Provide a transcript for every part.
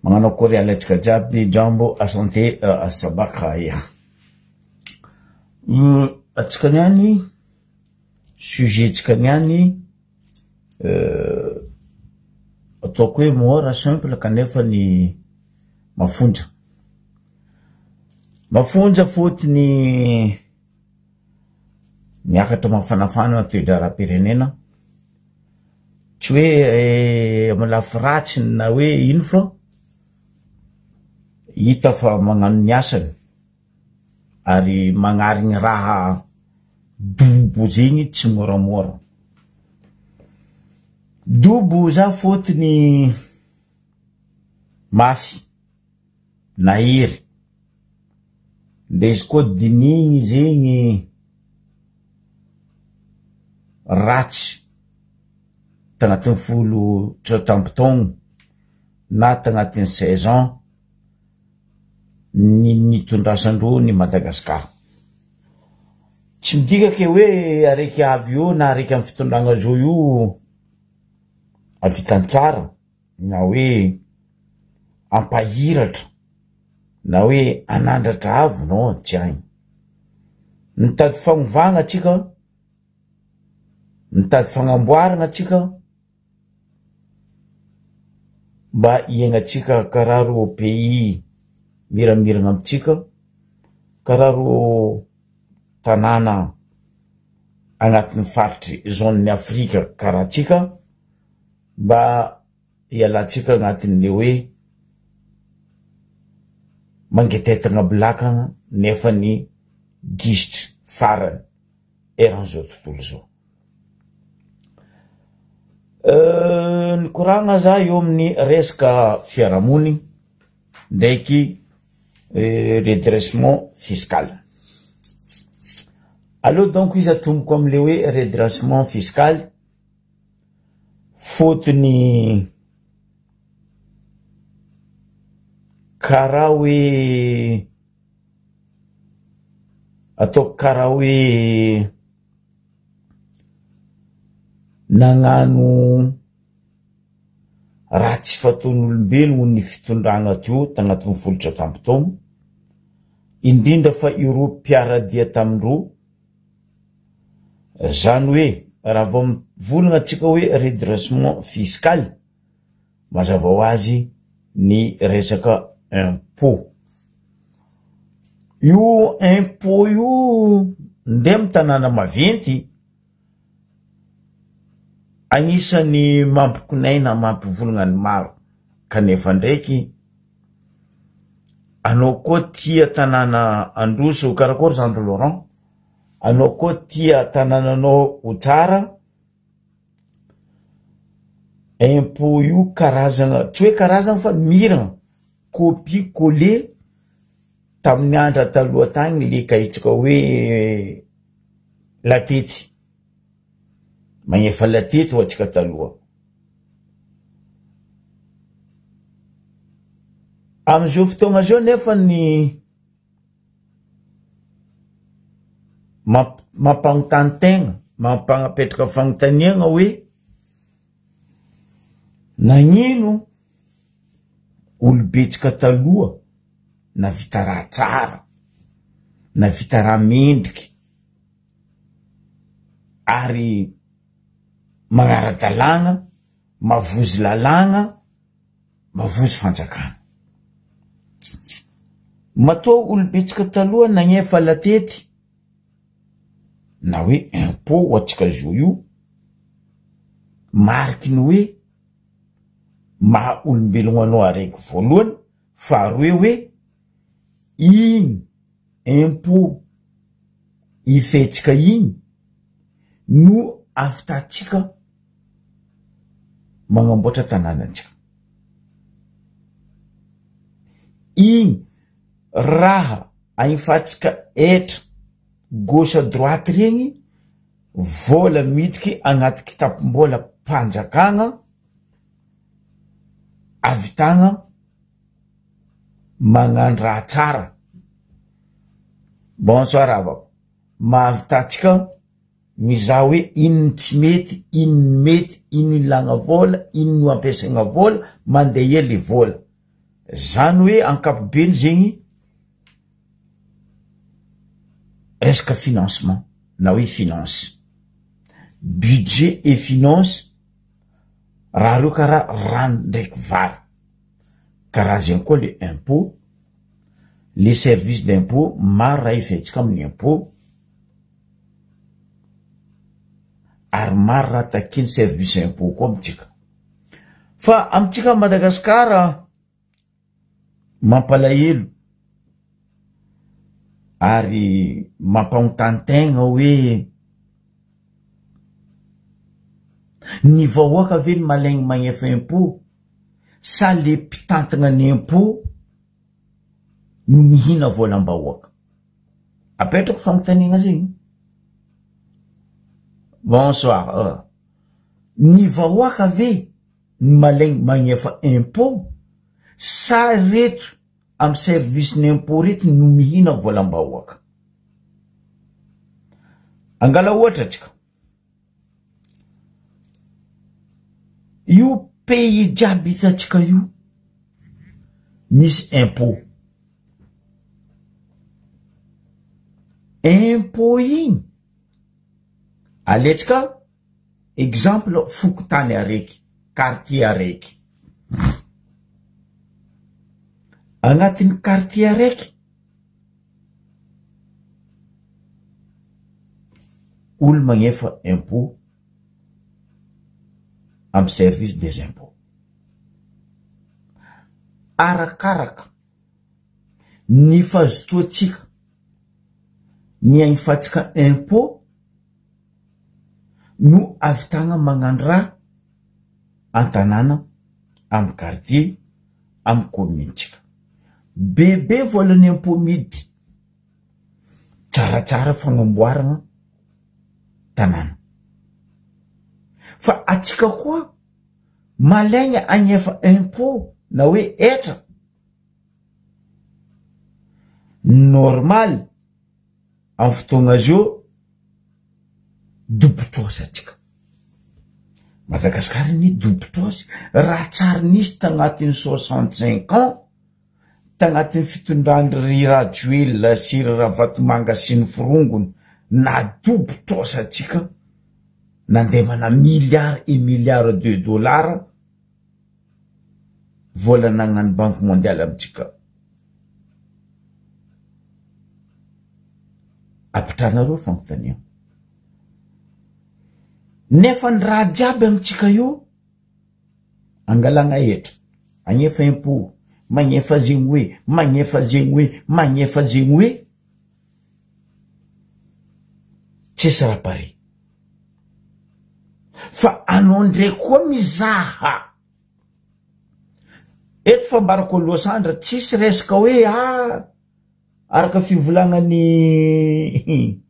Magnano akory alatsika jiaby jambo asante asabaka ya. Atsika niany sujet tsika niany ataoko hoe mora simple kanefa ny mafonja. Mafonja fotony miakatra mafanafana toe-dara-pirenena. Tsy hoe amy lafiratsy na hoe ino fa hita fa magnano ny asany ary magnarigny raha dobo zegny tsy moramora. Dobo za fotony mafy na hery de izy koa dinigny zegny ratsy tagnatin'ny folo tsatampotaogno na tagnatin'ny 16 ans ny tondrasandro ny Madagasikara. Tsy midika ke hoe araiky avy io na araiky amy fitondragna zao io avitan tsara na hoe ampahiratra na hoe anandratra avo no tsy hainy. Mitady fagnovagna atsika, mitady fagnamboarana atsika mba iegnatsika karaha ro pays miramiragna amitsika, karaha ro tanàna agnatin'ny faritry zone-ny Afrika karaha tsika, mba ialatsika agnatin'le hoe mangetetagna bilakagna nefa ny gisitry farany eran'izao tontolo zao. Ny koragna za eo amin'ny resaka fiarahamony ndraiky redressement fiscal. Aloha donc izy atomboko am'le hoe redressement fiscal fotony karaha hoe ataoko karaha hoe nagnano raha tsy fataon'olombelogno ny fitondragna teo tagnatin'ny folo tsatampotaogno, indrindra fa ireo mpiaradia tamindreo. Zany hoe raha vao volagna atsika hoe redressement fiscal mazava ho azy ny resaka impôt. Io impôt io ndre amy tanàna maventy agnisan'ny mampikonaina mampivolagna ny maro, kanefa ndraiky anao koa tia tanàna androso karakory Zandro Laurent, anao koa tia tanànanao ho tsara, impôt io karazana, tsy hoe karazana fa miragna copie coller tamin'ny andra taloha tagny le kahitsika hoe latety, magnefa latety ho atsika taloha. Am'izao fotoagna zao nefa ny mampanontany tegna, mampanapetraka fagnontaniagna hoe nagnino olobetsika taloha navita raha tsara, navita raha mendriky ary magnara-dalàgna, mavozy lalàgna, mavozy fanjakana. Matoa olobetsika taloha nagnefa latety na hoe impôt ho atsika zo io mariky ny hoe maha olombelogno anao araiky voalohany, faharoe hoe igny impôt ifetsika igny no afitatsika magnamboatra tanànatsika. Igny raha ahifatsika etra gauche droite regny vola midriky agnaty kitapom-bola mpanjakagna avitagna magnano raha tsara. Bonsoir avako mahavitatsika mizaha hoe ino tsy mety, ino mety, ino ilagna vola, ino ampiasaigna vola, mandeha le vola. zany hoe ankapobeny zegny resaka financement na hoe finance, budget et finance raha reo karaha rano ndraiky vary, karaha zegny koa le impôt, les services d'impôt maro raha ifetsika amin'ny impôt ary maro raha takeny service impôt koa amitsika. Fa amitsika Madagasikara mampalahelo ary mampahontany-tegna hoe ny vahoaka ve ny malaigny magnefa impôt sa le mpitantagna ny impôt no mihina volam-bahoaka? Apetrako fagnontaniana zegny. Bonsoir. Ny vahoaka ve ny malaigny magnefa impôt sa reto am service n'impôt reto no mihina volam-bahoaka? Angala ohatra tsika. Io pays jiaby hitatsika io misy impôt. Impôt igny aletsika exemple fokotany araiky, quartier araiky. Agnatin'ny quartier araiky olo magnefa impôt am service des impôts. Arakaraka ny fahazotoatsika ny ahifatsika impôt no avitagna magnano raha an-tanàna, am quartier, am commune-tsika. Bebe volan'ny impôt midy, tsaratsara fagnamboarana tanàna. Fa atsika koa malaigna agnefa impôt na hoe etra normal am fotoagna zio dobotrosy atsika. Madagasikara ny dobotrosy raha tsara nisy tagnatin'ny 65 ans tagnatin'ny fitondrandry Rajoelina sy Ravatomanga sy ny firongony na dobotrosy atsika nandemana milliards et milliards de dollars volanagnan'ny Banque mondiale amitsika. Apitranareo fagnontaniana. Nefa ny raha jiaby amitsika io angalagna etra, agnefa impôt, magnefa zegny hoe, magnefa zegny hoe, magnefa zegny hoe, tsisy raha pare. Fa anao ndraiky koa mizaha. Eto fambarako Los Angeles tsisy resaka hoe araka fivolagnany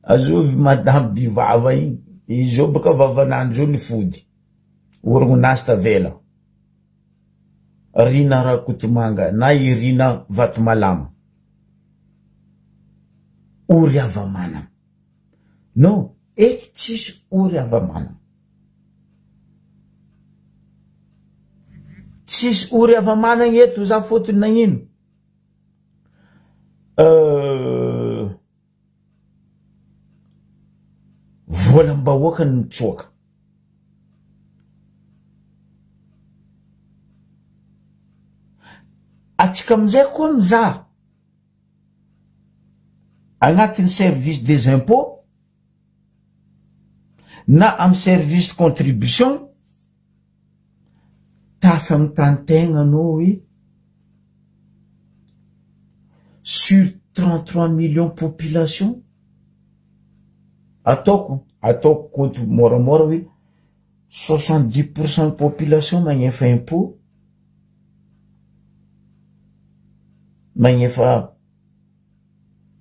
azovy madame bivava igny. Izy io baka vavanandro zio ny fody. Orognonasy tavela. Rina Rakotomanga na Irina Vatmalama. Ory avamana. Non, eto tsisy ory avamana. Tsisy ory avamana eto za fotony nagnino. Volam-bahoaka ny mitsoaka. Atsika amizay koa mizaha agnatin'ny service des impôts na am service de contribution tafy amy tantegna anao hoe sur 33 millions population ataoko compte moramora hoe 70% population magnefa impôt, magnefa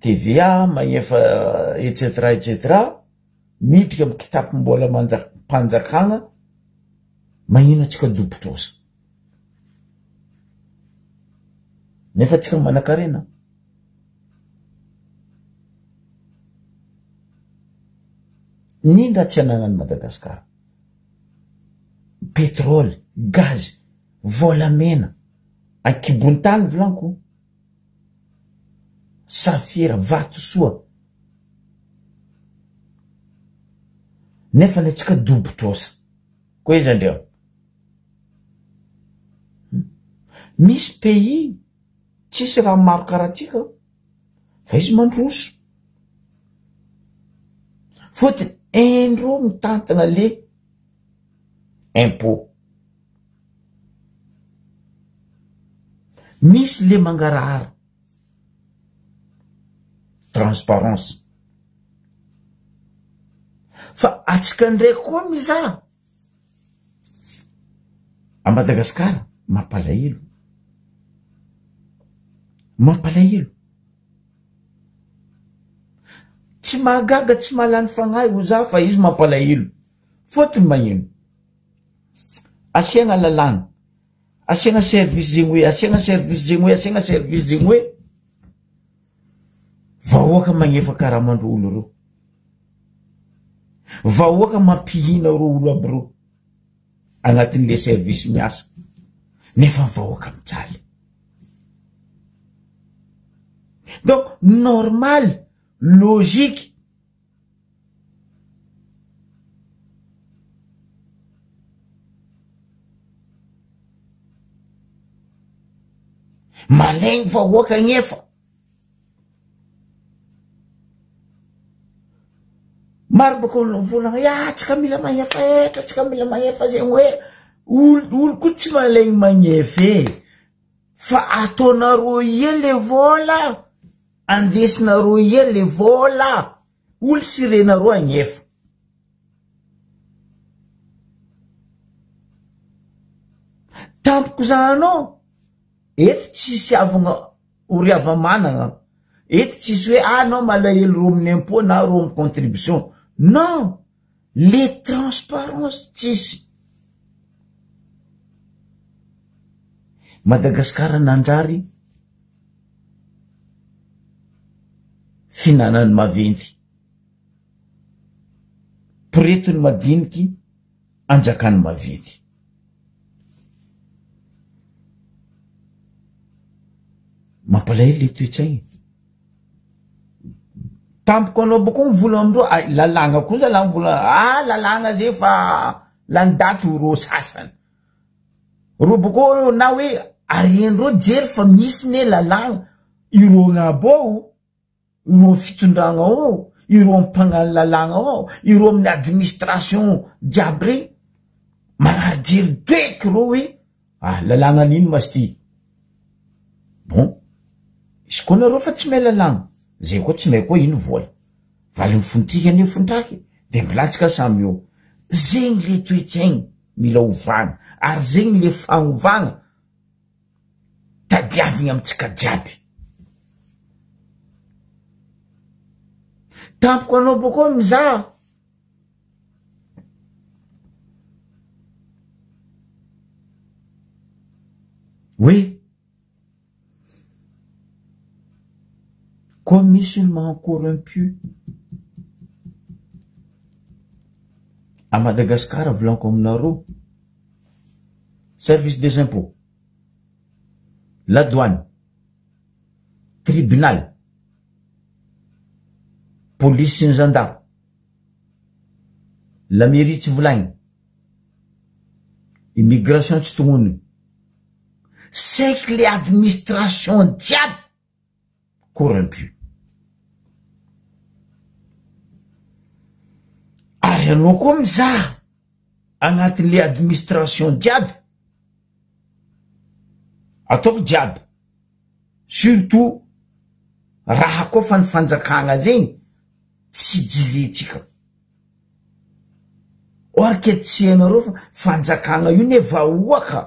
TVA, magnefa etc. Midika amy kitapom-bola mpanjakagna, magnino atsika dobotrosa. Nefa atsika manakarena. Nindra tsy anagnan'ny Madagasikara. Pétrole, gaz, volamena, Akibon-tany volaniko. Safira vato soa. Nefa netsika dobotrosa. Koa izy andreo. Misy pays tsisy raha maro karatsika fa izy mandroso. Fotony endro mitantana le impôt. Misy le mangarahara. Transparence. Fa atsika ndraiky koa mizaha. A Madagasikara mampalahelo. Mampalahelo. Tsy mahagaga, tsy mahalany fagnahy ho za fa izy mampalahelo. Fotony magnino. Asiagna lalàna. Asiagna service zegny hoe, asiagna service zegny hoe, asiagna service zegny hoe. Vahoaka magnefa karamandro olo reo. Vahoaka mampihina reo olo aby reo. Agnatin'le service miasa. Nefa vahoaka mijaly. Donc, normal, logique. Malaigny vahoaka agnefa. Maro baka olo volagna, tsika mila magnefa etra, tsika mila magnefa zegny hoe, olo koa tsy malaigny magnefa fa ataonareo ie le vola, andesinareo ie le vola, olo sirenareo agnefa. Tampoko zanao, eto tsisy avagna oriava managna, eto tsisy hoe anao malahelo ro amin'ny impôt na ro amin'ny contribution. Non, les transparences tsisy. Madagasikara nanjary finanany maventy. Piretony madiniky anjakany maventy. Mampalahelo le toetsaigny. Tampoko anao boko mivola amindro, lalàgna kosa la mivola, lalàgna zay fa lany daty ro sasany. Ro boko na hoe ariendro jery fa misy ne lalàgna, iro gn'abo, iro fitondragna ao, iro mpagnano lalàgna ao, iro amin'ny administration jiaby regny. Manary jery doeky ro hoe, lalàgna nino masty. Bon, izy koa nareo fa tsy may lalàgna. Zay koa tsy may koa ino vola. Valy mifontrika ane fontraky. De mbilatsika samy eo. Zegny le toetsaigny mila ovagna. Ary zegny le fanovagna tadiavigna amitsika jiaby. Tampoko anao boko mizaha. Oui. Comme musulmans corrompus. À Madagascar, volant comme Naro. Service des impôts. La douane. Tribunal. Police et gendarme. La mairie de Voulagne. Immigration de Toumouni. C'est que l'administration diable corrompue. Ary anao koa mizaha agnatin'le administration jiaby. Ataoko jiaby. Surtout raha koa fa ny fanjakagna zegny tsy jiretsika. Orketsy anareo fa fanjakagna io ne vahoaka.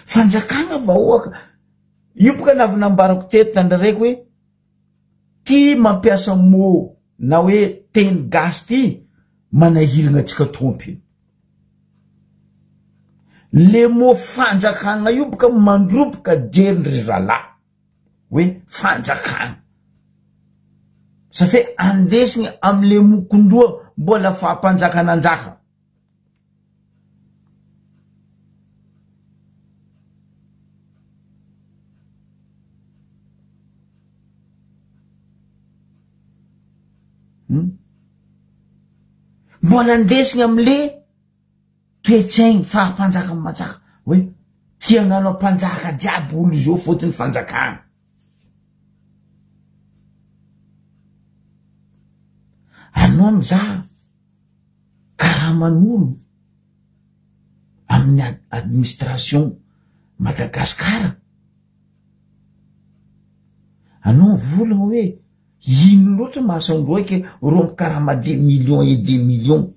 Fanjakagna vahoaka. Io boka navinambarako teto tandraraiky hoe ty mampiasa mo na hoe teny gasy ty manahiragna atsika tompiny. Le mo fanjakagna io boka mandroboka jerindry zala hoe fanjakagna. Safe andesigny amle mokondoa mbola fampanjakananjaka. mbola ndesigna am'le toetsaigny fahampanjaka amy manjaka hoe tia nanao mpanjaka jiaby olo zao fotony fanjakana. Anao am'izaha karaha manolo amin'ny administration Madagasikara. Anao volagna hoe ino loatra mahasandroaky rombo karaha des millions et des millions.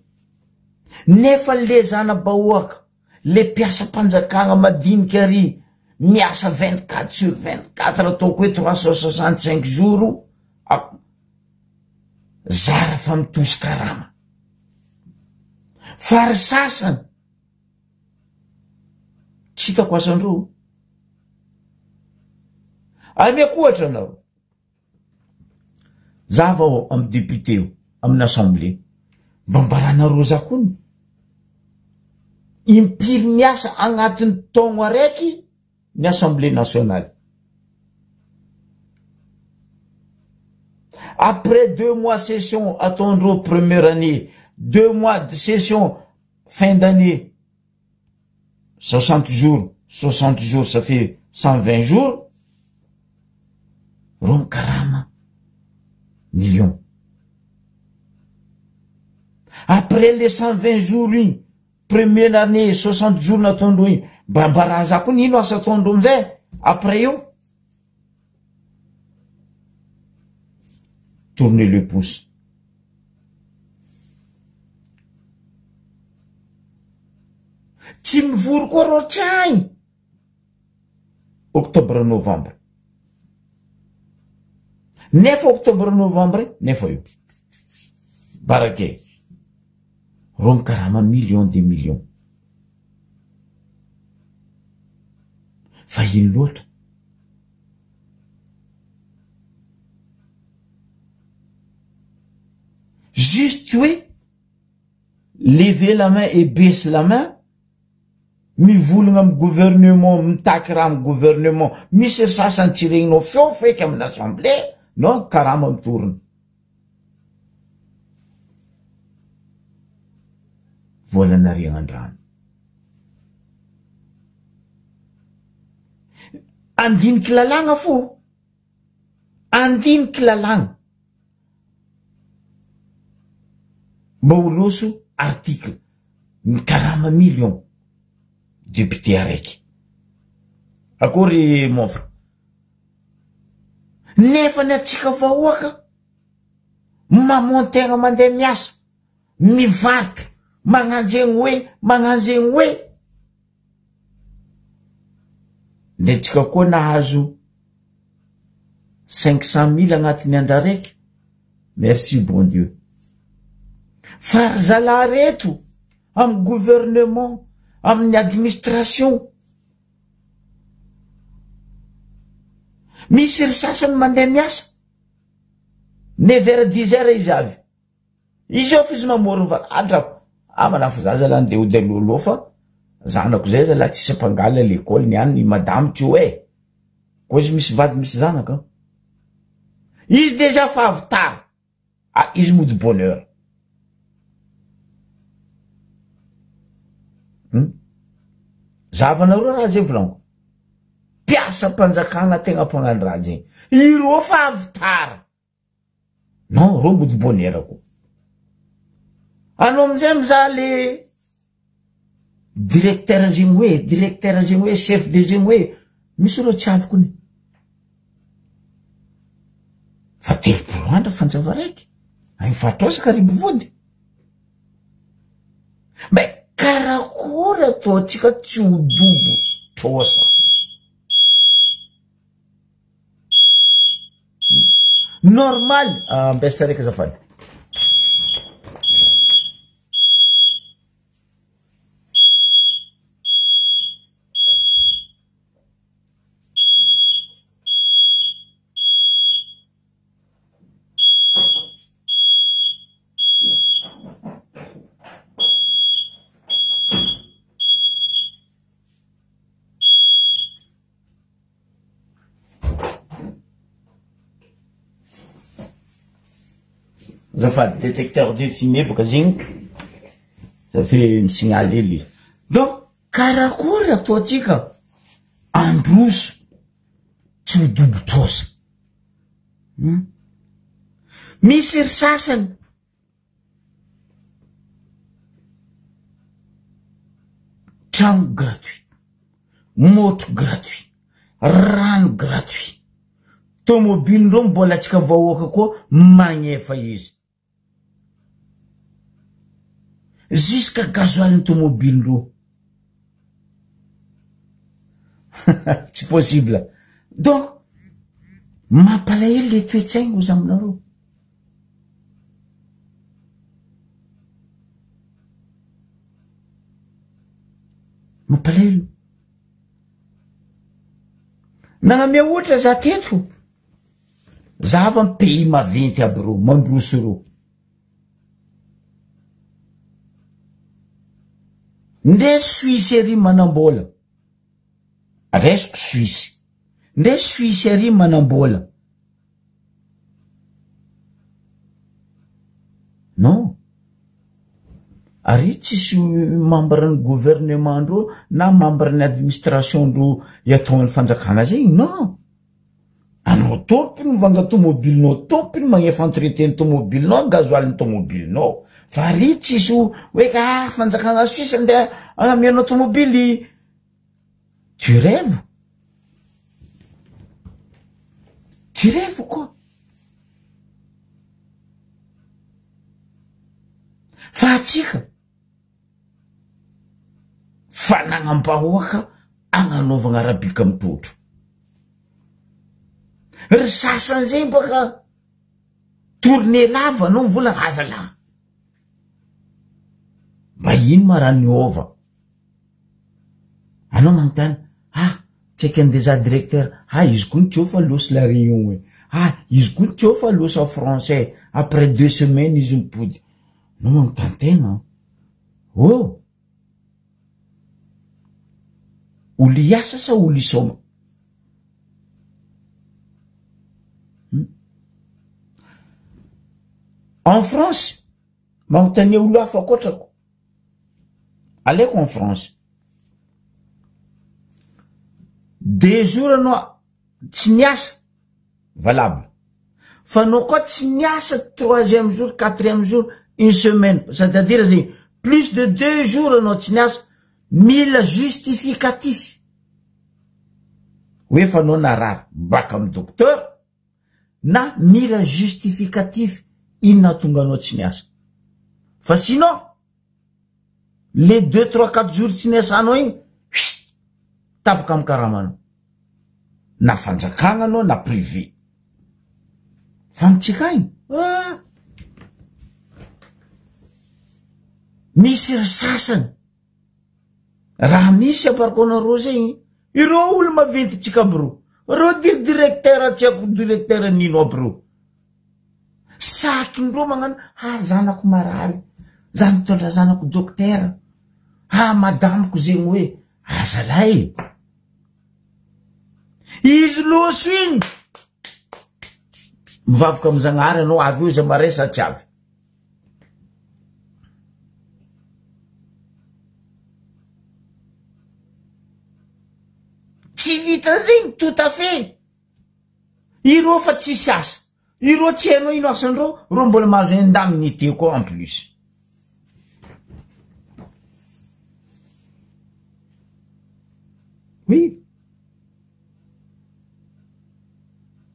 Nefa le zana-bahoaka le mpiasa mpanjakana madinika ary miasa 24/24 ataoko hoe 365 jours zara fa mitosy karama. Fary sasany tsy hitako asandro. Amiako ohatra anao zava amy député io amin'ny assemblée mbambarana roza kony impiry miasa agnatin'ny taogno araiky ny assemblée nationale. Après 2 mois session attendront première année, 2 mois de session fin d'année, 60 jours ça fait 120 jours. Rom karama millions. Après les 120 jours, première année, 60 jours n'attendons, bambaraza ko nino asa attendons après io. Tournez le pouce. Tsy mivory koa rô tsaigny. Octobre novembre. Nefa octobre novembre nefa io. Barake. Rom karama millions de millions. Fa ino loatra. Juste oui, lever la main et baisser la main, mivolagna amy gouvernement, mitaky raha amy gouvernement, misy sasany tiregninao feo feky amin'ny assemblée, non karama mitorona. Volanariagnan-drano. Andiniky lalagna fo. Andiniky lalagna. Mba oloso article karama millions député araiky. Akory mofra. Nefa ny atsika vahoaka mamontegna mandeha miasa mivarotra magnanjegny hoe ndetsika koa nahazo 500 000 agnatiny andra raiky. Merci bon Dieu. Fary zala reto amy gouvernement, amin'ny administration. Misy ry sasany mandeha miasa 9h-10h izy avy. Izy ao fizy mamory adrako. Manafo zaza la ndeha ody alolo fa zanako zay zala tsisy ampangala l'école niany madame tsy hoe. Koa izy misy vady misy zanaka. Izy déjà fa avy tara. Izy mody bonheur. Zavanareo raha zay volaniko. Piasa mpanjakana tegna mpagnano raha zay. Iro fa avy tara. Non, ro mody bonheur ko. Anao amizay mizaha le directeur zegny hoe chef de zegny hoe misy ro tsy avy kony. Fa 3 andro fanjava raiky. Ay fatrosaka ribo vody. Karakory ataotsika tsy ho dobo trosa. Normal. Mbesa raiky azafady. Zafady détecteur de fumée boka zegny za fe misignaly hely. Donc karakory ataotsika androso tsy midobotosa. Misy ry sasany trano gratuit, moto gratuit, rano gratuit, tomobile ndreo mbola tsika vahoaka koa magnefa izy. Jusqu'à gasoil tomobile ndreo. Tsy possible. Donc mampalahelo le toetsaigny ozy aminareo. Mampalahelo. Nagnamia ohatra za teto. Za avy amin'ny pays maventy aby reo, mandroso reo. Nde Suisse ery manambola. Resiko Suisse. Nde Suisse ery manambola. Non. Ary tsisy membre ny gouvernement ndreo na membre ny administration ndreo iataon'ny fanjakana zegny. Non. Anao tompony mivanga tomobilinao, tompony magnefa entretien tomobilinao, gasoil ny tomobilinao. Fa ry tsisy hoe ka fanjakana Suisse nde agnamianao tomobily. Tu rêves? Tu rêves quoi? Fa atsika fanagnam-bahoaka agnanovagna arabika mitotro. Ry sasany zegny baka tourné lava no vola azala. Mba ino ma raha niova? Anao manontany, tsaiky andeza directeur, izy koa nitsofa loso la réunion hoe. Izy koa nitsofa loso en français. Après 2 semaines izy mipody. No manontany tegna. Oh! Olo iasa sa olo isoma? En France, manontany olo hafa akotrako. Aleko en France. 2 jours anao tsy niasa, valable. Fa anao koa tsy niasa 3e jour, 4e jour, 1 semaine. C'est-à-dire c'est plus de 2 jours anao tsy niasa, mila justificatif. Oui, fa anao narary baka amin'ny docteur, na mila justificatif inona tonga anao tsy niasa. Fa sinon, les 2, 3, 4 jours tsy niasanao igny, tapaka amin'ny karamanao. Na fanjakagna anao na privé. Fa mitsika igny. Misy ry sasany. Raha misy aparkonareo zegny, ireo olo maventy tsika bro. Reo directeur tiako directeur nino aby reo. Sakindreo magnano, zanako marary. Za mitondra zanako docteur. Madamiko zegny hoe, azalay. Izy loso igny. Mivavaka amin'ny Zagnahary anao avy eo izy maresa tsy avy. Tsy vita zegny tout à fait. Ireo fa tsisy asa. Ireo tsy hainao ino asandreo, reo mbola mahazo indemnité koa en plus. Oui.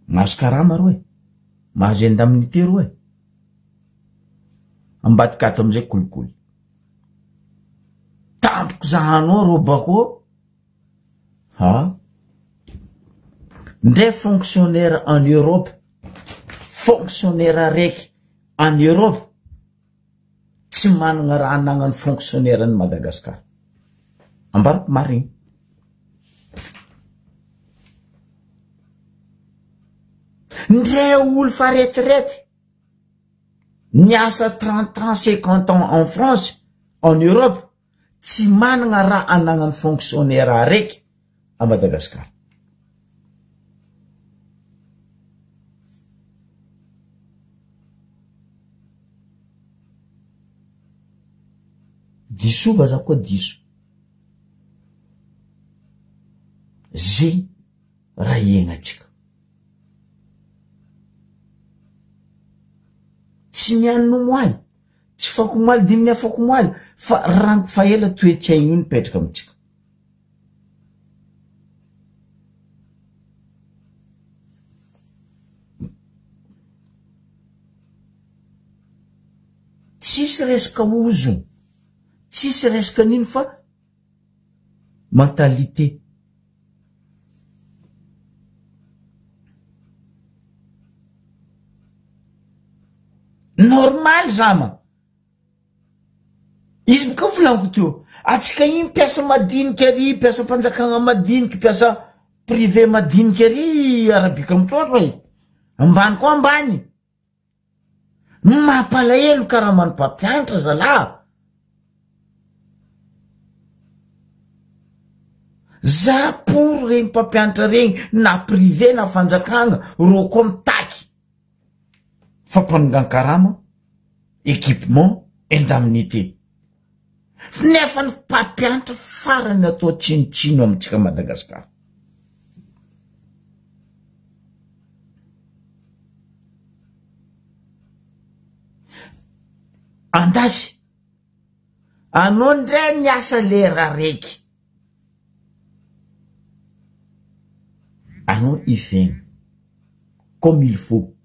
Mahazo karama reo e. Mahazo indemnité reo e. Ambadika ato amizay kolikoly. Tampoko zahanao reo bako. Ndre fonctionnaire en Europe, fonctionnaire araiky en Europe, tsy managna raha anagnany fonctionnaire ny Madagascar. Ambarako marigny. Ndre olo fa retraite, niasa 30 ans, 50 ans en France, en Europe, tsy managna raha anagnany fonctionnaire araiky à Madagascar. disova za koa diso zay raha iegnatsika tsy mianno moaly tsy fako moaly diminy afako moaly fa rango fa ela toetsaigny io nipetraka amitsika tsisy resaka ozo tsisy resaka nino fa mentalité normal zama izy boka volaniko teo atsika iny mpiasa madinika ary mpiasa mpanjakagna madiniky mpiasa privé madiniky ary arabika mitrotro e ambany koa ambany mampalahelo karaha manom-pampianatra zala za pour regny mpampianatra regny na privé na fanjakagna ro koa mitaky fampanongan-karama équipement indemnité nefa ny mpampianatra farany atao tsinotsino amitsika Madagasikara andafy anao ndray miasa lera raiky anao ifegny comme il faut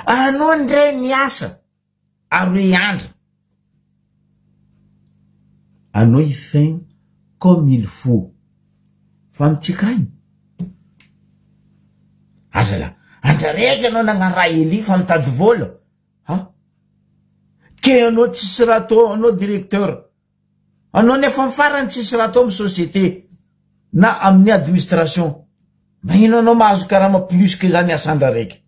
anao ndray miasa aroe andro anao ifegny comme il faut fa mitsikagny azala andraraiky anao nagnara eli fa mitady vola ha ke anao tsisy raha atao anao directeur anao nefa mifarany tsisy raha atao amy société na amin'ny administration magnino anao mahazo karama plus ke zany asandra raiky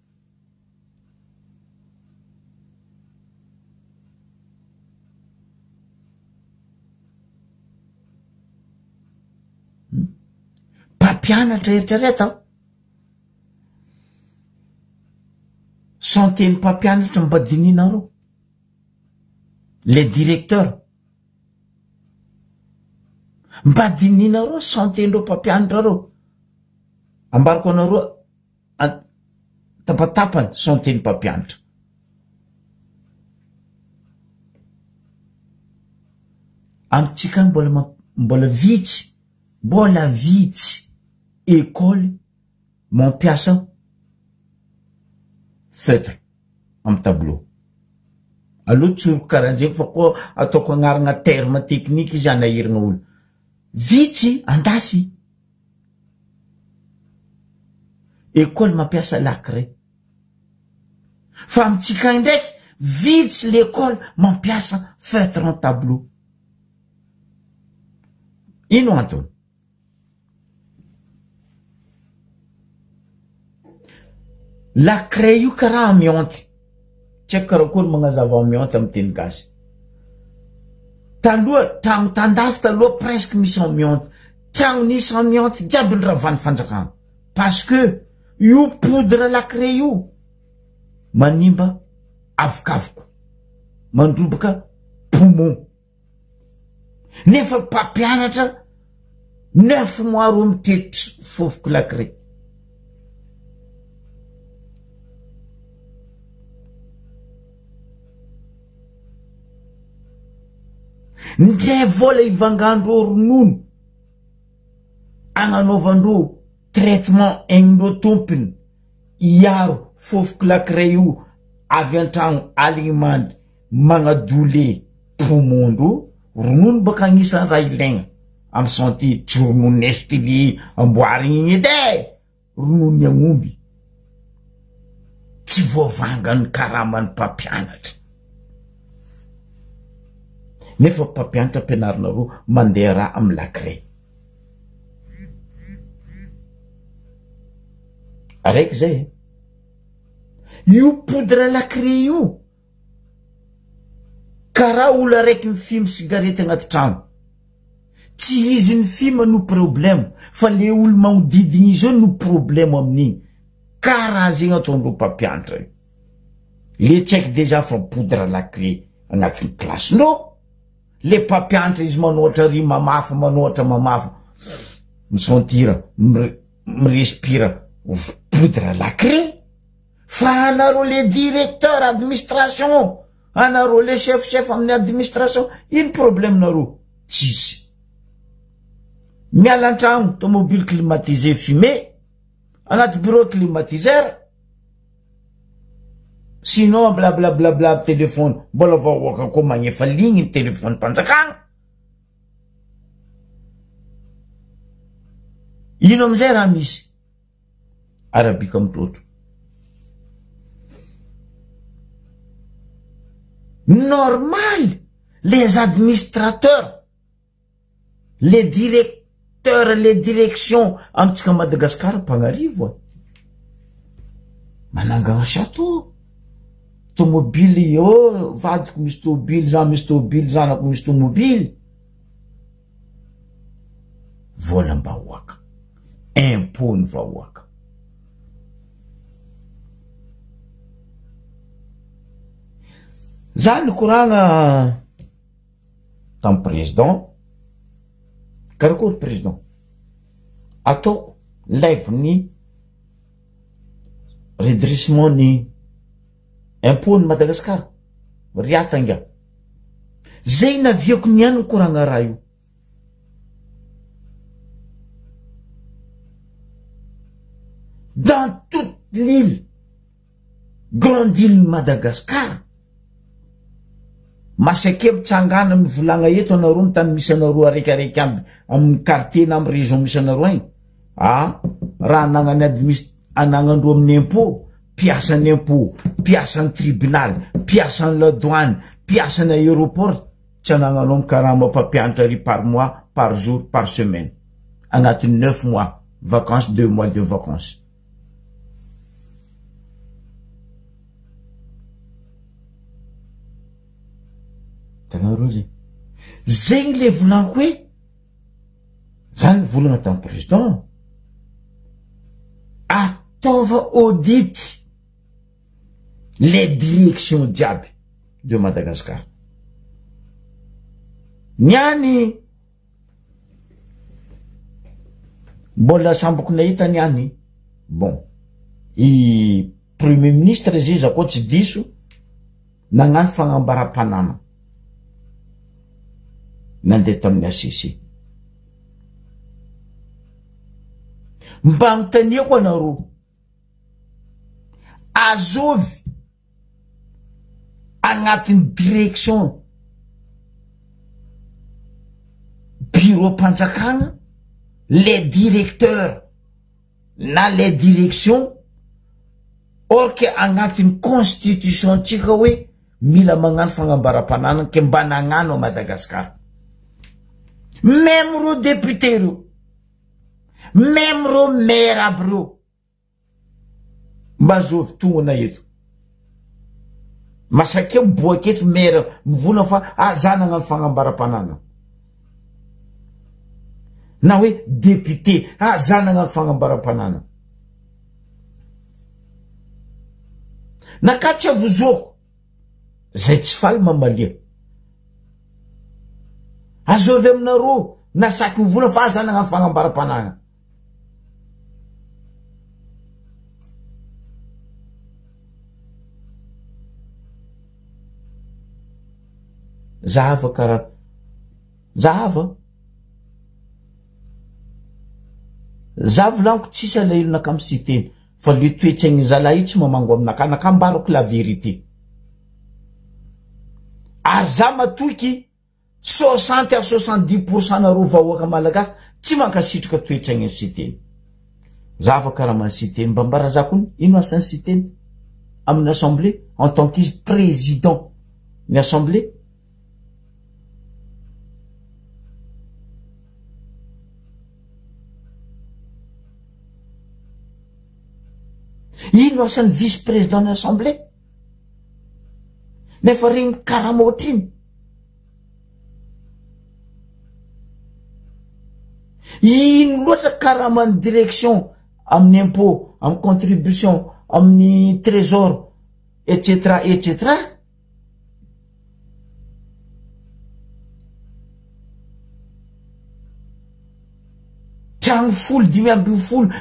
mpampianatra eritreretra santény mpampianatra mbadininareo les directeurs mbadininareo santéndreo mpampianatra reo ambariko anareo tapatapany santény mpampianatra amitsika mbola vitsy école mampiasa feutre amy tableau aloha tsoroko karaha zegny fa koa ataoko agnaragna terme technique izy anahiragna olo vitsy andafy école mampiasa lacret fa amitsika ndraiky vitsy l'école mampiasa feutre en tableau ino antony lacret io karaha amianty tsy haiko karakory magnazava amianty amy teny gasy taloha tragno tandafy taloha presque misy amianty tragno nisy amianty jiaby ny ravany fanjakana parce que io poudre lacret io manimba avokavoko mandrobaka poumon nefa mpampianatra 9 mois ro mitetry fofoko lacret ndray vola ivangandro ronono agnanaovandro traitement ainindro tompony iaro fofoko lacret io avy antragno alignemandry magnadole poumondro ronono baka agnisan'ny raha ilaigna amy santé tsy ronono nestili amboarigny igny edy ronono agnomby tsy voavangany karamany mpampianatra nefa mpampianatra ampianarinareo mandeha raha amy lacret araiky zay io poudre lacret io karaha olo araiky mifimy sigarety agnaty trano tsy izy ny fima no problème fa le olo magnodidigny izy eo no problème amin'igny karaha zegny ataondreo mpampianatra io le tsaiky déjà fa poudre lacré agnatin'ny classe no le mpampianatra izy manohatra ry mamafa misentira mirespira poudre lacré fa anareo le directeur administration anareo le chef amin'ny administration ino problème nareo tsisy miala antragno automobile climatisé fumé anaty bureau climatiseur sinon blablabla téléphone mbola vahoaka koa magnefa ligny ny téléphone mpanjakagna ino amizay raha misy arabika mitrotro normal les administrateurs les directeurs les directions amitsika Madagascar mpagnarivo manangana chateau tomobily vadiko misy tomobily za misy tomobily zanako misy tomobily volam-bahoaka impôt ny vahoaka za nikoragna tam président karakory président ataoko laivony redressement ny impôt ny Madagascar riatanga zay naviako niany nikoragna raha io dans toute l'île grande île Madagascar masake mitsangana mivolagna eto anareo ny tany misy anareo araikaraiky amin'ny quartier na amin'ny région misy anareo agny raha anagnandreo amin'ny impôt piasany impôt piasany tribunal piasany la douane piasany aéroport tsy anagnanao mikaraha mampampianatra ry par mois par jour par semaine agnatin'ny 9 mois vacances 2 mois de vacances tanareo zay le volaniko hoe zany volagna tam président ataova audit les directions diaby de Madagascar niany mbola sambako nahita niany bon i premier ministre zay zako tsy diso nagnano fagnambaram-panana nandeha tamin'ny ACC mba mitaniako anareo azovy agnatin'ny direction bureau mpanjakagna les directeurs na les directions or que agnatin'ny constitution tsika hoe mila magnano fagnambaram-panana ke mba nagnano a Madagascar même ro député ro même ro maire aby ro mba azovy tongona eto masake miboaka eto maire mivona fa za nagnano fagnambaram-panana na hoe député za nagnano fagnambaram-panana nakatry avozoko zay tsy faly mamalia azovy aminareo nasaky mivona fa za nagnano fagnambaram-panana zahava karaha zahava za volaniko tsisy alailonaka amy siteny fa le toetsaigny zalahy io tsy mamango aminaka nakambarako la vérité ary za matoky 60 à 70% nareo vahoaka malagasy tsy mankasitraka toetsaigny ny siteny zahava karaha man siteny mba mbarazako ino asany siteny amin'ny assemblée en tant qu'izy président ny assemblée ino asan'ny vice-président ny assemblée nefa regny karaha iny ino loatra karaha many direction amin'ny impôt amin'ny contribution amin'ny trésor etc etc. Tragno folo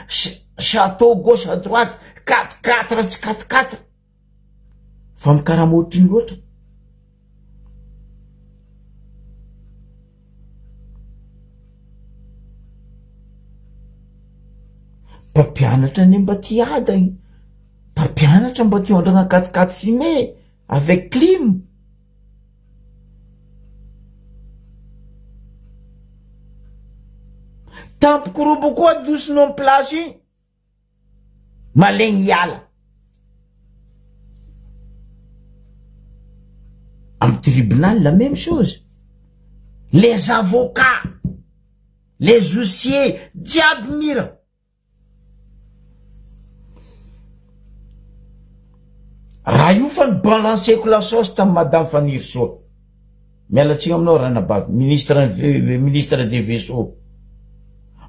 5 château gauche à droite 4-4 tsy 4-4 fa mikaramotriny loatra. Mpampianatra ny mba ty adagny, mpampianatra mba ty ondragna 4-4 fumé avec clim. Tampokorobo koa adosinao en place iny malegny hiala. Am tribunal la même chose. Les avocats, les huissiers diable mira. Raha io fa ny balanceko la sauce tam madame Fanirso. Mialatsiny aminao Ranabavy, ministre des vaisseaux.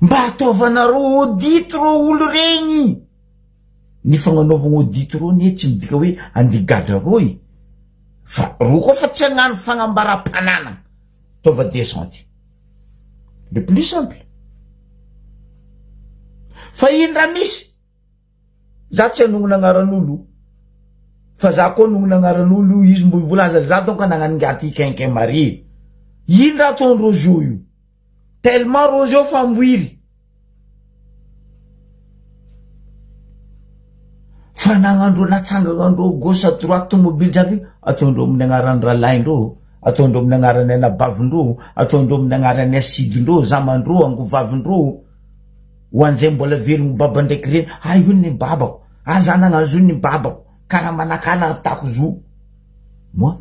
Mba ataovanareo audit ro olo regny. Ny fagnanaovana audit ro ny tsy midika hoe andigadra roy. Fa ro koa fa tsy hagnano fagnambaram-panana. Taova descente. Le plus simple. Fa ino raha misy? Za tsy hanongona agnaran'olo. Fa za koa nongona agnaran'olo izy mbo ivolaza za donc nagnangaty quinquin Marie. Ino raha ataondreo zo io? Tellement roseo fa mwiry. Fa nagnandro natsanganandro gauche à droite tomobile jiaby ataondreo amin'ny agnaran'ny ralaindreo, ataondreo amin'ny agnaran'ny anabavindreo, ataondreo amin'ny agnaran'ny asidindreo, zamandreo, angovavindreo. Ho an'izay mbola velogny baba ndraiky reny, io ny babako, zanagna zo ny babako, karaha manakana atako zo. Moi,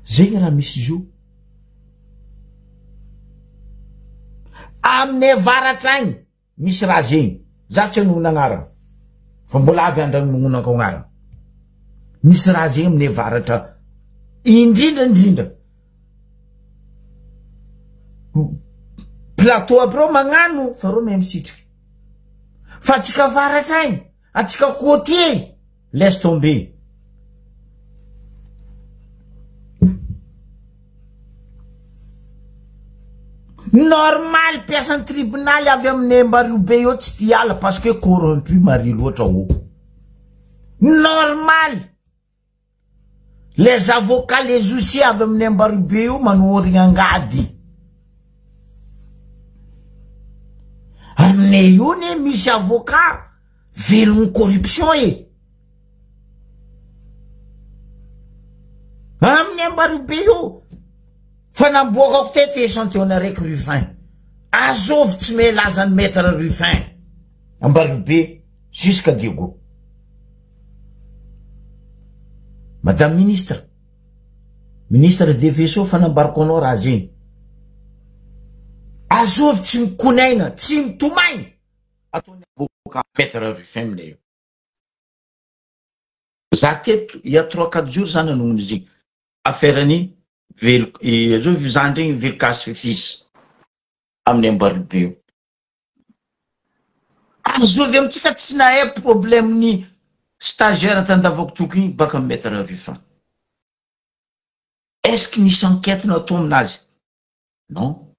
zegny raha misy zo. Amin'ny avaratra agny misy raha zegny. Za tsy hanongona agnarana. Fa mbola avy andranononako agnarana. Misy raha zegny amin'ny avaratra. Indrindra. Plateau aby reo magnano fa reo mahay misitriky. Fa atsika avaratra agny, atsika côté, laisse tomber. Normal piasan'ny tribunal avy amin'ny Mbaribe io tsy tiala parce que corrompu mari loatra ho. Normal. Les avocats, les huissiers avy amin'ny Mbaribe io manorigna angady. Aminay io ne misy avocat velogny corruption e. Amin'ny Mbaribe io fa namboakako tety échantillon araiky Ruffin. Azovy tsy melazany maître Ruffin. Mbaribe jusqu'à Diego. Madame ministre des vaisseaux fa nambarako anao raha zegny. Azovy tsy mikonaina, tsy mitomaigny. Ataony avocat maître Ruffin aminay io. Za teto il y a 3-4 jours za nanonony izy igny. Affaire-ny zo zandry Vilkas fils amin'ny Mbaribe io. Azovy amintsika tsy nahay problème-ny stagiaire tandavako tokony baka maître Ruffin. Est-ce que nisy enquête natao aminazy? Non.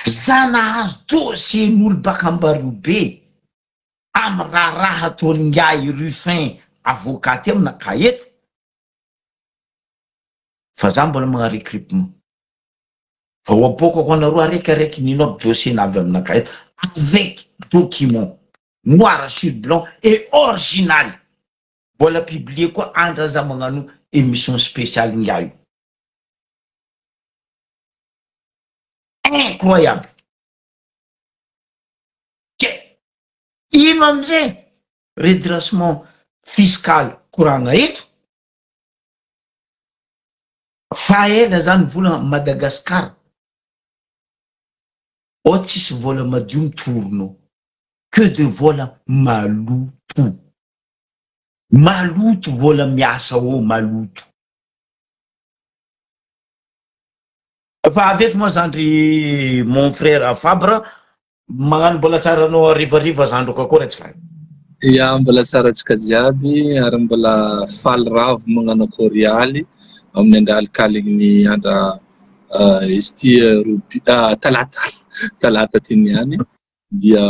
Za nahazo dossier-n'olo baka Mbaribe amy raha ataony ngiay Ruffin avocat aminaka eto. Fa za mbola magnano recrutement. Fa wapoko anareo araiky nino aby dossier navy aminaka eto avec document noir sur blanc et original. Mbola publié koa andra za magnano émission spéciale ngiayo. Incroyable. Ino amizay redressement fiscal koragna eto. Fa ela zany vola Madagascar. O tsisy vola madio mitorno. Que de vola maloto. Maloto vola miasa o maloto. Fa avec moi zandry mon frère Fabre magnano mbola tsara no riva zandroko akory atsika. Ya mbola tsara tsika jiaby ary mbola faly ravo magnano korialy amin'ny andalikaligny andra izy ty talata ty niany dia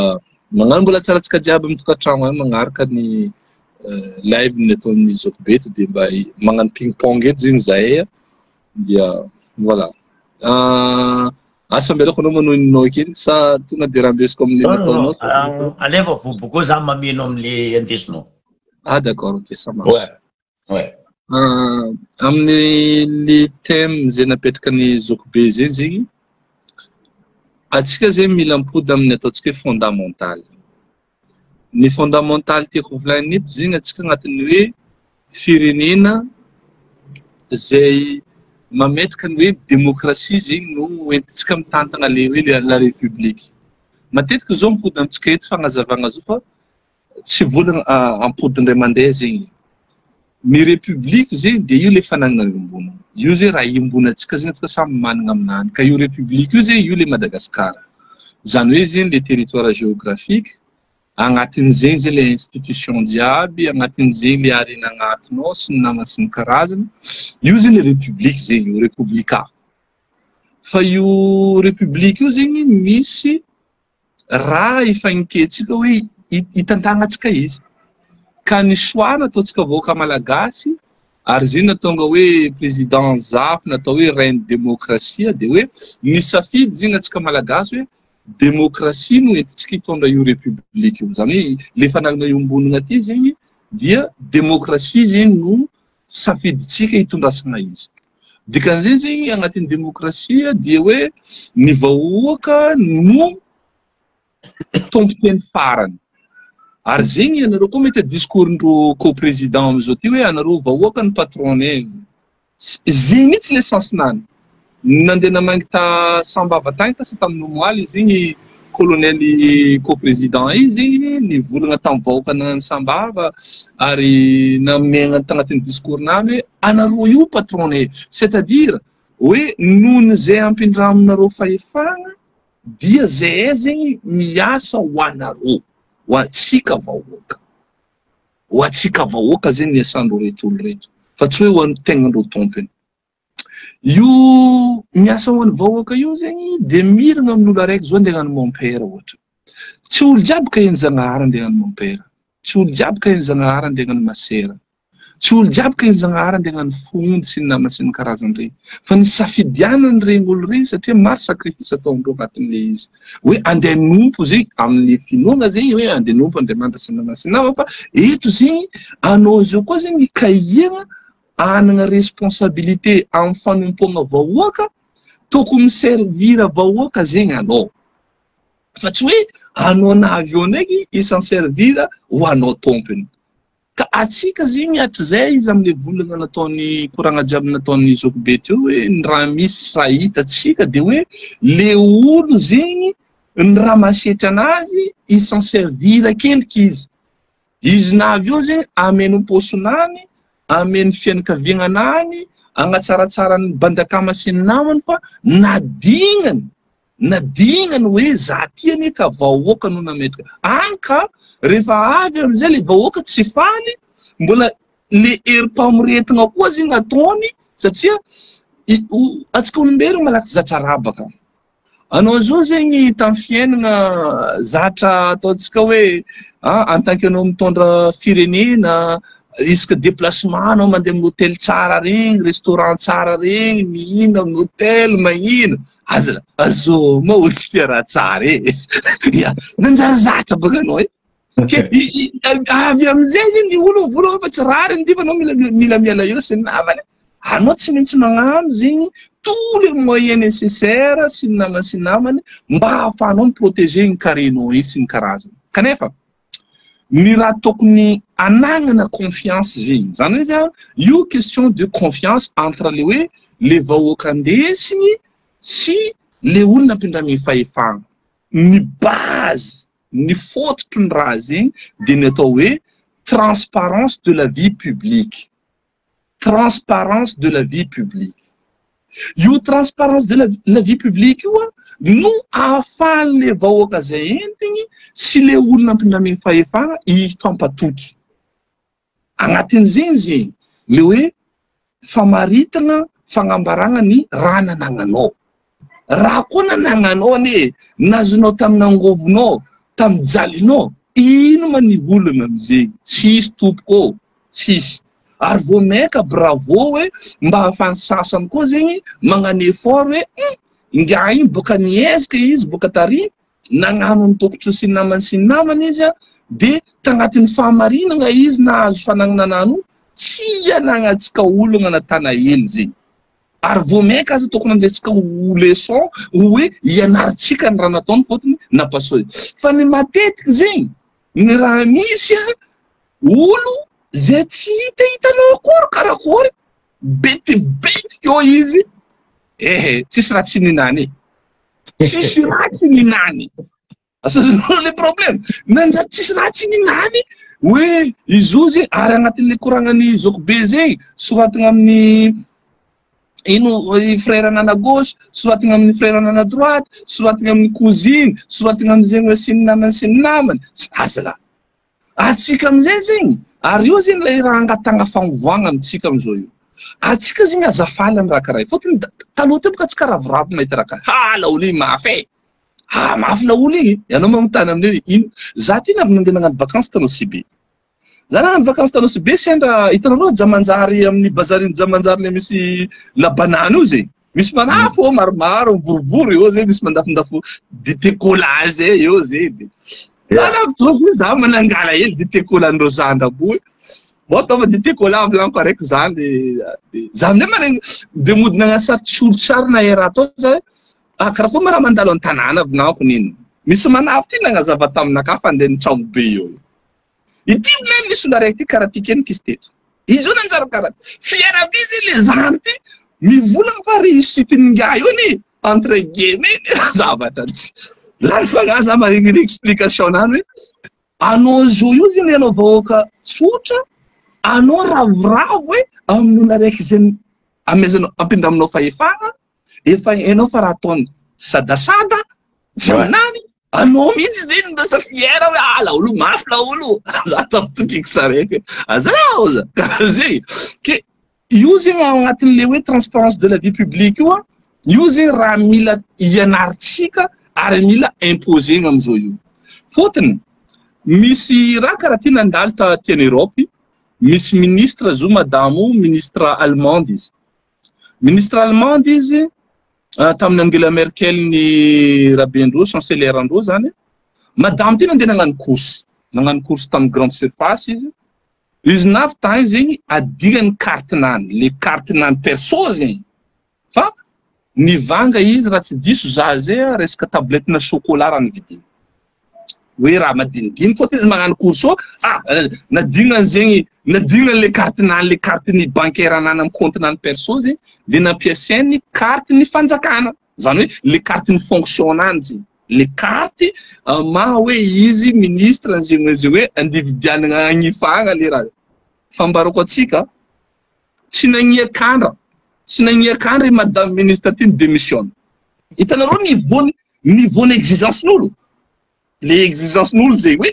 magnano mbola tsara tsika jiaby amin'ny tokantrano any magnaraka ny live ny ataon'ny Zokobeto dia mba magnano ping pong eto zegny zahay dia voilà asa mbelako anao manohinao kely sa tonga de raha mbesiko amin'ny nataonao aleva vobo koa za mameno am'le andesinao. Ah d'accord, ok, ça marche. Ouais. Amin'ny le thème zay napetraka ny Zokobe zegny atsika zegny mila mipody amin'ny ataontsika hoe fondamental. Ny fondamental tiako volagny eto zegny atsika agnatin'ny hoe firenena zay mametraka ny hoe demokrasia zegny no entitsika mitantana le hoe la république. Matetika zao mipody amintsika eto fagnazavagna zao fa tsy volagna ampodindray mandeha zegny. Ny république zegny de io le fanagnana iombonana. Io zegny raha iombonantsika zegny atsika samy managna aminany. Ka io république io zegny io le Madagascar. Zany hoe zegny le territoire géographique agnatin'izegny zegny le institution jiaby, agnatin'izegny le arena agnatinao sy ny namana sy ny karazany. Io zegny le république zegny, io républica. Fa io république io zegny misy raha ifagnikehtsika hoe itantagnantsika izy. Ka ny choix nataontsika vahoaka malagasy ary zegny natonga hoe président Zaf natao hoe reine démocratie de hoe nisafidy zegny atsika malagasy hoe démocratie no entitsika hitondra io république io. Zany hoe le fanagnana iombonana aty zegny dia démocratie zegny no safiditsika hitondrasana izy. Dikan'izay zegny agnatin'ny démocratie dia hoe ny vahoaka no tompoteny farany. Ary zegny ianareo koa mety discours-ndreo co-président amizao ty hoe anareo vahoaka ny patronné. Zegny mihitsy l'essence-nany. Nandeha namangy ta Sambava tagny tasa tamin'ny Moaly zegny colonel co-président izy zegny nivolagna tamin'ny vahoakana ny Sambava ary namiagna tagnatin'ny discours-nany hoe anareo io patronné. C'est-à-dire hoe nohon'ny zay ampindraminareo fahefagna dia zay zegny miasa ho anareo. Ho atsika vahoaka. Ho atsika vahoaka zegny niasandreo reto olo reto. Fa tsy hoe ho an'ny tegnandreo tompony. Io miasa ho an'ny vahoaka io zegny de miragna amin'olo araiky zao andeha hagnano mampera ohatra. Tsy olo jiaby ka Henzagnahary andeha hagnano mampera. Tsy olo jiaby ka Henzagnahary andeha hagnano masera. Tsy olo jiaby ka Henzagnahary andeha hagnano fondy sy ny namana sy ny karazany regny. Fa ny safidianany regny olo regny satria maro sacrifice ataondreo agnatin'le izy. Hoe andeha nompo zegny amin'ny finoana zegny hoe andeha nompo Andriamanitra sy ny namana sy ny namana fa eto zegny anao zao koa zegny kahiagna anana responsabilité amin'ny fanompoagna vahoaka tokony miservira vahoaka zegny anao. Fa tsy hoe anao navy eo ndraiky isan'ny servira ho anao tompony. Ka atsika zegny hatrizay izy amin'le volagna nataony koragna jiaby nataony Zokobeto io hoe ny raha misy sahita atsika de hoe le olo zegny ny raha masetry anazy isan'ny servira keliky izy. Izy navy eo zegny ameno posonany, ameno fianakaviagnanany, agnatsaratsara ny bandakama sy ny namany fa nadignany hoe za ty ane ka vahoaka no nametraka. Any ka rehefa avy amizay le vahoaka tsy faly, mbola le herim-pamoretigna koa zegny ataony satria atsika olombelogno malaky zatra rabaka. Anao zao zegny tamin'ny fiainana zatra ataontsika hoe en tant que anao mitondra firenena, isaka déplacement anao mandeha amin'ny hôtel tsara regny, restaurant tsara regny, mihina amin'ny hôtel mahina. Azo ma olo tia raha tsara e. Nanjara zatra baka anao e. Avy amizay zegny olo vola fa tsy rary ny difa anao mila miala eo sy ny namany. Anao tsy maintsy magnano zegny tous les moyens nécessaires sy ny namana sy ny namany mba ahafahanao miprotéger ny karenao iny sy ny karazany. Kanefa ny raha tokony anagnana confiance zegny. Zany hoe zany io question de confiance entre le hoe le vahoaka andesigny sy le olona ampindramigny fahefagna. Ny base, ny fototry ny raha zegny de ny atao hoe transparence de la vie publique. Transparence de la vie publique. io transparence de la vie publique io no ahafahan'le vahoaka zay entigny sy le olona ampindraminy fahefana ifampatoky agnatin'izeny zegny le hoe famaritana fagnambarana ny raha nanagnanao raha koa nanagnanao ane nazonao tamin'angovinao tamin'ny jalinao ino ma ny olana am'zegny tsisy tompoko tsisy ary vao maika bravo hoe mba hafany sasany koa zegny magnano effort hoe nga iny boka niezika izy boka tary nagnano ny tokotro sy ny namany izy de tagnatin'ny fahamarinana izy nahazo fanagnananano tsy anagnatsika olona natana eny zegny ary vao maika azy tokony andesika leçon hoe ianaritsika ny raha nataony fotony napasoy fa ny matetiky zegny ny raha misy olo zay tsy hitanao akory karakory betibetiky eo izy tsisy raha tsy ninany tsisy raha tsy ninany le problème nanjary tsisy raha tsy ninany hoe izo zegny ary agnatin'le koragnany zoko be zegny soratagna amin'ny ino frère anana gauche soratagna amin'ny frère anana droite soratagna amin'ny cousine soratagna am'zegny hoe sy ny namany azala atsika am'izay zegny ary io zegny le raha angatagna fagnovoagna amitsika am'izao io atsika zegny azafaly amy raha karaha fotony taloha teo boka tsy karavoravo mahita raha karaha laolo igny mafy mafy laolo igny ianao magnotany amin'io ino za ty navy nandeha nagnano vacances tanao Sibe za nagnano vacances tanao Sibe sendra hitanareo jamanjary amin'ny bazariny jamanjary le misy la banane io zegny misy manafo maromaro mivorivory eo zegny misy mandafondafo dité cola zay eo zegny za manangala hely dité cola ndreo zandrabo ataova dité cola avlanko araiky zany de za amle managny de modina agnasaritry solosarina era atao za karaha koa maraha mandalo an-tanàna avinako nino misy manafo ty nagnazava taminaka fa andeha nitragno be eo ity mle misy olo araiky ty karaha ty keniky izy teto izy io nanjary karaha fiera bizy le zany ty mivolagna fa réussite-nga io ni entre guillemets zavatra tsy lany fagnaza maregny explication nany hoe anao zo io zegny anao vahoaka tsotra anao ravoravo hoe amin'olo araiky zay amezanao ampidraminao fahefana efa hainao fa raha ataony sadasada jaminany anao mihitsy zegny ndresa fiera hoe laolo mafy laolo za tapitokiky saraiky azalaoza karaha zegny ke io zegny agnatin'le hoe transparence de la vie publique io zegny raha mila ianaritsika ary mila imposegna am'izao io fotony misy raha karaha ty nandalo taty en Europe misy ministre zo madamo ministre allemande izy ministre allemande izy tamin'ny Angela Merkel ny rabendreo chancelière andreo zany madame ty nandeha nagnano course tamin'ny grande surface izy navy tany zegny adigany cartenany le cartenany perso zegny fa nivanga izy raha tsy diso za zay resaka tablette na chocolat raha nividiny hoe raha madinidiny fôty izy magnano course nadignan zegny nadignan le carteny bancaire anany amy comptenany perso zegny de nampiasainy carte ny fanjakana zany hoe le carte ny fonctionnany zegny le carte ma hoe izy ministre zegny hoe individualna agnifagna le raha fambarako atsika tsy nagniakandra madame ministre ty ny démission hitanareo niveau exigence n'olo le exigence n'olo zegny hoe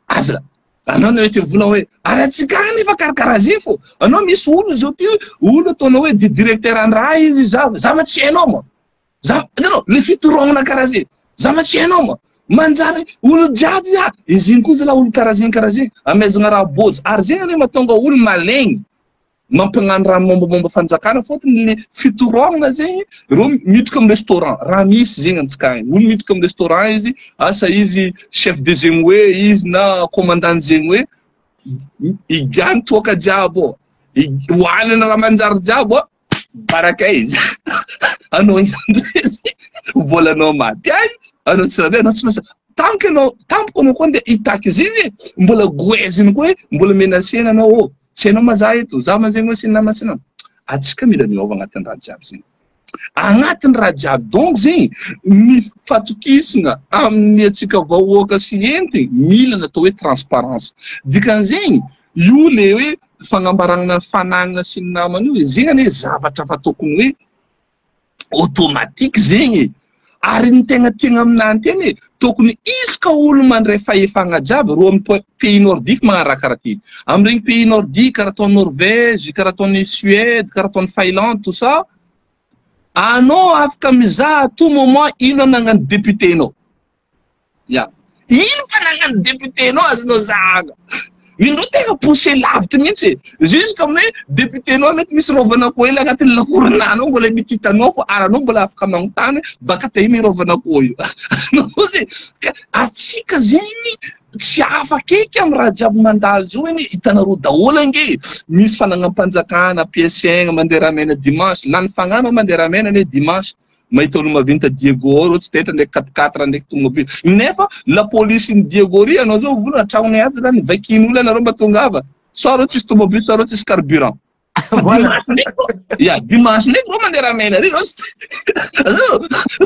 azala anao mety vola hoe ary atsika agny efa karakaraha zay fô anao misy olo zao ty olo ataonao hoe directeur andraha izy za ma tsy hainao ma hitanao le fitorognana karaha zay za ma tsy hainao ma manjary olo jiaby izy iny koa zala olo karaha zegny amezagna raha bojo ary zegny ane mahatonga olo malegny mampiagnano raha mombamomba fanjakana fôtony le fitorognana zegny reo miditra amy restaurant raha misy zegny antsika agny olo miditra amy restaurant izy asa izy chef de zegny hoe izy na commandant zegny hoe igany toaka jiaby hoanina raha manjary jiaby baraka izy anao izy volanao maty ay anao tsy raha anao tsy maintsy tampoko anao koa nde hitaky izy izy mbola goeziny koa hoe mbola menacena anao tsy hainao maza eto za ma zegny hoe sy namasina atsika mila miova agnatin'ny raha jiaby zegny agnatin'ny raha jiaby donc zegny ny fatokisana amin'ny atsika vahoaka sy entigny mila natao hoe transparence dikan'zegny io le hoe fagnambarana fanagnana sy ny namany io zegny ane zavatra fa tokony hoe automatique zegny ary ny tegna aminany teny tokony izy ka olo mandray fahefagna jiaby ro amin'ny pays nordique magnaraha ty amregny pays nordique karaha ataony Norvège karaha ataony Suède karaha ataony Finlande tout ça anao afaka mizaha tout moment ino nagnano député nao ya ino fa nagnano député nao azonao zahaga indro tegna poussé lavitra mihitsy jusque amin'ny député nao mety misy rovana koa ela agnatin'ny lakoronanao mbola mititanao fa aranao mbola afaka magnontany baka tay mirovana koa io azy atsika zegny tsy afaka eky amin'ny raha jiaby mandalo zao eny hitanareo daholo ange misy fanagnam-panjakana PS1 mandeha ramena dimanche lany fagnano mandeha ramena ne dimanche mahita olo mavinta Diego ro tsy tetra ndraiky 4x4 ndraiky tomobile nefa la police ny Diego ry anao zao vola atragnony azy zany vakin'olo anareo mba tongava soaro tsisy tomobile soaro tsisy carburant ya dimanche ndraiky ro mandeha ramena ry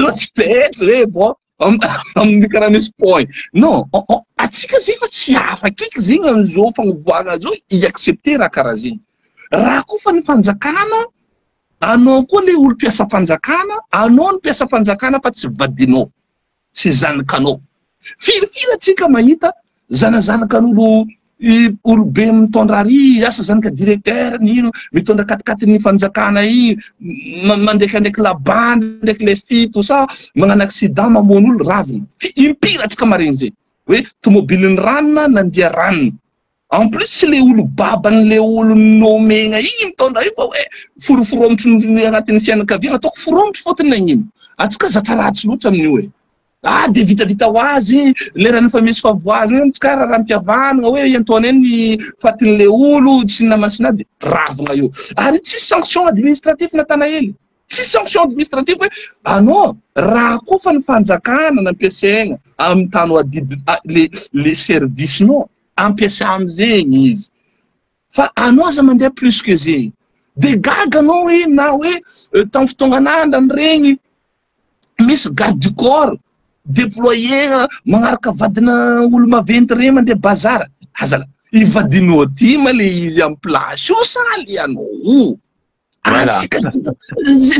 ro tsy tetra e bo amin'ny karaha misy point non atsika zay fa tsy afaka eky zegny amizao fagnovoagna zao i-accepter raha karaha zegny raha koa fa ny fanjakana anao koa le olo mpiasam-panjakana anao ny mpiasam-panjakana fa tsy vadinao tsy zanakanao firy atsika mahita zanazanakan'olo olobe mitondra ary asa zanaka directeur nino mitondra katikatin'ny fanjakana iny mandekandeky labandy ndraiky le fille tout ça magnano accident mamono olo ravina impira atsika mariny zay hoe tomobilin'ny ranona nandia ranona en plus tsy le olo baban'le olo nomegna igny mitondra io fa hoe foroforomitry agnatin'ny fianakaviagna ataoko foromotry fotony nagnino atsika zatra ratsy loatra amin'io hoe de vitavita ho azy lerany fa misy favoazana antsika raha mpiavanana hoe Antoine eny fatin'le olo tsy namasina de ravina io ary tsy sanction administratif natana hely tsy sanction administratif hoe anao raha koa fa ny fanjakana nampiasaigna amin'ny tany adidy le service nao ampiasa amizegny izy fa anao aza mandeha plus que zegny de gaga anao hoe na hoe tamin'ny fotoagnan'andro regny misy garde du corps déployé magnaraka vadina olo maventy regny mandeha bazara azala ivadinao ty ma le izy amin'ny place io saly anao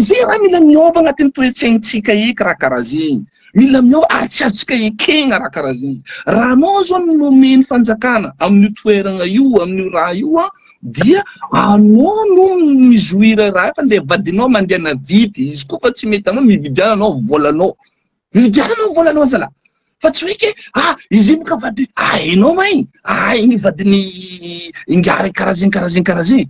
zay raha mila miova agnatin'ny toe-tsaintsika eky raha karaha zegny mila miova ary tsy azontsika ekegna raha karaha zegny raha anao zao nomeny fanjakana amin'ny toerana io amin'ny raha io dia anao no mijoira raha fa le vadinao mandeha navity izy koa fa tsy mety anao mividiananao volanao zala fa tsy hoe ke izy iny ka vady hainao maigny igny vadiny ingary karaha zegny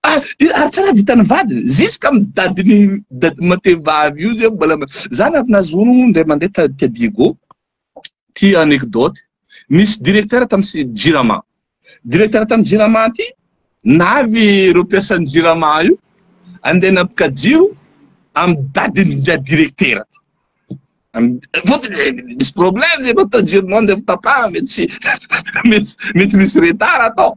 ary tsara ditany vadiny jusqu'à midadiny matevavy io zay mbola zany avy nazono ndray mandeha tia Diego ty anecdote misy directeur tamin'ny Jirama tamin'ny Jirama ty navy reo mpiasan'ny Jirama io andeha napikajiro amin'ny dadiny directeur misy problème zay matajironao andeha fitapahana mety misy retard atao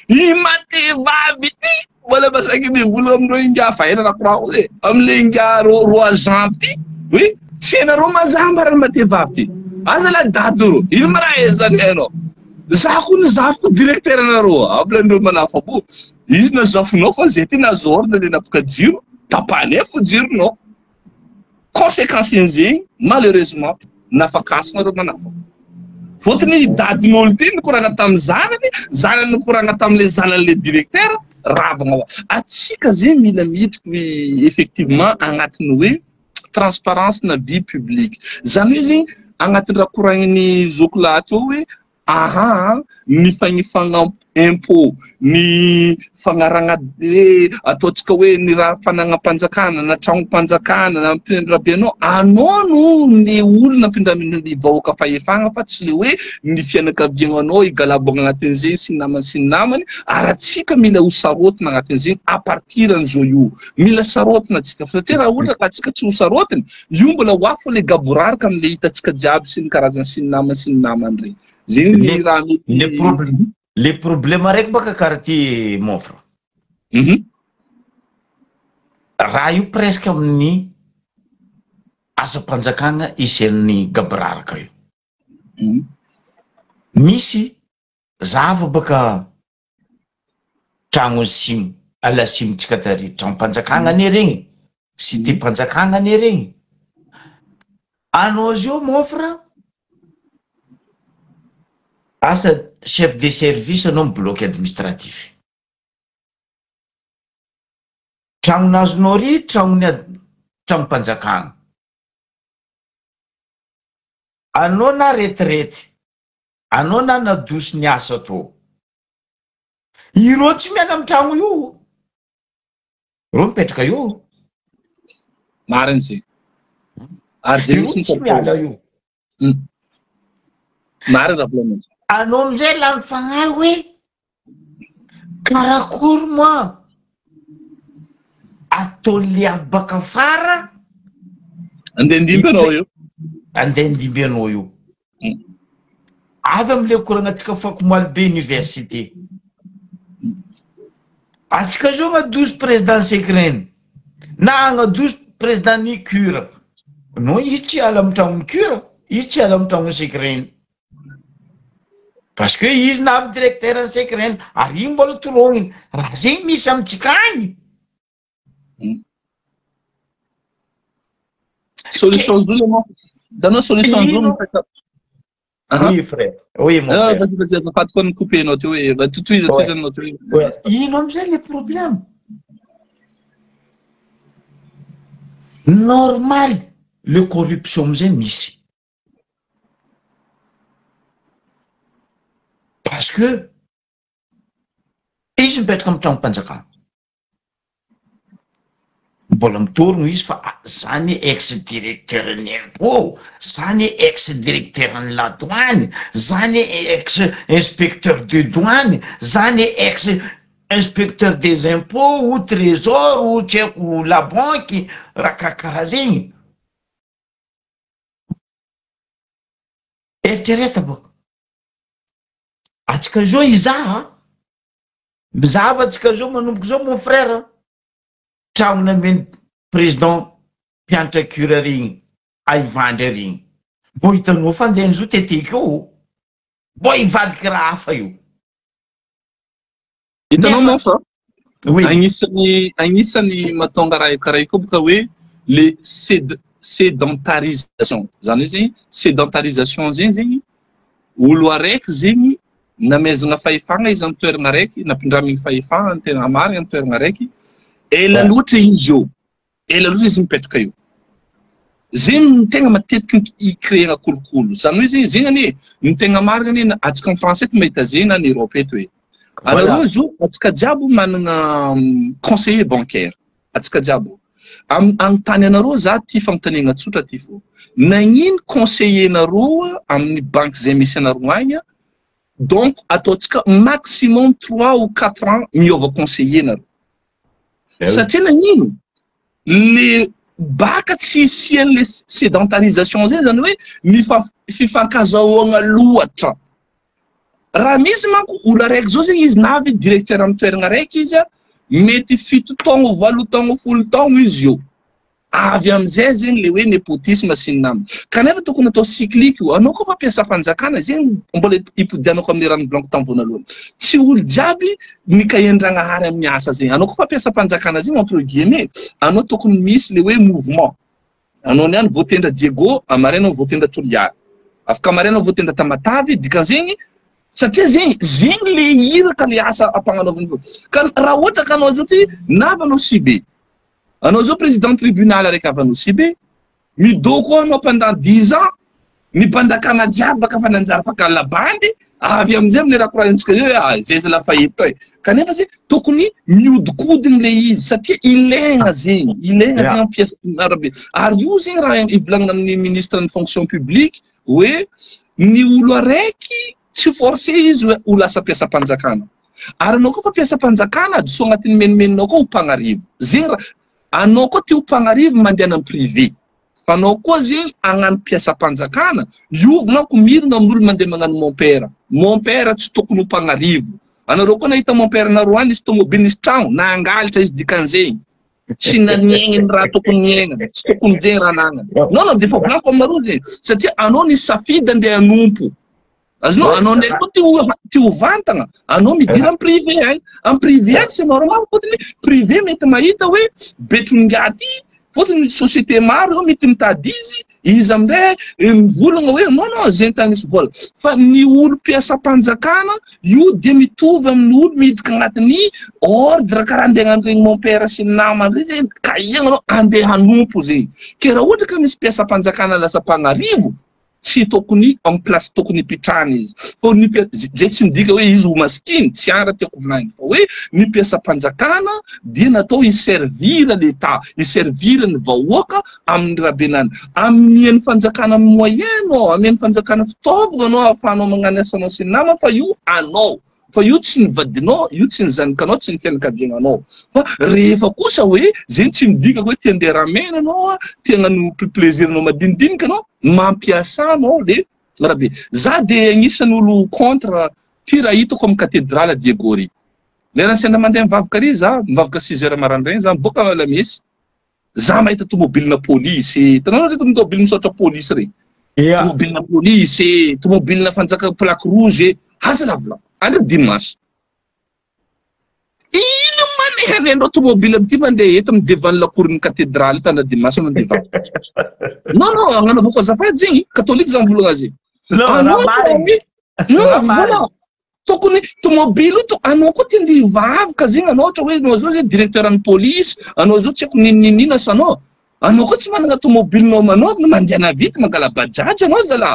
i matevavy ty mbola masaky mivola amindreo inga fa ena rakorako zay amile inga ro agent ty hoe tsy hainareo mazamba raha matevavy ty aza la dady ro ino ma raha ezany hainao za koa nizafiko directeur anareo avlandreo manafa bo izy nazafonao fa zay ty nazordre le napikajiro tapanefo jironao conséquence inzegny malheureusement nafakasina reo manafa fotony dadin'olo ty nikoragna tamin'ny zanany nikoragna tamin'le zanan'le directeur ravagna ao atsika zay mila midriky effectivement agnatin'ny hoe transparence na vie publique zany hoe zegny agnatin'ny raha koragniny zokolaty eo hoe ny fagnifagna impôt ny fagnaragna ataotsika hoe ny raha fanagnam-panjakana na tragnom-panjakana na mpindrabianao anao no ny olo nampindramin'ny vahoaka fahefagna fa tsy le hoe ny fianakaviagnanao igalabogna agnatin'izay sy namany ary atsika mila ho sarotiny agnatin'izay a partir an'izao io mila sarotiny atsika satria raha ohatra ka atsika tsy ho sarotiny io mbola ho afo le gaborarika am'le hitantsika jiaby sy ny karazany sy ny namany regny zegny raha le problème araiky baka karaha ty mofre raha io presque amin'ny asa-panjakana isen'ny gaboraraka io misy zava baka tragno simo ala simotsika tary tragno-panjakana ane regny cité mpanjakana ane regny. Anao zio mofra asa chef de service anao amin'ny bloc administratif. Tragnonazonao ry tragno mpanjakana. Anao na retraite, anao na nadoso ny asa atao. Ireo tsy miala amin'ny tragno io. Reo mipetraka io. Marina zay. Ary zay tsy miala io. Marina problème. Anao amizay lany fagnahy hoe karakory moa atao le avy baka fara andendimby anao io. Andendimby anao io. Avy amile korangatsika fakomaly be université. Atsika zao agnadoso président secret na agnadoso président ny cure. No izy tsy ala amin'ny tragno cure, izy tsy ala amin'ny tragno secret. Parce que izy na avy directeur en secret ary mbola torogniny raha zegny misy amitsika agny. Solution zolo mo. Danao solution zolo. Oui frère. Oui mon frère. Vas-y, pas de couper notre oui, va tout notre. Il a le problème. Normal le corruption c'est ici. Parce que ils peut être comme tant panzaka. Bolam tourne is fa sani ex-directeur l'impôt, sani ex-directeur en la douane, sani ex-inspecteur de douane, sani ex-inspecteur des impôts ou trésor ou tchèque ou la banque, rakakarazing. Eritrereto boko. Atsika zao izaha, bizava atsika zao manomboka zao mon frère. Tragno nameny président mpianatra cure regny aivandry regny. Bo hitanao fandehany zo teteky io. Bo hivadiky raha hafa io. Hitanao moa fa agnisan'ny mahatonga raha karaha io boka hoe le sédentarisation. Zany hoe zegny sédentarisation zegny olo araiky zegny namezana fahefagna izy amin'ny toerana araiky, nampindramigny fahefagna ny tena marina amin'ny toerana araiky. Ela loatra izy io. Ela loatra izy mipetraka io. Zegny tegna matetiky ikréana kolokolo. Zany hoe zegny anie ny tegna marina anie atsika amin'ny français ty mahita zegny na ny Europe eto hoe. Alors zio atsika jiaby manana conseiller bancaire. Atsika jiaby. Agntany anareo za ty fagnontaniana tsotra ty fo. Nagnino conseiller nareo amin'ny banque zay misy anareo agny. Donc ataotsika maximum 3 ou 4 ans miova conseiller nareo. Satria nagnino le baka tsy isian'le sédentarisation zay zany hoe ny fifankazahoagna loatra. Raha misy manko olo araiky zao zegny izy na avy directeur amin'ny toerana araiky izy mety 7 taogno 8 taogno 10 taogno izy io. Avy amizay zegny le hoe népotisme sy ny namany. Kanefa tokony atao cyclique io. Anao koa fa mpiasa fanjakana zegny mbola ipodianako amin'ny raha nivolaniko tamin'ny vonalohany. Tsy olo jiaby mikahendragnahary amin'ny asa zegny. Anao koa fa mpiasa fanjakana zegny entre guillemets, anao tokony misy le hoe mouvement. Anao niany voatendra Diego, amarena voatendra Toliara. Afaka amarena voatendra Tamatavy, dikan'zegny satria zegny le iraka le asa ampagnanaovana. Ka raha ohatra ka anao zao ty navanao Sibe. Anao zao président tribunal araiky avanao Sibe, midoko anao pendant 10 ans, ny mpandakana jiaby baka fa nanjary fakala bandy, avy amizay amin'ny raha koranintsika zay zay za lafa hito e. Kanefa ze tokony mihodikodigny le izy satria ilaigna zegny amin'ny pièce arabe. Ary io zegny raha ivolagnina amin'ny ministre ny fonction publique hoe ny olo araiky tsy forcé izy ho lasa mpiasam-panjakana. Ary anao koa fa mpiasam-panjakana adoso agnatin'ny menomeninao koa ho mpagnarivo. Zegny raha anao koa ty ho mpagnarivo mandeha amin'ny privé. Fa anao koa zegny agnano mpiasam-panjakana, iovina ko mirina amin'olo mandeha magnano mon père. Mon père tsy tokony ho mpagnarivo. Anareo koa nahita mon père nareo any izy tomobile nisy tragno, nangalitra izy dikan'zegny. Tsy naniegny ny raha tokony niegna, tsy tokony zegny raha nagnany. Non, defa volaniko aminareo zegny. Satria anao ny safidy andeha hanompo. Azonao anao ndraiky koa ty ho vantagna, anao midira amin'ny privé agny. Amin'ny privé agny c'est normal fotony privé mety mahita hoe Betrongaty fotony société maro mety mitady izy amindray mivolagna hoe non zay tany misy vola fa ny olo mpiasam-panjakana io de mitovy amin'ny olo miditra agnatin'ny ordre karaha andeha regny mon père sy ny namany rey zay ka ianao andeha hanompo zay ke raha ohatra ka misy mpiasam-panjakana lasa mpagnarivo tsy tokony amin'ny place tokony hipitrahana izy fa zay tsy midika hoe izy ho maskiny tsy ara tiako volagny fa hoe ny mpiasam-panjakana dia natao hiservira l'État hiservira ny vahoaka amin'ny rahabenany amin'ny fanjakana moyen amin'ny fanjakana fitaovana anao ahafahanao magnano asanao sy ny nama fa io anao fa io tsy ny vadinao io tsy ny zanakanao tsy ny fianakaviananao fa rehefa kosa hoe zay tsy midika hoe tia andeha ramena anao tia hagnano plaisir anao madinidinika anao mampiasa anao le rahabe za de agnisan'ny olo contre ty raha hitako amin'ny cathédrale Diegory lerany sendra mandeha mivavaka ary za mivavaka 6 heures marandraigny za miboaka la messe za mahita tomobilina polisy tanao reto tomobilina misaotra polisy regny tomobilina polisy tomobilina fanjaka plaque rouge haza lavla andro dimanche ino maneha andro tomobile amty mandeha eto amin'ny devant la cour ny cathédrale tandra dimanche mandeha non agnano boko azafady zegny catholique za mivolagna azy non tokony tomobile to anao koa ty andeha hivavaka zegny anao ohatra hoe anao zao zay directeur any police anao zao tsy haiko ninina sanao anao koa tsy manana tomobilinao manao mandeha vity mangala bajaj anao zala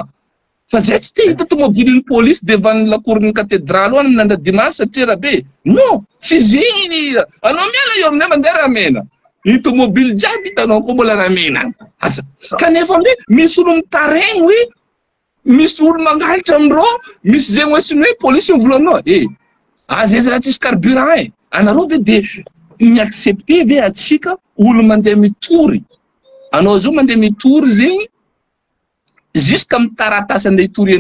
fa zay tsy te hita tomobilin'ny police devant la cour ny cathédrale ho anandra dimanche satria rahabe non tsy zegny anao miala eo aminay mandeha ramena i tomobile jiaby hitanao koa mbola ramena asa kanefa am'le misy olo mitaregny hoe misy olo mangalitra amindro misy zegny hoe siny hoe police mivolanao zay raha tsisy carburant anareo ve de miaccepte ve atsika olo mandeha mitory anao zao mandeha mitory zegny jusqu'à amin'ny taratasy andeha hitory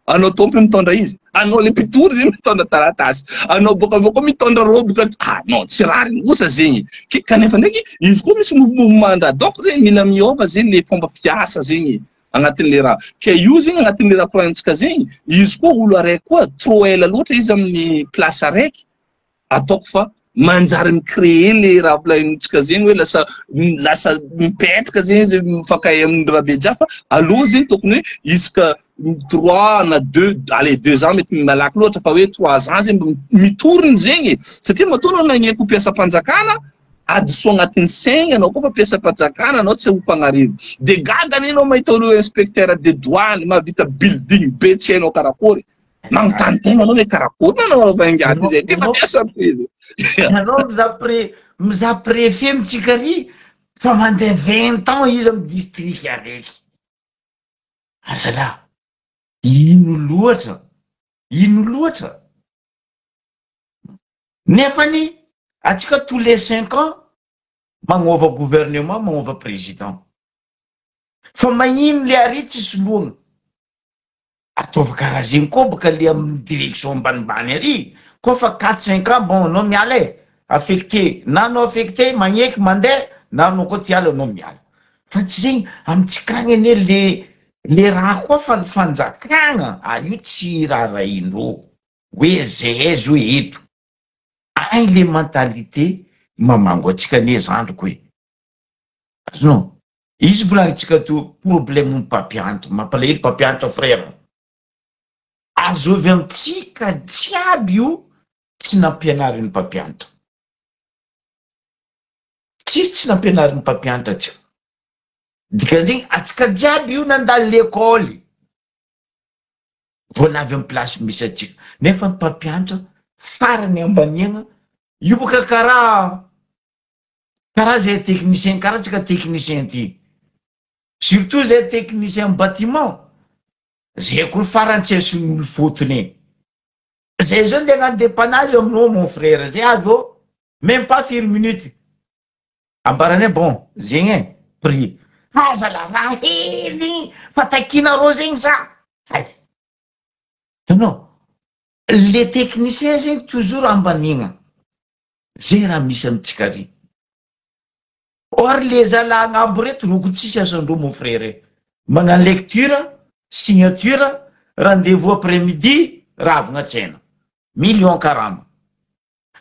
anao tompo mitondra izy anao le mpitory zegny mitondra taratasy anao boka avao koa mitondra robe non tsy raha regny osa zegny kanefa ndraiky izy koa misy mouvement adoko zegny mila miova zegny le fomba fiasa zegny agnatin'le raha ke io zegny agnatin'le raha koragnitsika zegny izy koa olo araiky koa trop ela loatra izy amin'ny place araiky ataoko fa manjary micréer le raha volanintsika zegny hoe lasa mipetraka zegny zay mifakay amin'ny rahabe jiaby fa aloha zegny tokony hoe isaka 3 na 2 ans mety malaky loatra fa hoe 3 ans zegny mitoriny zegny satria matoa anao nagneko mpiasam-panjakana adiso agnatin'ny saigny anao koa fa mpiasam-panjakana anao tsy ho mpagnarivo de gagany anao mahita olo inspecteur de douane mahavita building be tsy hainao karakory manontany tegna anao hoe karakory manao vaingaty zay ty mampiasa prizy anao miza préfet mitsikary fa mandeha 20 ans izy amin'ny district araiky azalahy ino loatra nefany atsika tous les 5 ans magnova gouvernement magnova président fa magnino le ary tsy soloagna ataova karaha zegny koa baka le amin'ny direction ambanimbany ary koa fa 4-5 ans bon anao miala affecté na anao affecté magneky mandeha na anao koa tiala anao miala fa tsy zegny amitsika agny ane le raha koa fa fanjakana io tsy raha indro hoe zay zo eto agny le mentalité mamango atsika ne zandroko hoe non izy volagnitsika to problème mpampianatra mampalahelo mpampianatra frère azovy amitsika jiaby io tsy nampianarin'ny mpampianatra tsy nampianarin'ny mpampianatra tsika dikan'izegny atsika jiaby io nandalo l'école vao navy amin'ny place misy atsika nefa ny mpampianatra farany ambaniagna io boka karaha zay technicien karaha tsika technicien ty surtout zay technicien bâtiment zay koa farany tsy asin'olo fotony zay zao nde hagnano dépannage aminao mon frère zay avy même pas 1 minute ambarany bon zegny prix azala raha hely fa takinareo zegny za non les techniciens zegny toujours ambanigna zay raha misy amitsika ry or le zala agnambo reto roko tsisy asandreo mon frère magnano lecture signature rendez-vous après midi ravagna an-tsaina million karama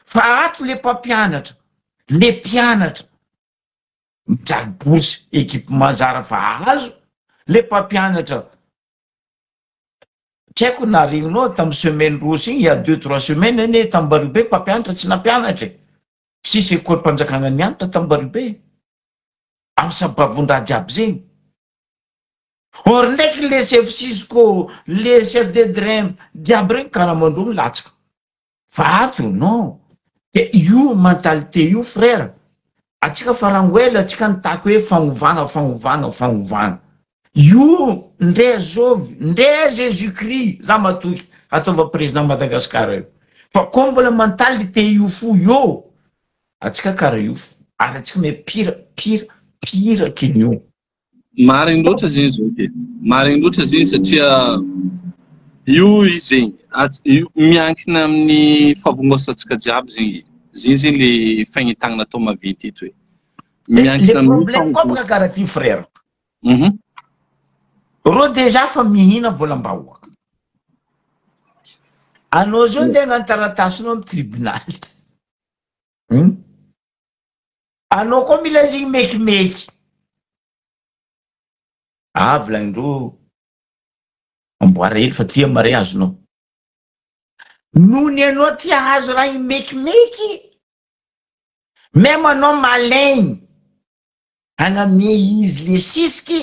fa ato le mpampianatra le mpianatra mijaly bourse équipement zara fa azo le mpampianatra tsy haiko na regninao tamin'ny semaine rosy igny il y a 2-3 semaines ane Tambaribe mpampianatra tsy nampianatra tsisy école-mpanjakana nianatra Tambaribe amin'ny sababon-draha jiaby zegny. Or ndraiky le chef Cisco le chef de DREM jiaby regny karamandroa milatsaka vato non io mentalité io frère atsika farangoela atsika nitako hoe fagnovana io ndre Zovy ndre Jésus Christ za matoky ataova président Madagascar io fa ko mbola mentalité io fo io atsika kara io ary atsika me pire kinio marigny loatra zegny zao ke marigny loatra zegny satria io izegny miankina amin'ny favongosantsika jiaby zegny le fagnitagnana atao maventy eto hoe le problème koa baka karaha ty frère ro déjà fa mihina volam-bahoaka anao zao ndeha hagnano taratasinao amin'ny tribunal anao koa mila zigny mekimeky volagnin-drô amboara hely fa tia mare azonao nony anao tia hazo raha mekimeky même anao malaigny hagname izy le sisiky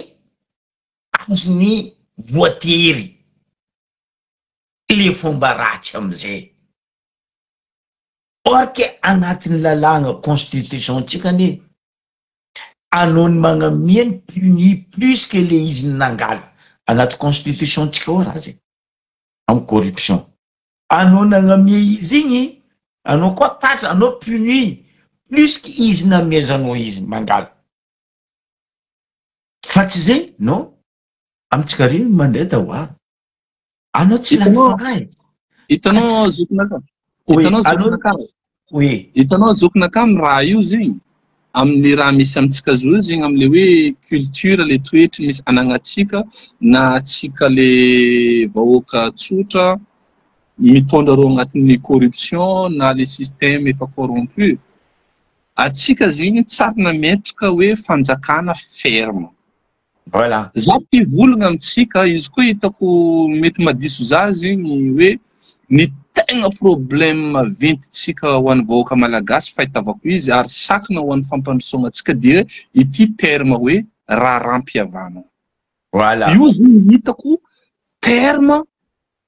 azony voatery le fomba ratsy amizay or ke agnatin'ny lalàgna constitution tsika ne anao ny magnamiany puni plus que le izy nangaly agnaty constitution tsika ao raha zegny amin'ny corruption anao nagnamia izy igny anao koa tatra anao puni plus que izy namezanao izy mangaly fa tsy zegny non amitsika rino mandeha dahoara anao tsy lafagay hitanao zokinakamy raha io zegny amin'ny raha misy amitsika zao zegny am'le hoe culture le toetry misy anagnatsika na atsika le vahoaka tsotra mitondra reo agnatin'ny corruption na le système efa corrompu atsika zegny tsary nametraka hoe fanjakana ferme. Voilà. Za pivolagna amitsika izy koa hitako mety madiso za zegny hoe ny tegna problème maventytsika ho an'ny vahoaka malagasy fahitavako izy ary sakina ho an'ny fampandrosoagna atsika dia ity terme hoe raharam-piavana. Voilà. Io zegny hitako terme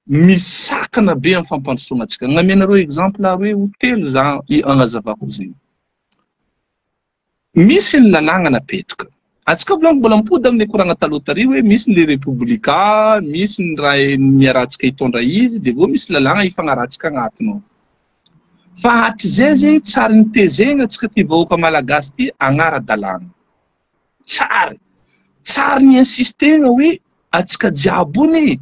misakana be amin'ny fampandrosoagna atsika. Gnamenareo exemple hoe hotely za agnazavako zegny. Misy ny lalàgna napetraka. Atsika volagno mbola mipody amin'ny koragna taloha tary hoe misy ny republika, misy ny raha miarahantsika hitondra izy, de vao misy lalàgna ifagnarahantsika agnatiny ao. Fa hatrizay zegny tsary nitezegna atsika ty vahoaka malagasy ty agnara-dalàna. Tsary ny insistena hoe atsika jiaby ony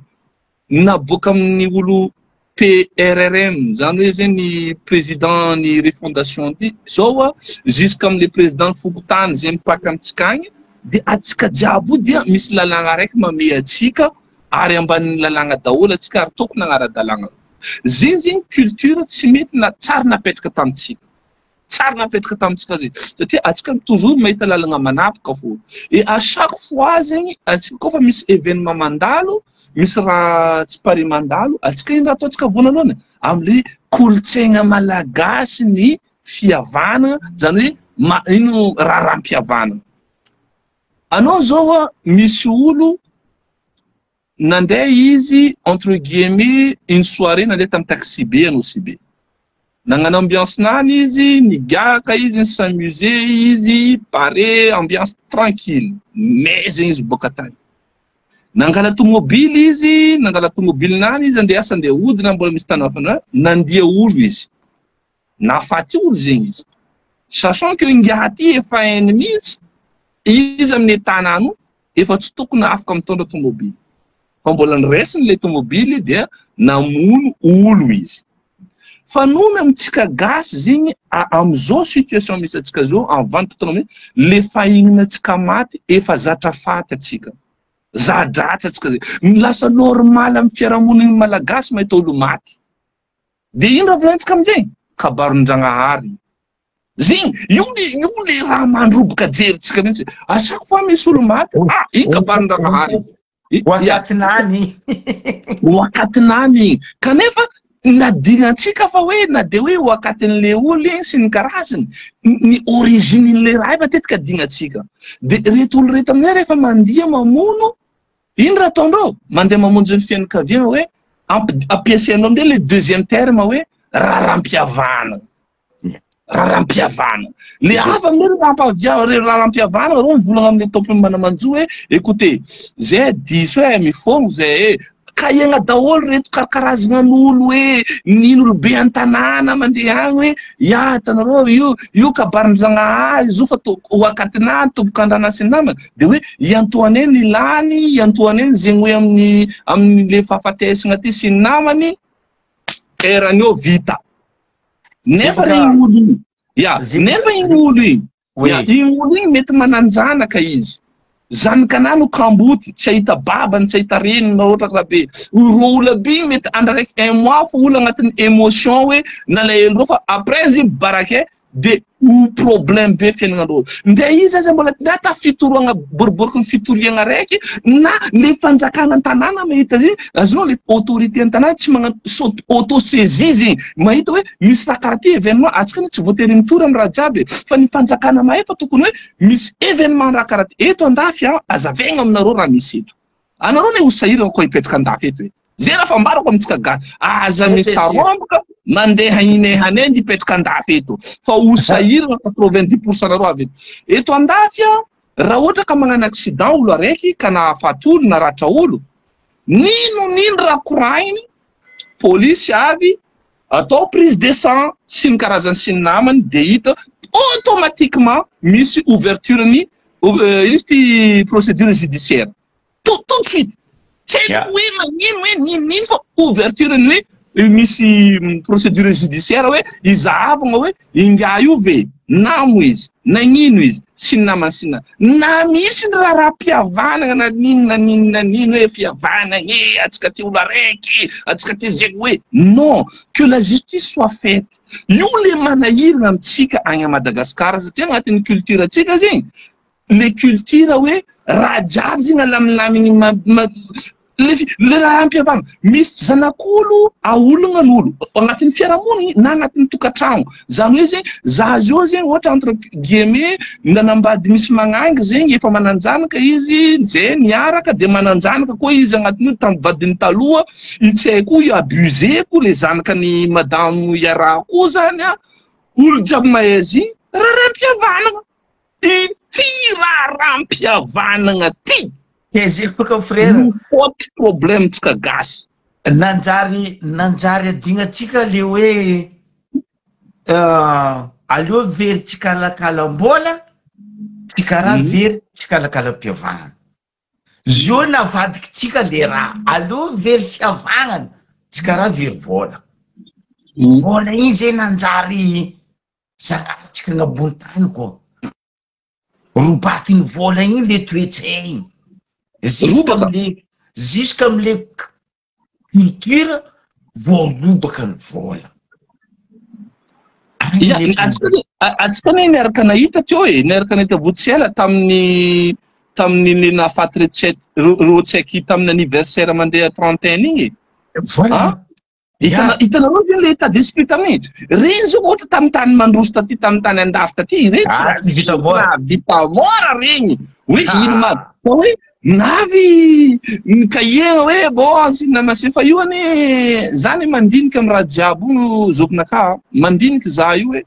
naboaka amin'ny olo PRRM, zany hoe zegny ny président ny refondation ty zao jusqu'am'le président Fokotany zay mipaka amitsika agny de atsika jiaby dia misy lalàgna raiky mame atsika ary ambanin'ny lalàgna daholo atsika ary tokony agnara-dalàgna. Zegny culture tsy mety na tsary napetraka tamitsika. Tsary napetraka tamitsika zay satria atsika toujours mahita lalàgna manapoka fô. Et à chaque fois zegny atsika koa fa misy événement mandalo, misy raha tsy pare mandalo, atsika ino raha ataontsika vonalohany am'le kolontsaigna malagasy ny fiavana, zany hoe ino raharam-piavana. Anao zao misy olo nandeha izy entre guillemets une soirée nandeha tam taxi be anao si be. Nagnano ambiance nany izy, nigaka izy, s'amuser izy, pare ambiance tranquille. Mais zegny izy boka tany. Nangala tomobily izy, nangala tomobily nany izy andeha asa andeha hodina mbola misy tanafana, nandia olo izy. Nafaty olo zegny izy. Sachant que ingaty efa ennemi izy amin'ny tanano efa tsy tokony afaka mitondra tomobily. Fa mbola niresiny le tomobily dia namono olo izy. Fa nono amitsika gasy zegny am'izao situation misy atsika zao en vanim-potoana le fahignana atsika maty efa zatra faty atsika. Zadratra atsika zegny. Lasa normal amin'ny fiarahamoniny malagasy mahita olo maty. De ino raha volantsika amizay? Kabaron-Dragnahary. Zing, io le raha mandroboka jeritsika mihitsy. À chaque fois misy olo maty, iny kabarin-drahary. Wakatinany. Wakatinany. Kanefa nadinantsika fa hoe na de hoe wakatin'le olo igny sy ny karazany. Ny originin'le raha matetika adinantsika. De reto olo reto aminay rehefa mandiha mamono, ino raha ataondreo? Mandeha mamonjy ny fianakaviana hoe ampiasainao am'le le deuxième terme hoe raharam-piavana. Raharam-piavana. Le hafa amin'le raharam-piavana reo mivolagna amin'le tompony manamanjo hoe écoutez, zay diso hoe mifongo zay ka iagna daholo reto karakarazagna n'olo hoe nin'olo be an-tanàna mandeha agny hoe ya tanareo io kabarin-dragnahazy zo fa wakatinany tombok'andrana sy namana de hoe iantoaneny ilany iantoaneny zegny hoe amin'le fahafatesagna ty sy ny namany erany eo vita. Nefa igny olo igny. Nefa igny olo igny. Igny olo igny mety mananjanaka izy. Zanakana no kamboty, tsy ahita babany, tsy ahita reniny na ohatra raha be. Ro olo be igny mety andraraiky 1 mois fo olo agnatin'ny émotion hoe nalahelo fa après izy barake de problème be fiaignan'andreo. Ndre izy aza mbola data fitoroagna boribory ny fitoriagna raiky na le fanjakana an-tanàna mahita izy azonao le autorité an-tanàna tsy magnano auto-saisie zegny mahita hoe misy raha karaha ty événement atsikany tsy voatery mitory amin'ny raha jiaby fa ny fanjakana mahefa tokony hoe misy événement raha karaha ty eto andafy azavaigna aminareo raha misy eto. Anareo le ho sahirana koa hipetraka andafy eto hoe zay raha fambarako amintsika gasy aza misaromboka mandeha inehaneny hipetraka andafy eto fa ho sahirana 90% nareo avy eto. Eto andafy raha ohatra ka magnano accident olo araiky ka nahafaty olo na ratra olo, nino raha koragny polisy avy atao prise de sang sy ny karazany sy ny namany de hita automatiquement misy ouverture ny izy ty procédure judiciaire tout de suite. C'est oui, mais fa ouverture ny misy procédure judiciaire hoe izahavagna hoe inga io ve namo izy nagnino izy sy namany sy na misy raha mpihavanagna na nino hoe fihavanagna atsika ty olo araiky atsika ty zegny hoe non, que la justice soit faite. Io le manahirana amitsika agny à Madagascar satria agnatin'ny culture atsika zegny le culture hoe raha jiaby zegny alamilamigny le raha ampihavana misy zanak'olo aolagna n'olo agnatin'ny fiarahamonigny na agnatin'ny tokantrano zany hoe zegny zazy io zegny ohatra entre guillemets nanambady misy magnangy zegny efa mananjanaka izy zay niaraka de mananjanaka koa izy agnatin'io tamin'ny vadiny taloha tsy haiko abuseko le zanakany madamo iaraha koa zany olo jiaby mahay izy raharam-pihavanagna ty raharam-pihavanagna ty Kezeko ka frère. Faute problème tsika gasy. Nanjary adinantsika le hoe aleo very tsy kalakalam-bola tsy karaha very tsy kalakalam-pihavanana. Zio navadiky tsika le raha aleo very fihavanana tsy karaha very vola. Vola igny zay nanjary zanatsika agnabony tany koa. Robatiny vola igny le toetra igny. Jusqu'à am'le culture voarobaka ny vola. Atsika niaraka nahita teo niaraka nahita votsiela tamin'ny nahafaty reo tsaiky tamin'ny anniversaire mandeha 31 igny. Voilà. Hitanareo zegny le état d'esprit taminy. Reny zao ohatra tamin'ny tany mandroso taty tamin'ny tany andafy taty reny tsy vita mora reny. Hoe ino ma hoe navy kahiagna hoe bon sy namase fa io ane zany mandinika amin'ny raha jiaby io zokinaka mandinika za io hoe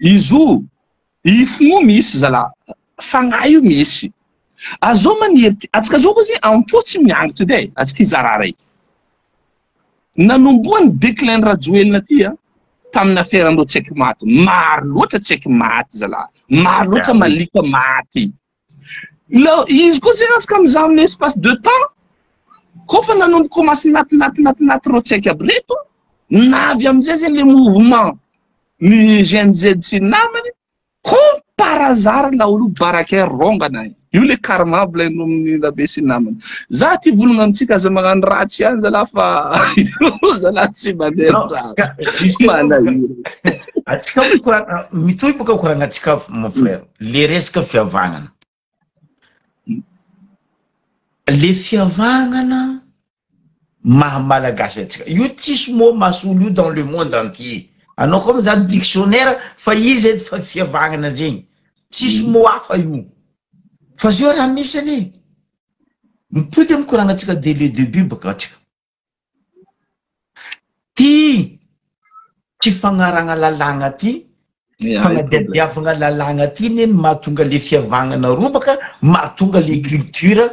izo ifo misy zala fagnahy io misy azo maniry atsika zao koa zay ampo tsy miangitra edy atsika izara raiky nanomboany déclin rajoelina ty tamin'ny affaire andreo tsy aiky maty maro loatra tsy aiky maty zala maro loatra malika maty. Izy koa zegny asika mizaha amin'ny espace de temps koa fa nanomboka commence naty reo tsaiky aby reto navy amizay zegny le mouvement ny GNZ sy namany comme par hasard la olo baraka rongana io le karma volaino amin'ny labe sy namany za ty volagna amitsika aza magnano ratsy ihany zala fa zala tsy mandeha raha atsika koragna mitohy boka koragnatsika mon frère le resaka fiavagnana le fiavagnana mahamalagasy atsika io tsisy mot mahasolo io dans le monde entier anao comme zany dictionnaire fa izy edy fa fiavagnana zegny tsisy mot hafa io fa zio raha misy any mipody amy koragnatsika dès le début baka atsika ty fagnaragna lalagna ty fagnadiadiavagna lalagna ty neny mahatonga le fiavagnana robaka mahatonga le culture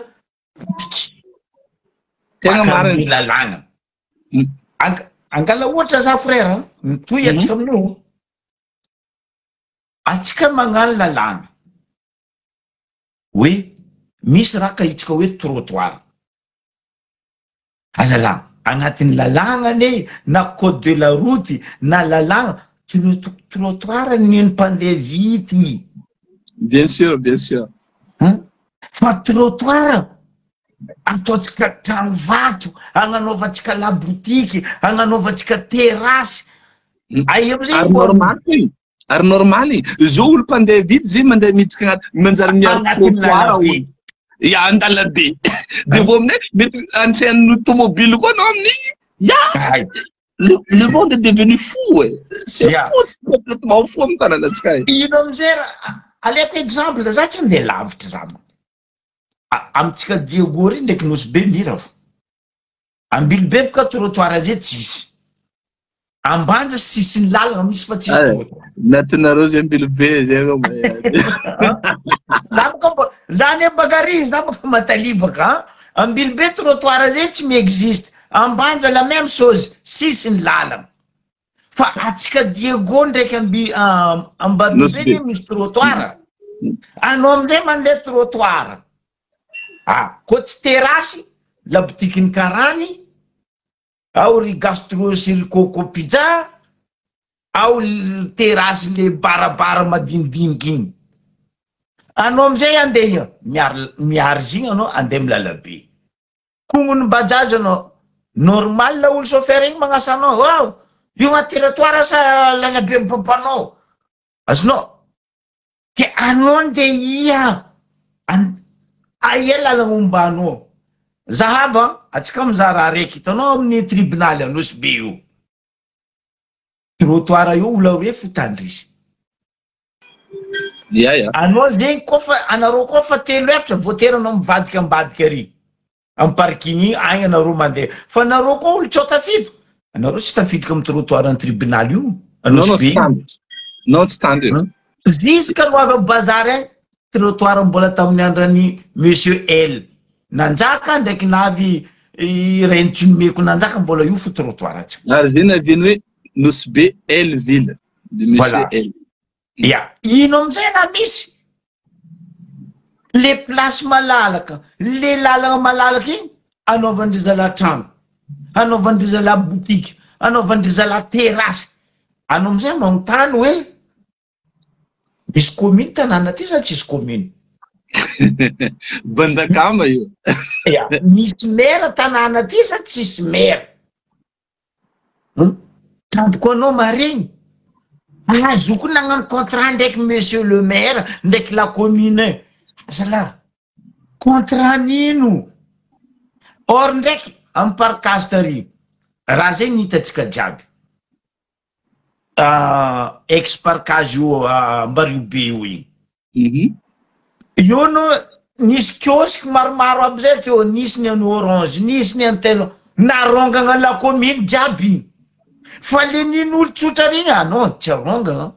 tegna marina lalagna angala ohatra za frère mitohy atsika aminao atsika magnano lalagna hoe misy raha kahitsika hoe trottoir azala agnatin'ny lalagna ane na code de la route na lalagna trottoir neny mpandeha vity bien sûr fa trottoir ataotsika trano vato agnanaovantsika labotiky agnanaovantsika terasy ay amizay ary normaly zo olo mpandeha vity zay mandeha miditsika agnaty manjary miaro trottoir ya andalabe de vo aminay mety antrehan'ny tomobile koa anao amin'igny le monde est devenu fou c'est fou c'est complètement fou amin'ny tanànatsika ino amizay aleko exemple za tsy andeha lavitra za amitsika Diegory ndraiky Nosy be mira fa ambily be boka trottoir zay tsisy ambanja sisiny lalagna misy fa tsisy natinareo zay ambily be zay zany bagari za boka Matali baka ambily be trottoir zay tsy miexiste ambanja la même chose sisiny lalagna fa atsika Diego ndraiky ambany be misy trottoir anao amizay mandeha trottoir ko tsy terasy labotikin'ny karany ao ry gastro sy ry coco pizza ao terasy le barabara madinidiniky igny anao amizay andeha miary zigny anao andeha milalabe kongony bajaj anao normal la olo chauffeur igny magnasa anao io trottoir sa lalabe mipampanao azonao ke anao andeha ia aia lalagna ombanao zahava atsika mizaha raha raiky hitanao amin'ny tribunaly Nosy be io trottoir io ola hoe fotandrisy anao zegny kofa anareo koa fa telo efatra voatery anao mivadika ambadika ary amy parking agny anareo mandeha fa anareo koa olo tsao tafidiko anareo tsy tafidika amy trottoir ny tribunaly io non tsy tandy jusqu'à loava bazary agny trottoir mbola tamin'ny andrany monsieur L nanjaka ndraiky navy renitsy nomeko nanjaka mbola io fo trottoir atsika ary zay naviany hoe Nosy be L ville de monsieur L ino amizay na misy le place malalaka le lalagna malalaka igny anaovandry zala trano anaovandry zala boutique anaovandry zala terasy anao amizay magnontany hoe misy commune tanàna ty sa tsisy commune bandakama io misy maire tanàna ty sa tsisy maire tampoko anao marigny azoko nagnano contrat ndraiky monsieur le maire ndraiky la commune azala contrat nino or ndraiky amy parcage tary raha zay nitatsika jiaby ex parcage io Ambario be io igny io no nisy kiosque maromaro aby zay teo nisy ny any Orange nisy ny anteno narongagna la commune jiaby fa le nin'olo tsotra regny non tsy arongagna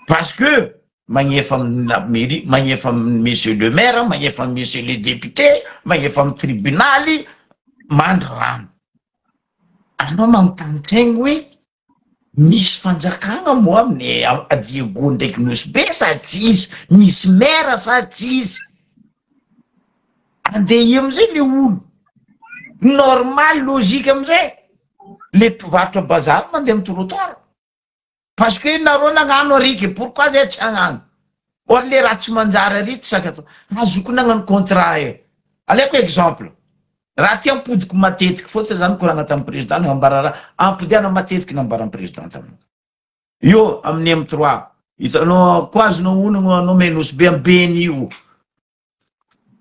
parce que magnefa amina mairie magnefa monsieur le maire magnefa monsieur le député magnefa amy tribunaly mandry rano anao magnotanitregny hoe misy fanjakagna moa amin'ny Diego ndraiky Nosy be sa tsisy misy maire sa tsisy andeha amizay le olo normal logique amizay le mpivarotra bazary mandeha amy trottoir parce que nareo nagnano ariky pourquoi zay tsy hagnano or le raha tsy manjary ary tsy saka azoko nagnano contrat aleko exemple raha ty ampodiko matetiky fôtony zany koragna tamin'ny président nambara raha ampodiana matetiky nambaran'ny président tamina Io amin'ny M3 hitanao koazonao onagno menos be ambeny io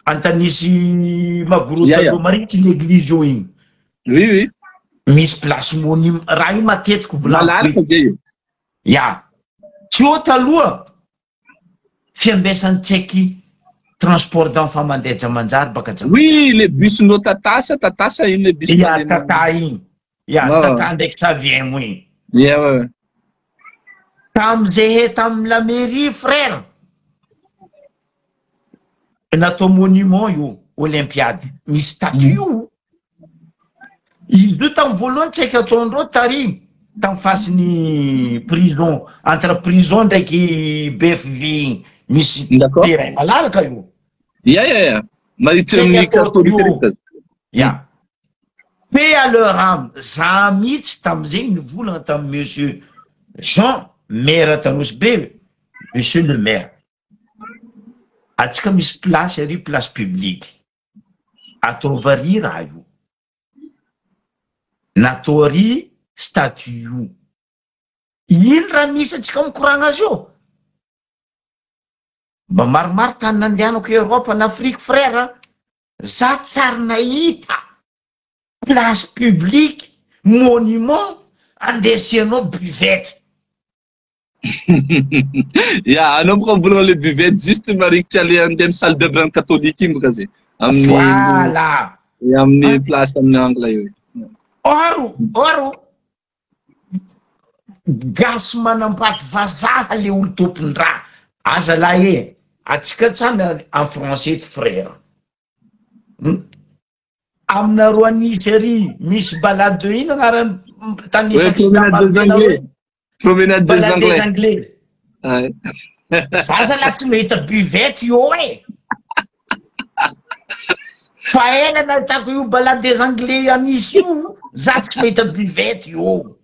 antanisy magorotalo maritry l'église io igny. Oui, oui. Misy place monument raha io matetiky Malalaka be io. Ya. Tsy eo taloha fiambesan'ny tseky transport d'enfant mandeha manjary baka Jamanjary. Oui, les bus no tatasa iny le bus. Ya tata igny. Ya tata ndraiky Savien igny. Ya ouais. Tamin'ny la mairie frère. Natao monument io olympiade. Misy statue io. Izy io tamin'ny voalohany tsy haiko ataondreo tary tamin'ny fasin'ny prison entre prison ndraiky BFV misy terrain malalaka io. Ya. Marito amin'ny catholique. Ya. Paix à leur âme. Za mihitsy tamin'izay nivolagna tamin'ny monsieur Jean, maire Tanosbe, monsieur le maire. Atsika misy place ary place publique. Ataova ary raha io. Natao ary statue io. Ino raha misy atsika mikoragna azy io? Mba maromaro tany nandehanako Europe na Afrique frère. Za tsary nahita place publique, monument, andesianao buvette. Ya, anao boka mivolagna le buvette juste marikitra le andeha salle d'œuvre catholique iny boka zay. Voilà. Amin'ny place amin'ny angle io. Oro. Gasy manampaty vazaha le olo tompon-draha. Aza lahy atsika tsana en français frère. Amina roa nisy ary misy balade de ino agnarany tanisy promenade des Anglais. Zaza la tsy mahita buvette io fa ela nahitako io balade des Anglais anisy io za tsy mahita buvette io.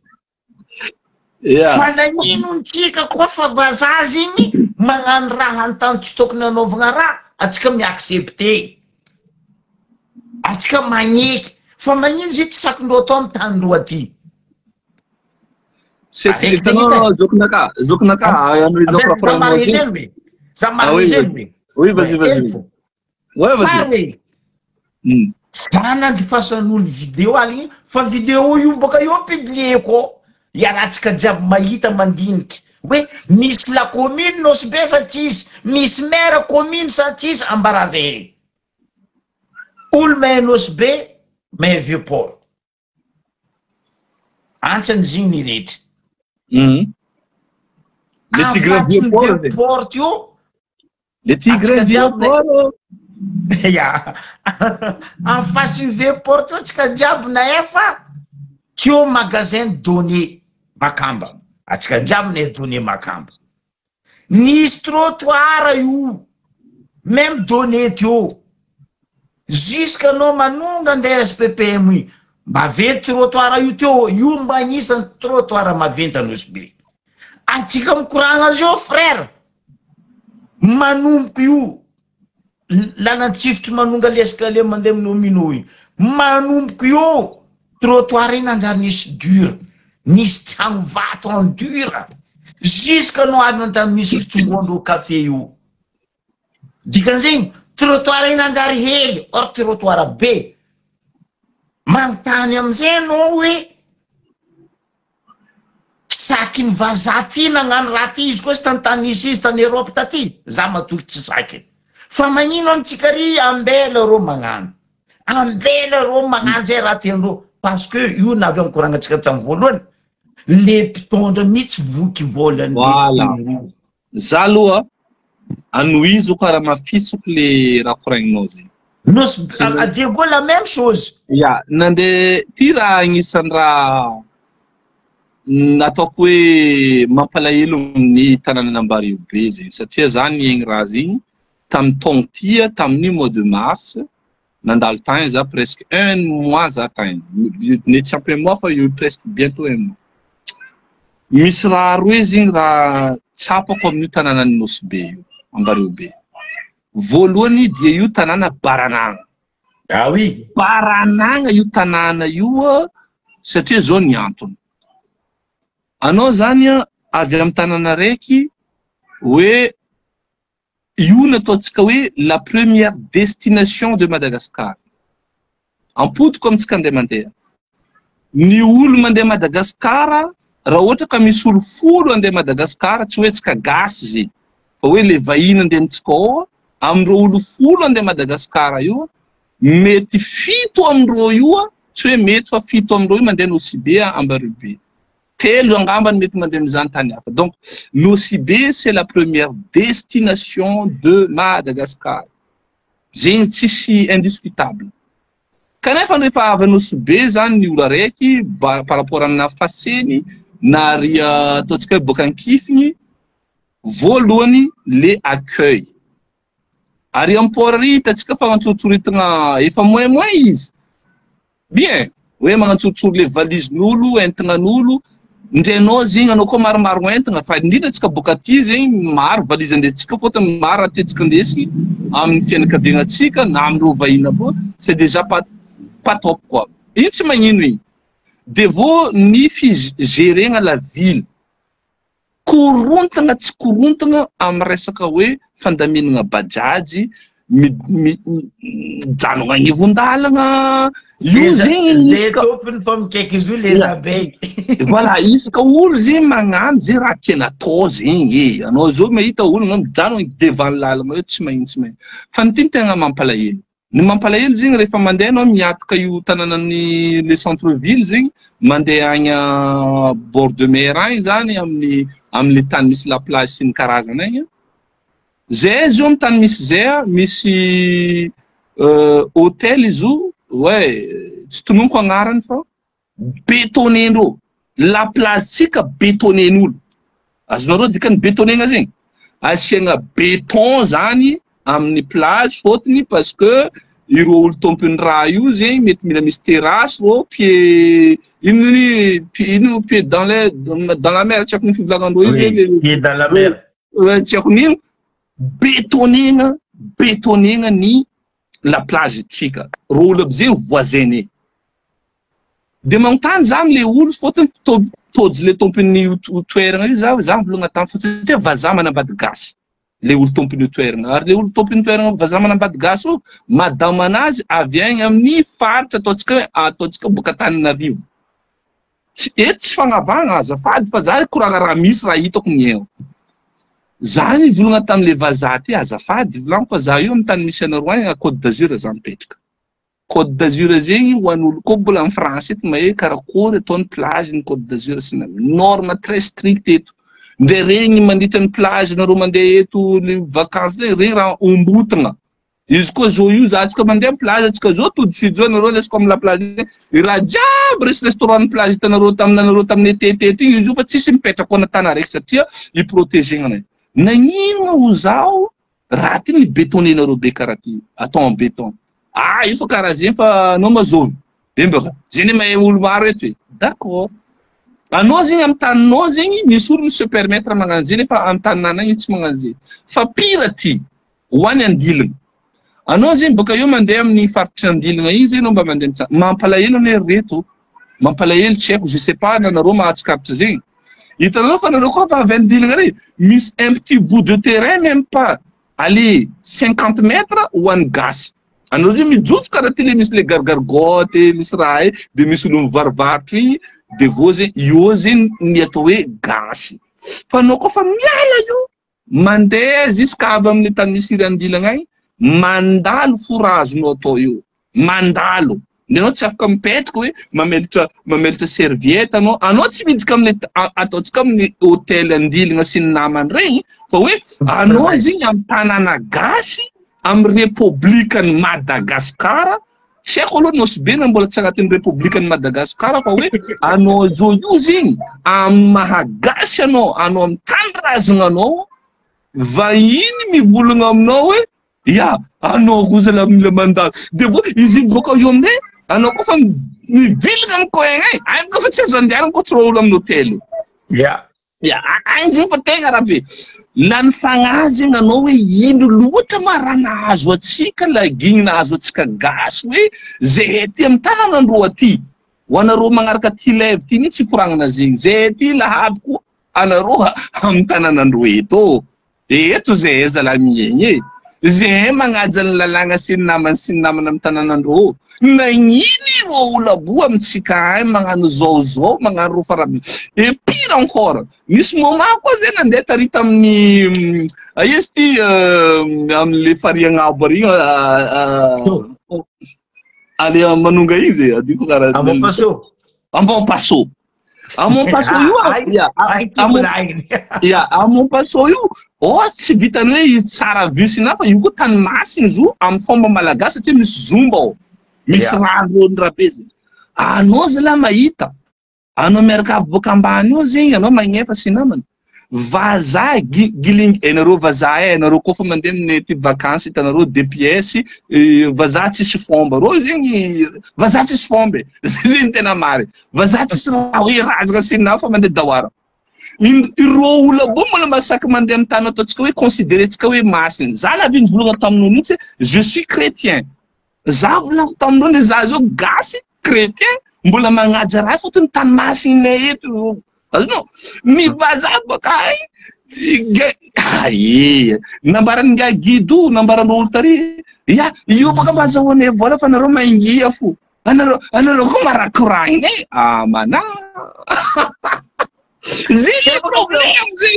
Fa nanino ntsika koa fa bazazy igny magnano raha antany tsy tokony anaovagna raha atsika miaccepte. Atsika magneky fa magnino zay tsy sakindreo atao amin'ny tandreo aty. C'est Zokunaka, oui, vas-y. Ouais, vas-y. Ça n'a pas une vidéo aligné, fa vidéo yu boka yu publié ko. Yaratsika jiaby mahita mandiniky. Oui, Miss la commune nos besa tis, Miss maire commune sa tis embarrassé. Ul menos be, mais vieux port. Ancien zini rit. Le tigre vieux port, le tigre vieux port. Ya. En face du vieux port, tu as diable na efa. Tu as magasin donné Makamba. Tu as diable donné Makamba. Ni trottoir you. Même donné tu. Jusqu'à no manunga ndes PPM. Ma vent trottoir you tu. You mbanis un trottoir ma vent anusbi. Atika mkuranga jo frère. Manum you. Lana chift manunga l'escalier mandem no minoi. Manum you. Trottoir nanjar nis dur. Nis tang vato en dur. Jusqu'à no avanta mis tungondo café you. Dikanzing trottoir nanjar hel or trottoir B. Mantany amzay no we. Sakin vazati nangan rati izy koa tantany izy tany Europe taty. Za matoky tsy saky. Fa magnino antsikary ambela ro magnano. Ambela ro magnano zay raha tiandreo. Parce que io navy amkoragna antsika tamin'ny voalohany. Le mpitondra mihitsy voky volany. Voilà. Za aloha anoizo karaha mafisoko le raha koragninao zay. À Diego la même chose. Ya, nandeha ty raha agnisan'ny raha nataoko hoe mampalahelo amin'ny tanànan'Ambarivo be zay satria za niaigny raha zigny tamin'ny taogno tia tamin'ny mois de mars nandalo tagny za presque 1 mois za tagny nety ampy un mois fa io presque bientôt 1 mois. Misy raha roe zigny raha tsapako amin'ny tanànan'ny Nosy be io Ambarivo be. Voalohany dia io tanàna Barananga. Ah oui. Barananga io tanàna io satria zao ny antony. Anao zany avy amin'ny tanàna raiky hoe io nataontsika hoe la première destination de Madagascar. Ampodiko amintsika andeha mandeha. Ny olo mandeha Madagasikara raha ohatra ka misy olo 10 andeha Madagasikara tsy hoe tsika gasy zay fa hoe le vahiny andehantsika ao amindreo olo 10 andeha Madagasikara io mety 7 amindreo io tsy hoe mety fa 7 amindreo io mandeha Nosy-Be Ambarelobe. 3 angambany mety mandeha amizany tany hafa. Donc Nosy-Be c'est la première destination de Madagascar. Zegny tsisy indiscutable. Kanefa rehefa avy Nosy-Be zany ny olo araiky par rapport amina Faseny na ry ataontsika boka Ankifiny, voalohany le accueil. Ary amin'ny port ary hitantsika fa magnantsoritsoritana efa moins izy. Bien, hoe magnantsoritsory le valizin'olo, entanan'olo, ndrenao zegny anao koa maromaro entana fa indrindra tsika boka aty zegny maro valizy andesintsika fôtony maro atetsika ndesy amin'ny fianakaviagnatsika na amindreo vahinyabo, c'est déjà pas top quoi. Io tsy magnino igny. Devo ny figérena la ville. Korontana tsy korontana amin'ny resaka hoe fandaminana bajaj, mijanona agnivon-dalana. Io zegny zay tompony fa mikaiky izy io les abeilles. Voilà, isaka olo zegny magnano zay raha tiana atao zegny. Anao zao mahita olo mijanona devant lalana eo tsy magnino tsy magnino. Fa ny ty tegna mampalahelo. Ny mampalahelo zegny rehefa mandeha anao miatika io tanànan'ny le centre ville zegny, mandeha agny bord de mer agny zany amin'ny tany misy la plage sy ny karazana igny. Zay zao amin'ny tany misy zay misy hôtel izy io, ouais, tsy tononoko agnarany fa bétonendreo. La plage tsika bétonen'olo. Azonareo dikany bétonena zegny. Asiagna béton zany amin'ny plage fôtony parce que ireo olo tompony raha io zegny mety mila misy terrasse ro pied pied dans la mer tsy haiko ny fivolagnan-dreo io pied dans la mer. Tsy haiko nino bétonena ny la plage tsika. Ro olo aby zegny voisinné. De magnontany za amile olo fôtony tôjy le tompony toerana io za mivolagna tamy fotsiny satria vazaha manambady gasy. Le olo tompony toerana. Ary le olo tompony toerana vazaha manambady gasy io, madama anazy avy agny amin'ny faritra ataontsika boka Antananarivo. Eto tsy fagnavagna azafady fa za koragna raha misy raha hitako ny eo. Za nivolagna tamile vazaha ty azafady volagno fa za io amin'ny tany misy anareo agny à Côte d'Azur za mipetraka. Côte d'Azur zegny ho an'olo koa mbola amin'ny français ty mahe karakory ataon'ny plage ny Côte d'Azur sy norme très strict eto. Ndre regny mandritra ny plage nareo mandeha eto ny vacances regny raha ombotana. Izy koa zao io za tsika mandeha amin'ny plage tsika zao tout de suite zao nareo lesiko amin'ny la plage raha jiaby resy restaurant plage hitanareo tamin'ny été igny izy io fa tsisy mipetraka ana tany araiky satria hiprotégena anay. Nagnino ho zao raha ty ny bétonenareo be karaha ty atao en béton. Ah, io fa karaha zegny fa anao mazovy. Embaka, zegny mahay olo maro eto e. D'accord. Anao zegny amin'ny taninao zegny misy olo se permettre magnano zegny fa amin'ny taninana igny tsy magnano zegny. Fa pire ty, ho any Andilana. Anao zegny boka eo mandeha amin'ny faritry Andilana igny zegny anao mba mandeha mitsana. Mampalahelo ane reto. Mampalahelo tsy haiko, je sais pas nanareo mahatsikaritra zegny. Hitanareo fa nareo koa fa avy Andilana regny, misy un petit bout de terrain même pas. Allez, 50 mètres ho any gasy. Anao zegny mijotso karaha ty le misy le gargargote, misy raha de misy olo mivarovarotro igny. De vo zegny io zegny ny atao hoe gasy. Fa anao koa fa miala io mandeha jusqu'à avy amin'ny tany misy iry Andilana agny, mandalo forazonao atao io. Mandalo. Nenao tsy afaka mipetraka hoe mamelatra serviette anao tsy midika amin'ny ataontsika amin'ny hôtel Andilana sy ny namany regny fa hoe anao zegny amin'ny tanàna gasy amin'ny république-ny Madagasikara. Tsy haiko aloha Nosy-Be na mbola tsy agnatin'ny république-ny Madagasikara fa hoe anao zao io zegny amin'ny mahagasy anao amin'ny tanindrazana anao vahiny mivolagna aminao hoe ya anao kozala mila mandalo. De vo izy boka eo aminay anao koa fa mivilagna amin'ny koegna ay. Ay boka fa tsy azo andianana koa tsy olo amin'ny hôtel. Ya, agny zegny fa tegna raha be. Lany fagnahy zegny anao hoe ino loatra ma raha nahazo atsika laginy nahazo atsika gasy hoe zay ty amin'ny tanànandreo aty. Ho anareo magnaraka ty lève ty tsy koragnana zegny. Zay ty lahady koa anareo amin'ny tanànandro eto zay zalamiegny zay magnaja ny lalagna sy ny namany amin'ny tanànandro nagnino ro olaboa amitsika ay magnano zao magnano ro farabe et pire encore misy moment koa zay nandeha tary tamin'ny izy ty am'le fariagnabo ary ale manonga igny zay adiko karaha Ambompaso io Ambompaso io tsy vitany hoe tsara visina fa io koa tany masiny zo amin'ny fomba malagasy satria misy zomba ao misy rano rabe zay anao zala mahita anao miaraka avy boka ambany io zegny anao magnefa sy namany vazaha giling enareo vazaha enareo kofa mandeha amin'ny type vacances hitanareo deux pièces vazaha tsisy fomba ro zegny vazaha tsisy fomba zay zegny tena mary vazaha tsisy raha hoe razaka sy na fa mandeha dawara ireo olona bo mbola masaky mandeha amin'ny tany ataontsika hoe considérentsika hoe masina za la viny volagna taminao mihitsy je suis chrétien za volagna taminao le za zao gasy chrétien mbola magnaja raha fotony tany masina eto azonao mivazaha boka nambarany nga guido nambaran'olo olo tary io boka mazahoane vola fa anareo maingia fo anareo koa marakoragny mana zay problème zay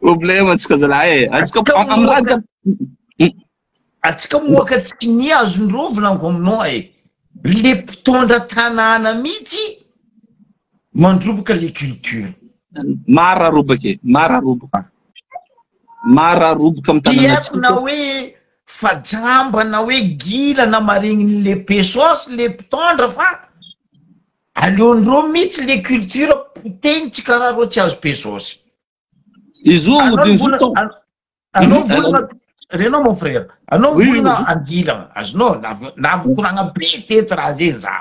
problème atsika zalahy atsika moaka tsy ny azondreo volaniko aminao le mpitondra tanàna mihitsy mandroboka le culture mararoboka amin'ny tanàna na hoe fajamba na hoe gila na maregniny le pesos le mpitondra fa aleondreo mihitsy le culture potentsika raha ro tsy azo pesos izy io anao volana renao mon frère anao volana angila azonao na vokoragna be teto raha zeny za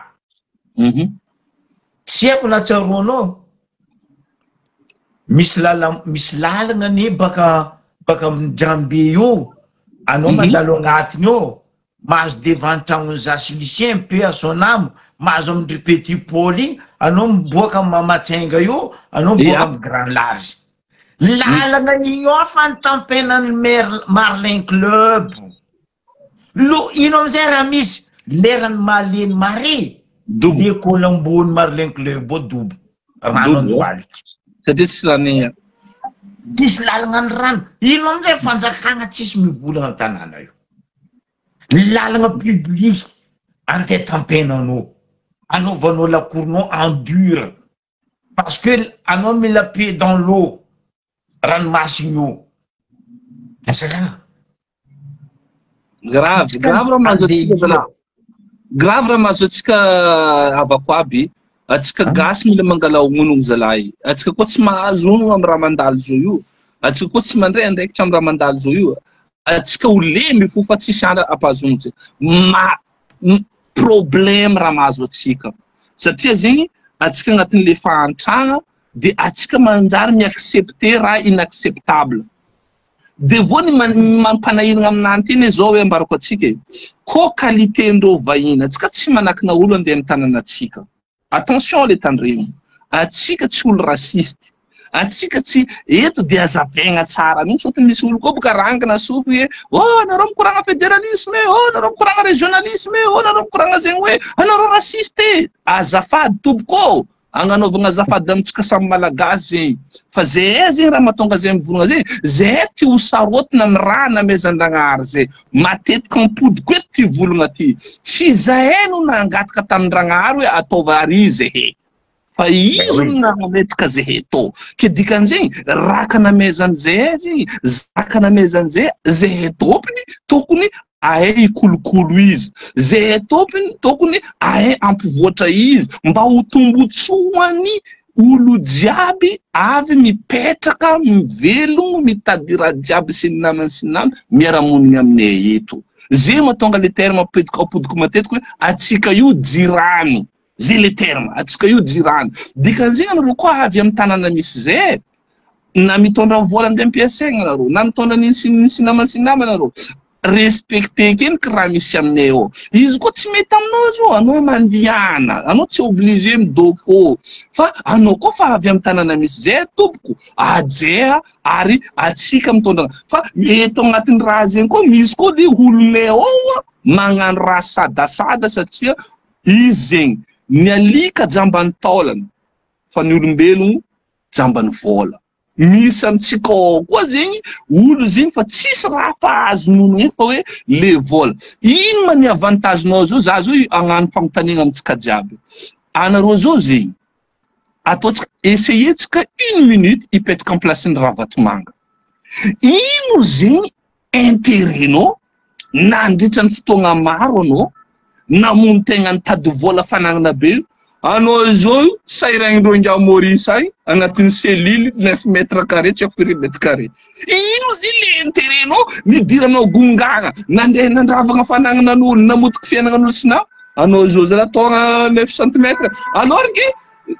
tsy haiko na tsaroanao misy lalagna ne baka mijambe io anao mandalo agnatiny io mahazo devantragnony za sulicien pe à son âme mahazo amin'ny petit Paul igny anao miboaka mamatsenga io anao miboaka amin'ny grand large lalagna igny ao fantampenan'ny Marlin Club ino amizay raha misy lerany maleny mare l'école ambony Marlin Club ao dobo rano androaliky satria tsisy rano tsisy lalagna ny rano ino amizay fanjakagna tsisy mivolagna ny tanàna io lalagna public antetampenanao anaovanao lakoronao en dur parce que anao mila pied dans l'eau ranomasiny io asala grave raha mahazo atsika avako aby atsika gasy mila mangala ononogno zalahy atsika koa tsy mahazo onogno amin'ny raha mandalo zao io atsika koa tsy mandray andraikitra amin'ny raha mandalo zao io atsika ho lemy fo fa tsisy ampahazono zay problème raha mahazo atsika satria zegny atsika agnatin'le fahantragna de atsika manjary miaccepter raha inacceptable de vo ny mampanahiragna aminany teny zao hoe ambarako atsika ko qualité ndreo vahiny atsika tsy manakina olo andeha amin'ny tanàna atsika attention le tandremo atsika tsy olo raciste atsika tsy eto de azabaigna tsara mihitsy fotony misy olo koa boka rangana sofy hoe anareo mikoragna fédéralisme anareo mikoragna régionalisme anareo mikoragna zegny hoe anareo raciste azafady tomboko agnanaovagna azafady amitsika samy malagasy zegny fa zay zegny raha mahatonga zay mivolagna zegny zay ty ho sarotina amy raha namezan-dragnahary zay matetika mipodiko eto ty volagna ty tsy zahay no nangataka tamin-dragnahary hoe ataova ary zahay fa izy no nametraka zahay tô ke dikan'zegny raka namezan'zay zegny zaka namezan'zay zahay topiny tokony ahay ikolokolo izy zay topiny tokony ahay ampivoatra izy mba ho tombotsoany olo jiaby avy mipetraka mivelogno mitady jiaby sy ny namany sy ny namany miara-monigny aminay eto zay mahatonga le terme apodiko matetika hoe atsika io jirany zay le terme atsika io jirany dikan'zegny anareo koa avy amin'ny tanàna misy zay na mitondra vola andeha ampiasaigna anareo na mitondra nisy namany sy namany anareo respecté keny raha misy aminay ao. Izy koa tsy mety aminao zao, anao mandiana, anao tsy obligé midôfo, fa anao koa fa avy amin'ny tanàna misy zay tompoko, ajeha ary atsika mitondra. Fa eto agnatin'ny raha zegny koa misy koa le olonay ao magnano raha sadasada satria izy zegny ny alika jambany taolana fa ny olombelogno jambany vola. Misy amitsika ao koa zegny olo zegny fa tsisy raha fahazonono hoe fa hoe le vola. Ino ma ny avantagenao zao? Za zao agnano fagnontaniana amitsika jiaby. Anareo zao zegny ataotsika essayetsika 1 minute hipetraka amin'ny placen'ny Ravatomanga. Ino zegny intérêt-nao nandritra ny fotoagna maro anao namono tegna nitady vola fanagnana be? Anao zao sairagnindreo Maurice ay agnatin'ny cellule 9 mètres carrés tsy firy mètres carrés. Ino zay le intérêt-nao nidiranao gongagna nandeha nandravagna fanagnanan'olo namotiky fiainagnan'olo sina? Anao zao zala togna 9 cm. Alors que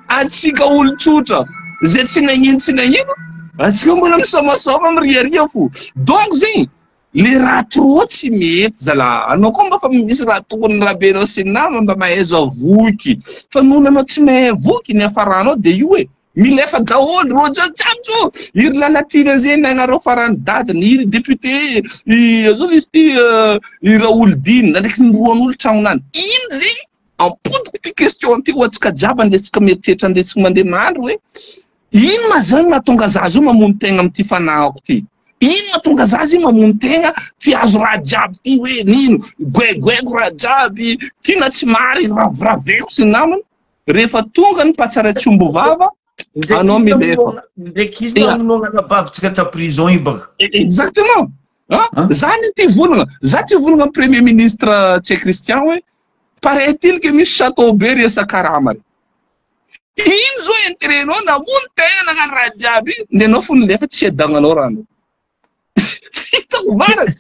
atsika olo tsotra zay tsy nagnino atsika mbola misomasoma miriaria fo. Donc zegny le raha trop tsy mety zala. Anao koa mba fa misy raha tokony rabenao sy nama mba mahezo avoky. Fa noho anao tsy mahay avoky ny afaranao de io e milefa daholo ro jiaby iry lalatina zay nagnareo farany dadiny iry député zao izy ty i Raoldine ndraiky ny roan'olo tragnonany. Ino zegny ampodiko ty question ty ho atsika jiaby andesika mieritreritra andesika mandeha mandro hoe ino ma zany mahatonga za zao mamono tegna amity fanahako ty? Ino mahatonga za zay mamono tegna ty azo raha jiaby ty hoe nino goegoego raha jiaby tina tsy mary raviraveko sy namany rehefa tonga ny mpatsaratsy ombo vava anao milefa ndraiky izy namonoana bavitsika ta prison io baka. Exactement. Zany ty volagna, za ty volagna premier ministre Tse Christian hoe paraît-il que misy château be resakarama. Ino zao intérêt-nao namono tegna nagnano raha jiaby nde anao fo nilefa tsy edagnanao rano. Tsy hitako varany.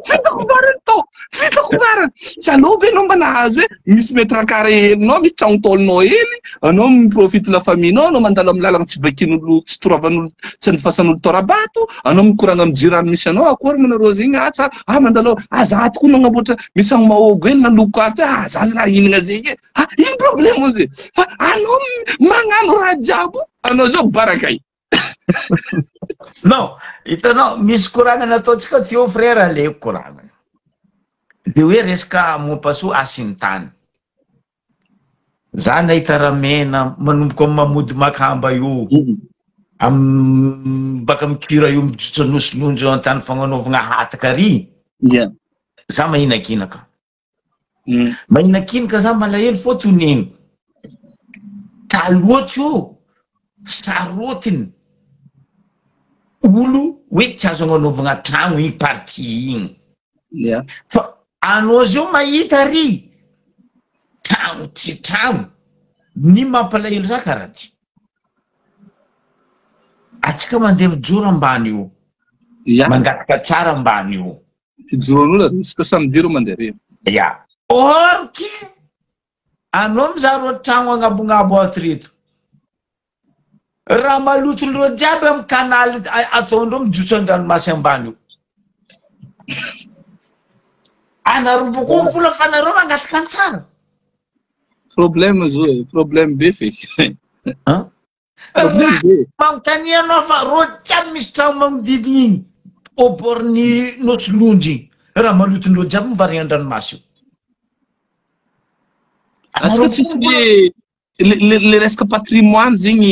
Tsy hitako varany tao. Tsy hitako varany. Tsy aleo be anao mba nahazo hoe misy mètre carré helinao, misy tragno taolinao hely, anao miprofite la famille-nao, anao mandalo amin'ny lalagna tsy vakin'olo, tsy toroavan'olo, tsy nifasan'olo torabato, anao mikoragna amin'ny jirany misy anao, akory manareo zegny tsara, mandalo, za tokoa nagnamboatra misy agny mahogo eny naloko ato, za raha hinagna zegny. Ino problème zay? Fa anao magnano raha jiaby, anao zao barakay. Non, hitanao misy koragna nataotsika teo frère aleko koragna. De hoe resaka mompaso asintany. Za nahita ramena manomboka mamody makamba io. Baka mikira io mijotso nosolonjo antany fagnanovagna hataka ry. Za mahinakinaka. Mahinakinaka za malahelo fotony. Taloha io sarotiny. Olo hoe tsy azo agnanovagna tragno igny parti igny. Fa anao zao mahita ry tragno tsy tragno ny mampalahelo za karaha ty. Atsika mandeha mijoro ambany io. Mangataka tsara ambany io. Fijoron'olo risika samedi ro mandeha rery. Or ki anao mizaha tragno agnabognabo ato reto. Raha malotondreo jiaby amin'ny kanaly ataondreo mijotso an-dranomasy ambany io. Anareo koa vola fa anareo mangataka ny tsara. Problème zao e, problème be feky. Magnontany anao fa ro jiaby misy tragno magnodidina igny au borny Nosolonjy. Raha malotondreo jiaby mivary an-dranomasy io. Atsika tsisy hoe le resaka patrimoine zegny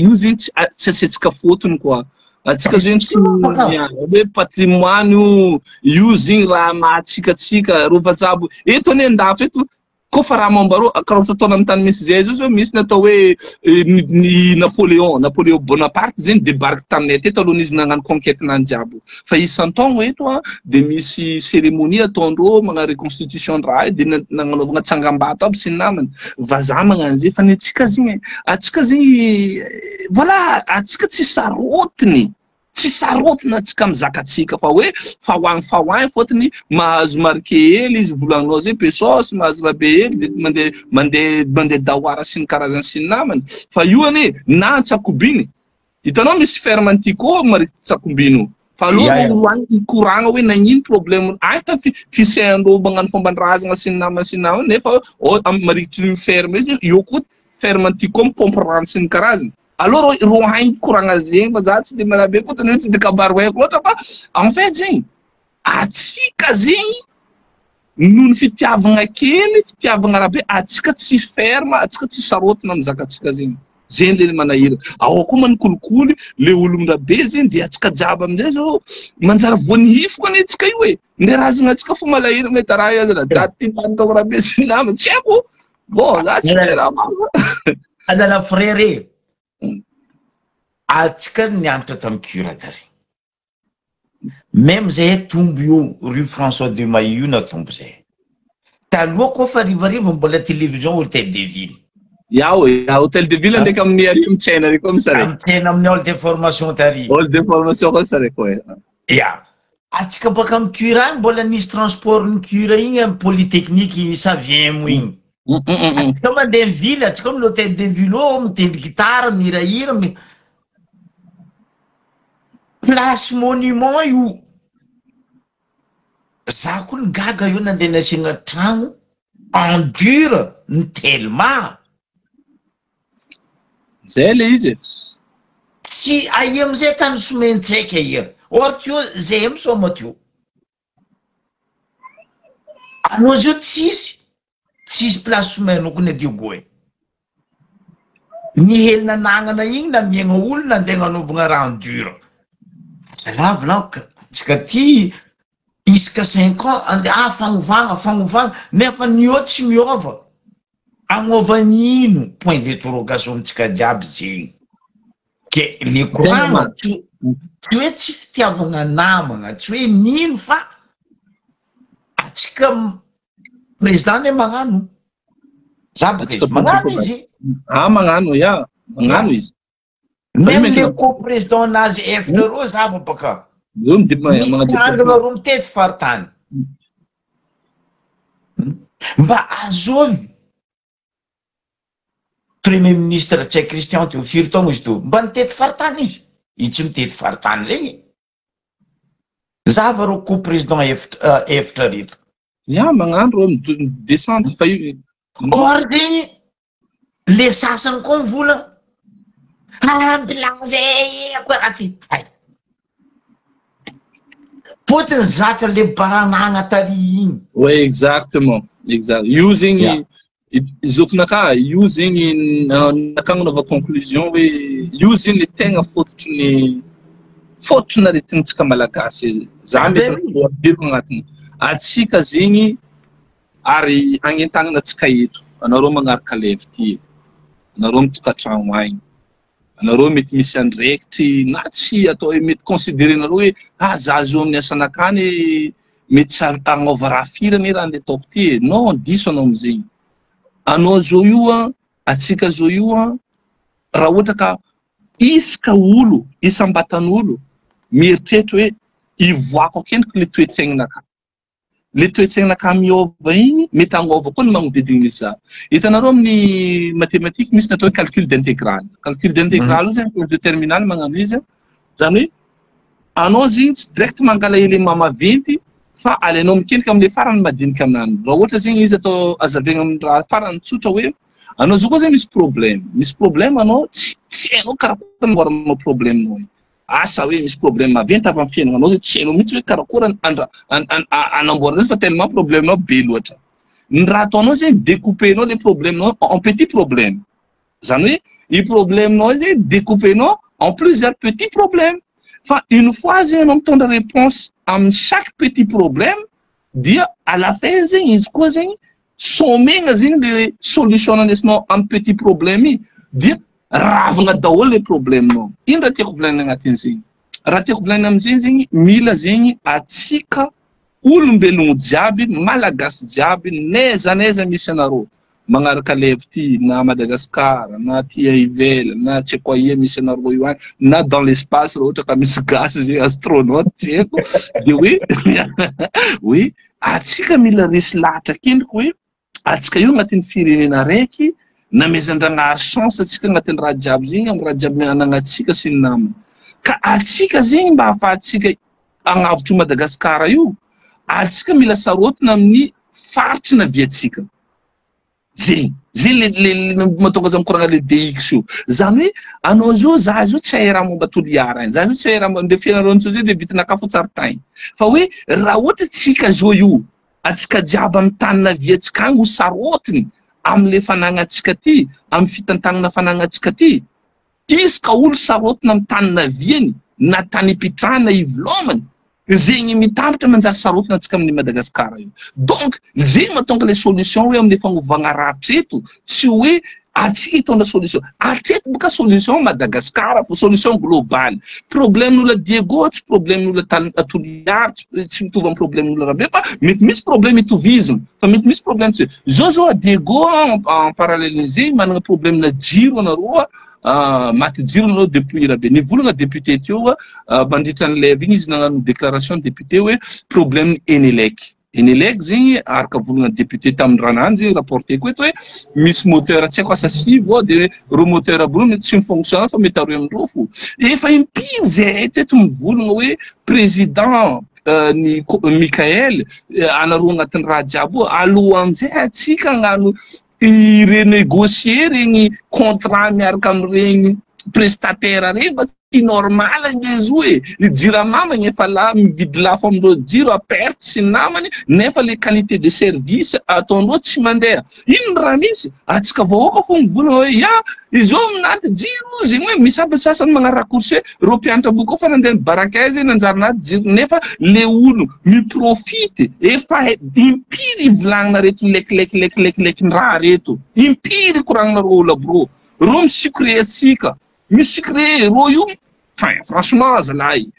io zegny tsy asetsika fotony koa. Atsika zegny tsy hoe patrimoine io zegny raha mahatsikatsika ro vazabo eto ane andafy eto kofa raha mambaro karaha fataona amin'ny tany misy zay zao misy natao hoe ny Napoléon Bonaparte zegny débarque taminay teto alohan'izy izy nagnano conquête nany jiaby. Fa isan-taogno eto de misy cérémonie ataondreo magna reconstitution raha de nagnanovagna tsangam-bato aby sy ny namany. Vazaha magnano zay fa ny atsika zegny voilà atsika tsy sarotiny. Tsy sarotiny atsika mizakatsika fa hoe fahoagny fotony mahazo marqué hely izy volagninao zay pesos mahazo rabe hely mandeha dahoara sy ny karazany sy ny namany. Fa io ane na Tsakobiny hitanao misy ferme antico marity Tsakobiny io. fa aloha koragna hoe nagnino problème ata fisahandreo magnano fomban-drazagna sy ny namana nefa marikitry ny ferme izy io koa ferme ty koa mipompe rano sy ny karazany alors ro haingy koragna zegny fa za tsy de malabe koa tany hoe tsy de kabaro haiko loatra fa en fait zegny atsika zegny noho ny fitiavagna kely fitiavagna rabe atsika tsy ferme atsika tsy sarotina amin'ny zakatsika zegny zegny le manahira ao koa manikolikoly le olon-drabe zegny de atsika jiaby amizay zao manjara voanihifoko ane atsika io e nde razagna atsika fo malahira mety raha izy da titanitao rabe sy nama tsy haiko bon za tsy raha azala frère atsika nianatra tamy curatary même zay tombo io rue François de Mailly io na tombo zay taloha koa fa rivariva mbola télévision hôtel de ville hôtel de ville ndraiky amin'ny ary mitsena ary koa misare mitsena amin'ny hall de formation tary hall de formation koa misare koa ya atsika baka amy cura mbola nisy transport ny cura igny amy polytechnique savien mo igny atsika mandeha ville atsika amy l'hôtel de ville mitendry gitara mihirahira place monument io za koa ny gaga io nandeha nasiagna tragno en dur ny telma zay le izy tsy aia amizay tany somentsaiky aia or tio zay misoma tio anao zio tsisy place somenokony adiogoe ny helina anagnana igny na miegna olo nandeha nanovagna raha en dur salavina tsika ty isaka 5 ans ande fagnovagna nefa nio tsy miova agnova nino point d'interrogation amitsika jiaby zegny ke le koragna tsy hoe tsy fitiavagna namagna tsy hoe nino fa atsika président ne magnano za baka izy magnano izy magnano izy même le co-président nazy efatra ro zava baka mitangana ro mitety faritany mba azovy premier ministre tsy Christian teo firy taogno izy to mba nitety faritany izy tsy mitety faritany zegny zava ro co-président efatra reto magnano ro descendre fa or zegny le sasany koa mivola ambulance akoa raty fotiny zatra le baranagna tary igny exactement io zegny izokinaka io zegny nakagny nova conclusion hoe io zegny le tegna fototry naretinitsika malagasy za mety biriko agnatiny atsika zegny ary agnentagnana atsika eto anareo magnaraka levy ty anareo mitokatragno agny anareo mety misy andraikitry na tsy atao hoe mety considéré nareo hoe za zo amin'ny asanakany mety agnova raha firy ane raha andeha ataoko ty non diso anao amizegny anao zao io atsika zao io raha ohatra ka isaka olo isam-batan'olo mieritreritra hoe ivoako akendriky le toetsaignanaka le toetsaignanaka miova igny mety agnova koa ny magnodidigny misy za hitanareo amin'ny mathématique misy natao hoe calcul d'intégrale io zany cours de terminale magnano izy zany hoe anao zegny tsy direct mangala élément maventy fa alainao mikendriky amle farany madinika aminany raha ohatra zegny izy atao azavegna amin'ny raha farany tsotra hoe anao zao koa zegny misy problème anao tsy hainao karakory amboaranao problème nao asa hoe misy problème maventy avy amin'ny fiaignanao zay tsy hainao mihitsy hoe karakory anamboarana fa tellement problème nao be loatra ny raha ataonao zegny découper nao les problèmes nao en petits problèmes zany hoe i problème nao zegny découper nao en plusieurs petits problèmes fa une fois zegny anao mitondra réponse amin'ny chaque petit problème dia à la fin zegny izy koa zegny somegna zegny le solution nanesinao amin'ny petit problème i dia ravagna daholo le problème nao ino raha tiako volagnina agnatin' zegny raha tiako volagnina amizegny zegny mila zegny atsika olombelogno jiaby malagasy jiaby naiza misy anareo magnaraka levy ty na Madagascar na ty ivela na tsy haiko aia misy anareo io agny na dans l'espace raha ohatra ka misy gasy zegny astronaute tsy haiko de hoe atsika mila resy lahatra kendriky hoe atsika io agnatin'ny firenena raiky namezan-dragnahary chance atsika agnatin'ny raha jiaby zegny amin'ny raha jiaby anagnatsika sy ny namana ka atsika zegny mba ahafahantsika agnavotry Madagasikara io atsika mila sarotina amin'ny faritra na viatsika zay le matonga za mikoragna le DX io zany hoe anao zao za zao tsy hay raha momba toliara za zao tsy hay raha nde fianarao zay le vitina kafo tsaritainy fa hoe raha ohatra tsika zao io atsika jiaby amin'ny tany na viatsika agny ho sarotiny amle fanagnatsika ty amin'ny fitantagnana fanagnatsika ty izy ka olo sarotina amin'ny tany na viany na tany ipitrahana ivelomany zegny mitambatra manjary sarotina atsika amin'ny Madagasikara io donc zay mahatonga le solution hoe amin'ny fagnovagna rafitra eto tsy hoe atsika hitondra solution atreto boka solution Madagasikara fo solution globale problemen'olona Diego tsy problemen'olona Toliara tsy mitovy amin'ny problemen'olona Rabe fa mety misy problème itovizana fa mety misy problème tsy zao a Diego en parallélisé manana problème na jiro anareo maty jiro anao depuis Rabe nivolagna député teo bandritra ny lève igny izy nagnano déclaration député hoe problème Enelec zegny araka volagna député tamin'ny rananjy rapporté ko eto hoe misy moteur tsy haiko asa sivy de ro moteur aby ro mety tsy mifonctionne fa mety aroy amindreo fo efa impiry zay teto mivolagna hoe président ny Mikael anareo agnatin'ny raha jiaby aloha amizay atsika agnano renégocier regny contrat miaraka am'iregny prestataire regny tsy normal ngezy hoe jiramama efa la mividy lafo amindreo jiro a perte sy namany nefa le qualité de service ataondreo tsy mandeha ino raha misy atsika vahoaka fo mivolagna hoe ya izo minaty jiro zegny hoe misy aby sasany magnarakourse ro mpianatra boka fa nandeha barakaizy nanjary naty jiro nefa le olo miprofite efa impiry volagnina reto lekilekilekilekileky raha reto impiry koragnina ro olo aby ro misucre atsika missucre ro io franchement zalahy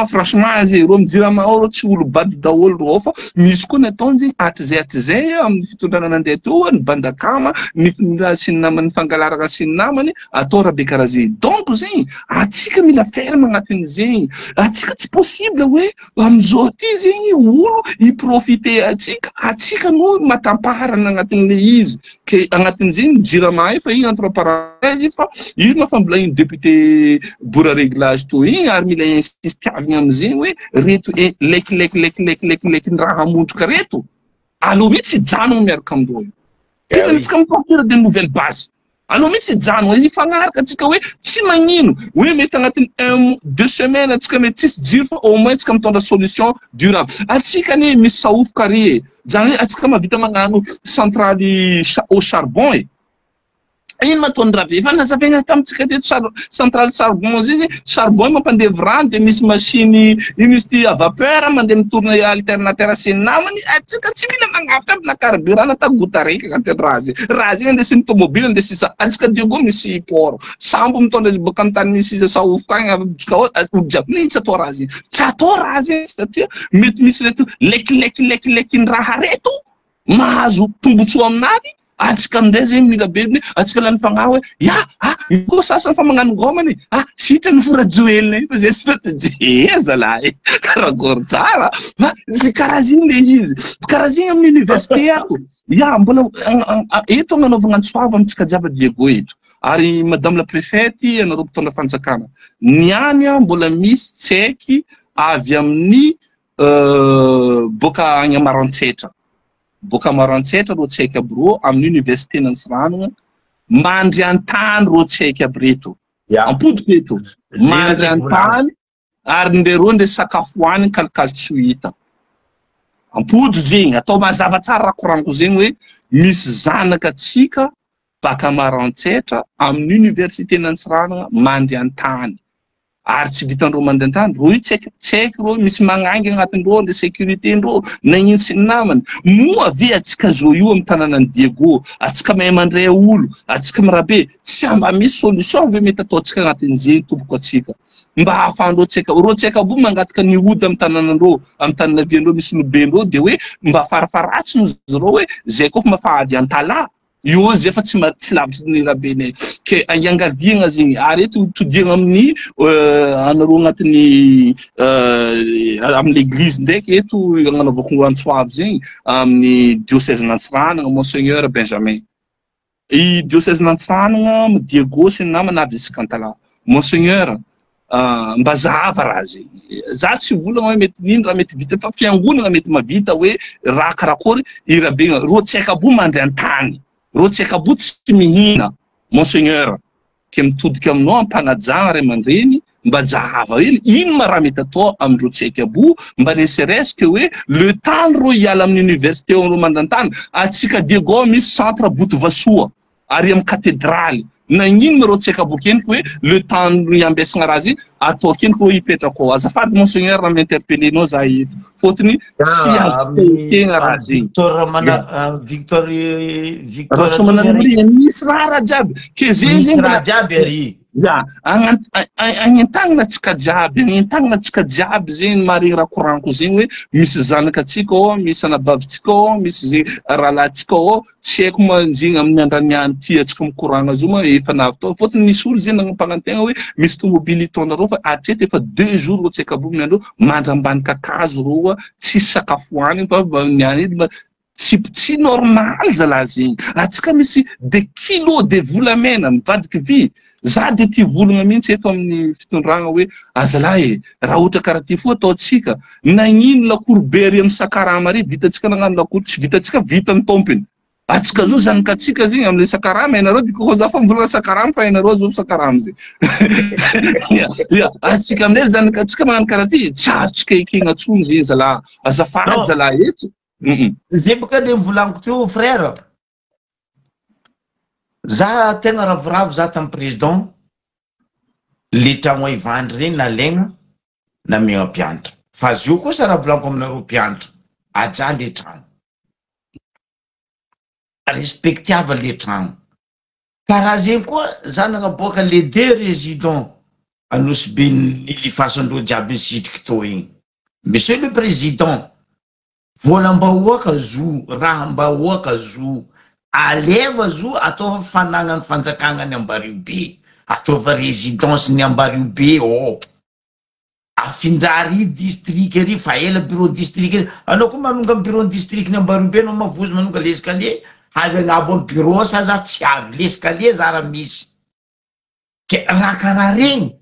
franchement zay ro mijirama ro tsy olo bady daholo ro fa misy koa nataony zegny atizay amin'ny fitondrana nandeha teo ny bandakama ny sy namany fangalaraka sy namany atao rabe karaha zay donc zegny atsika mila ferme agnatin' zegny atsika tsy possible hoe amizao ty zegny olo iprofite atsika no matamparana agnatin'le izy ke agnatin' zegny jirama fa igny entre parenthèses fa izy mafambolagny député bora réglage to igny ary mila insiste avy amizegny hoe reto lekilekilekilekilekileky raha mondroka reto aloha mihitsy janogno miaraka amindreo titanitsika mipartir de nouvelle base aloha mihitsy janogno izy ifagnaraka atsika hoe tsy magnino hoe mety agnatin'ny 1-2 semaines atsika mety tsisy jiro fa au moins tsika mitondra solution durable atsika ne misy saofoka re zany hoe atsika mahavita magnano centrale au charbon ino matondra be fa nazavegna tamitsika teto centrale charbon zay charbon mampandevy rano de misy machine ino izy ty à vapeur mandeha mitorona alternateur sy namany atsika tsy mila magnavitra amina carburant ata gota raiky agnatin'ny raha zay andesiny tomobile andesy atsika Diego misy port sambo mitondra izy boka amin'ny tany misy izy saofoka agny abika olo jiaby nitsy atao raha zay tsy atao raha zay satria mety misy reto lekilekilekileky raha reto mahazo tombotsoa aminany atsika amindray zegny mila bebiny atsika lany fagnahy hoe ya ko sasany fa magnano gomany sitra ny forajoelina fa zay stratégie zalahy karagory tsara fa zay karaha ziny le izy karaha ziny amin'ny université ako ya mbola eto agnanovagna antsoava amitsika jiaby Diego eto ary madame la préfète anareo mpitondra fanjakana niany mbola misy tsaiky avy amin'ny boka agny Maroantsetra boka Maroantsetra ro tsaiky aby ro amin'ny université Nantsiranana mandry antany ro tsaiky aby reto ampodiko eto mandry antany ary ndreo nde sakafo hoany kalikaly tsy ho hita ampody zegny atao mazava tsara raha koraniko zegny hoe misy zanaka atsika baka Maroantsetra amin'ny université Nantsiranana mandry antany ary tsy vitandreo mandeha antany ro io tsaiky ro misy magnangy agnatin'reo le sécurité ndreo nagnino sy ny namany moa ve atsika zao io amin'ny tanànan'ny Diego atsika mahay mandray olo atsika mirabe tsy mba misy solution ve mety ataontsika agnatin'izay tomboko atsika mba ahafandreo tsaiky bo mangataka ny ody amin'ny tanànandreo amin'ny tany naviandreo misy lobendreo de hoe mba farafaratsiny zareo hoe zay koa fa mafahady antala io zay fa tsy lavitry ny rabenay ke iangaviagna zegny ary eto todiagna amin'ny anareo agnatin'ny amin'ny l'église ndraiky eto agnanovako antsoavy zegny amin'ny diocèse Nantsiranana monseigneur Benjamin i diocèse Nantsiranana Diego sy ny namany avy isika antala monseigneur mba zava raha zegny za tsy volagna hoe mety nino raha mety vita fa fiangonana mety mavita hoe raha karakory irabegna ro tsy haikabo mandry an-tany ro tsy haikabo tsy mihina monseigneur ke mitodika aminao ampanajagna ray aman-dreny mba jahava hely ino ma raha mety atao amindro tsy haikabo mba neseresy hoe le tany ro hiala amin'ny université ro mandran-tany atsika Diego misy centre Botovasoa ary amin'ny cathédrale nagnino ma ro tsy haikabo keniko hoe le tany iambesagna raha zay atao keniko ro hipetraka ao azafady monseigneur raha mi-interpellenao za eto fotony tsy azokena raha zegny Victor misy raha jiaby ke zegny raha jiaby ary ya agnentagnina atsika jiaby zegny marigny raha koraniko zegny hoe misy zanakatsika ao misy anabavintsika ao misy zegny rahalahintsika ao tsy haiko zegny amin'ny andraniany ty atsika mikoragna zo ma efa navy fotony nisy olo zegny nagnampagnantegna hoe misy tomobily hitonareo fa atreto efa 2 jours ro tsy haikabo miandreo mandra ambany kakazo roa tsy sakafo haniny fa niany edy tsy normal zalahy zegny atsika misy des kilos de volamena mivadiky vy za de ty volagna mihitsy eto amin'ny fitondragna hoe azalahy raha ohatra karaha ty fo ataotsika nagnino lakourbery amin'ny sakarama ary vitatsika nagnano lakour tsy vitatsika vitany tompony atsika zo zanakatsika zegny amle sakarama ianareo diko za fa mivolagna sakarama fa ianareo zo sakarama zegny atsika aminay zanakatsika magnano karaha ty tsy azotsika ekegna tsony zegny zalahy azafady zalahy eto zay boka le mivolaniko teo frère za tegna ravoravo za tamin'ny président le tragno ivandry regny nalegna na megna mpianatra fa zio kosa raha volaniko aminareo mpianatra aja le tragno respectiava le tragno karaha zegny koa za nagnaboaka le 2 résidents Anosy nilifasandreo jiaby sitriky to igny monsieur le président vola mbahoaka zo raha mbahoaka zo aleva zo ataova fanagnany fanjakagna Ambaribe ataova résidence ny Ambaribe afindrary district ery fa ela bureau district ery anao koa manonga amin'ny bureau district ny Ambaribe anao mavozy manonga l'escalier avy agnabo amin'ny bureau sa za tsy avy l'escalier za raha misy ke raha karaha regny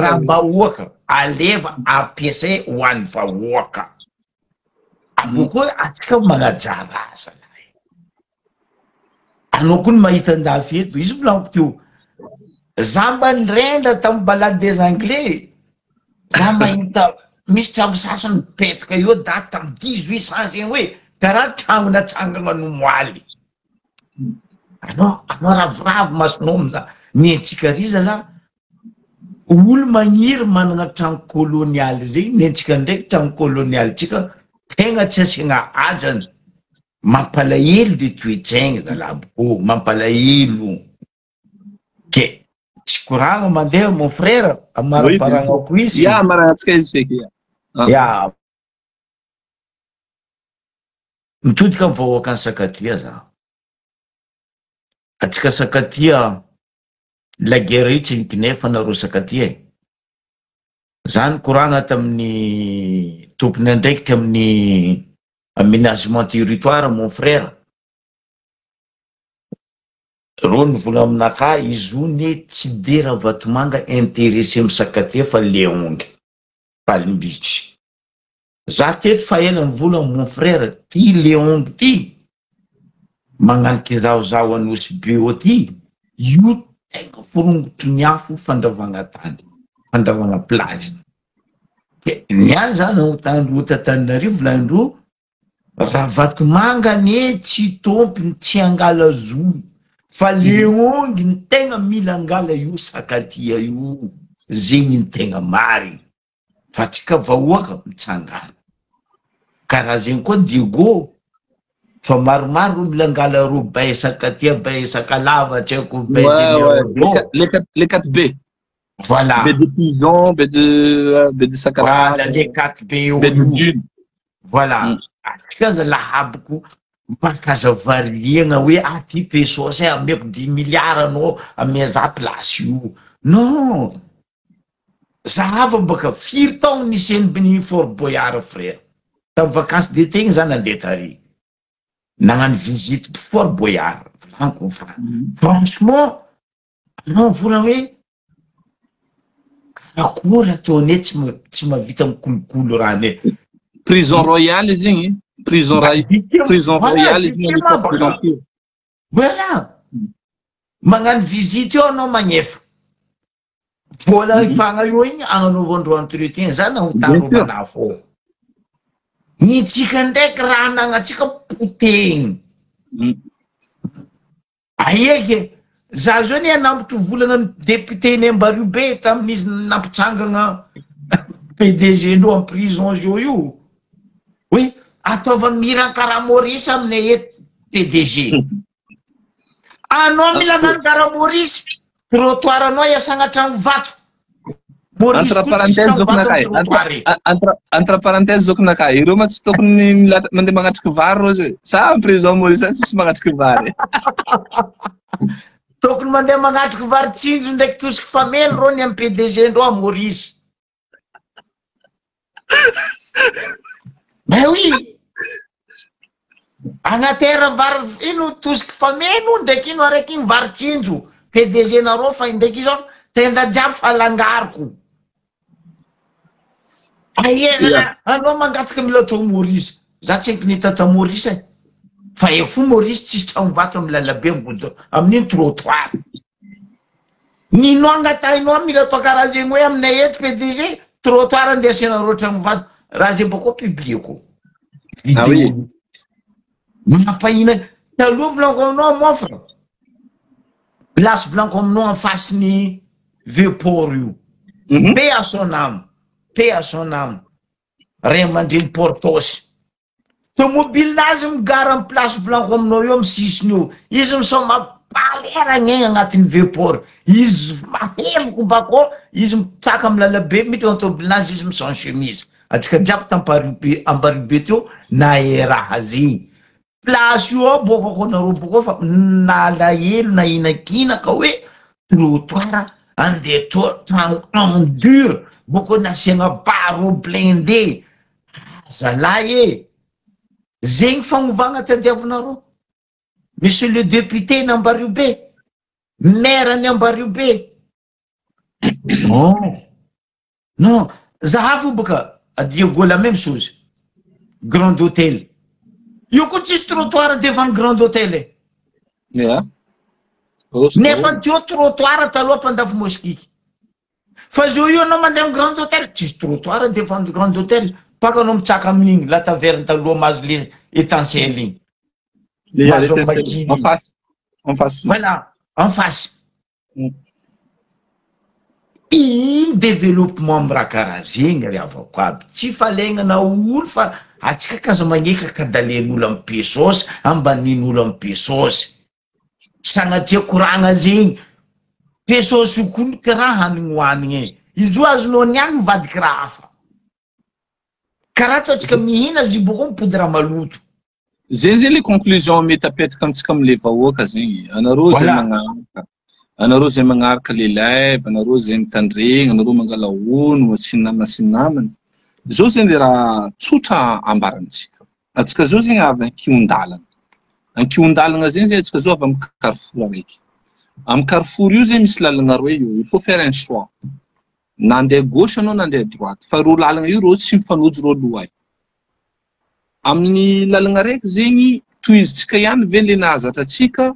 raha mbahoaka aleva ampiasay ho an'ny vahoaka aboko atsika magnajara asa anao koa ny mahita andafy eto izy volaniko teo za mba nirendra tamin'ny balade des anglais za mahita misy tragno sasany mipetraka eo daty tamin'ny 1800 zegny hoe karaha tragno natsangana no moaly anao ravoravo masonao miza nentsika ry zalahy olo magniry manana tragno kolonialy zegny nentsika ndraiky tragno kolonialy tsika tegna tsy asiagna ajany mampalahelo le toetsaigny zalahy boko mampalahelo ke tsy koragna mandeha mon frère amaramparagnako izy ya maragnatsika izy feky ya mitodika amin'ny vahoaka ny Sakatia za atsika Sakatia la guerre io tsy nikinefa nareo Sakatia zany koragna tamin'ny tompony andraikitra amin'ny aménagement territoire mon frère ro nivola aminaka izy ony tsy de raha Vatomanga intéressé amin'ny Sakatia fa Leongy Palimbichi za teto fa ela nivola mon frère ty Leongy ty magnaniky zaho Anosy Bio ty io tegna forongotro ny afo fandravagna tany fandravagna plage niany zany notandro Tananarivo volagndro raha Vatomanga ne tsy tompony tsy angala zo fa Leongy ny tegna mila angala io Sakatia io zegny ny tegna marigny fa tsika vahoaka mitsangana karaha zegny koa Diego fa maromaro mila angala ro bay Sakatia bay Sakalava tsy haiko bay les 4B voilà B de Pison B de Sakalava voilà les 4B B de Dune voilà atsika zalahy aboko mpakaza variagna hoe aty pesos ameko 10 milliards anao ame za place io non zahava baka firy taogno niseny Fort Boyard frère tamin'ny vacances d'été igny za nandeha tary nagnano visite Fort Boyard volaniko franchement anao vola hoe akory ataony tsy mahavita mikolokolo raha ne prison royale izy igny prison royale izy igny voilà magnano visite eo anao magnefa mbola ifagna eo igny agnanaovandreo entretien zany ho taromana fô ny tsika ndraiky raha anagnatsika poteny aieky za zao ny anambotry volana député ny Ambaribe tamin'izy nampitsangana PDG ndreo en prison zao io oui ataovany miran-karaha Maurice aminay eto PDG anao mila nany karaha Maurice trottoir anao iasagna tragno vato entre parenthèse zoko naka ireo ma tsy tokony mandeha magnatriky vary rô zay sa prison Maurice tsy magnatriky vary tokony mandeha magnatriky vary tsindro ndraiky tosiky famelo rô ny amin'ny PDG ndreo a Maurice mais oui agnatera vary ino tosiky famelo ndraiky ino araiky iny vary tsindro PDG nareo fa ndraiky izao tenda jiaby falangariko aia anao mangataka mila atao Maurice za tsy haiko nita ta Maurice fa eo fo Maurice tsisy tragno vato amin'ny lalabe mbodo amin'iny trottoir ninao angatainao mila atao karaha zegny hoe aminay eto PDG trottoir andesanareo tragno vato raha zay bako publiko mampahina taloha volanko aminao mofra place volanko aminao en face ny Vieux-Port io paix à son âme Ray Aman-dreny Portos tomobilinazy migara amin'ny place volanko aminao io amin'ny sisiny io izy misoma palera gn'egny agnatin'ny Vieux-Port izy maheviko bako izy mitsaka amin'ny lalabe mity automobilinazy izy mison chemise atsika jiaby Ambaribe teo na raha zigny place io bokako nareo boko fa nalahelo na inakina ka hoe trottoir andeha tragno en dur boko nasiagna barreau blindé zalahy zegny fagnovagna tadiavinareo monsieur le député n'Ambaribe maire ny Ambaribe non zahavy boka à Diego la même chose Grand Hôtel io koa tsisy trottoir devant Grand Hôtel nefa teo trottoir taloha mpandafy moskiky fa zao io anao mandeha amin'ny Grand Hôtel tsisy trottoir devant Grand Hôtel paka anao mitsaka amin'igny la taverne taloha mazo le étincelle igny voilà en face iny développement amin'ny raha karaha zegny ry avako aby tsy falegnana olo fa atsika kaza magneka kadalen'olo amin'ny pesosy ambanin'olo amin'ny pesosy sagnatria koragna zegny pesosy io koa karaha hanigny hohanigny izy io azonao niany mivadiky raha hafa karaha ataontsika mihina azy boko mipody raha maloto zay le conclusion mety apetraka amitsika amile vahoaka zegny anareo zay magnaraka le live anareo zay mitandregny anareo mangala ono sy namana zao zegny le raha tsotra ambarantsika atsika zao zegny avy ankiondalana zegny zay atsika zao avy amin'ny Carrefour araiky amin'ny Carrefour io zay misy lalana roa io il faut faire un choix nandeha gauche anao nandeha droite fa ro lalana io ro tsy mifanojo ro loha amin'ny lalana raiky zegny toy izy tsika ihany ve le nahazatra atsika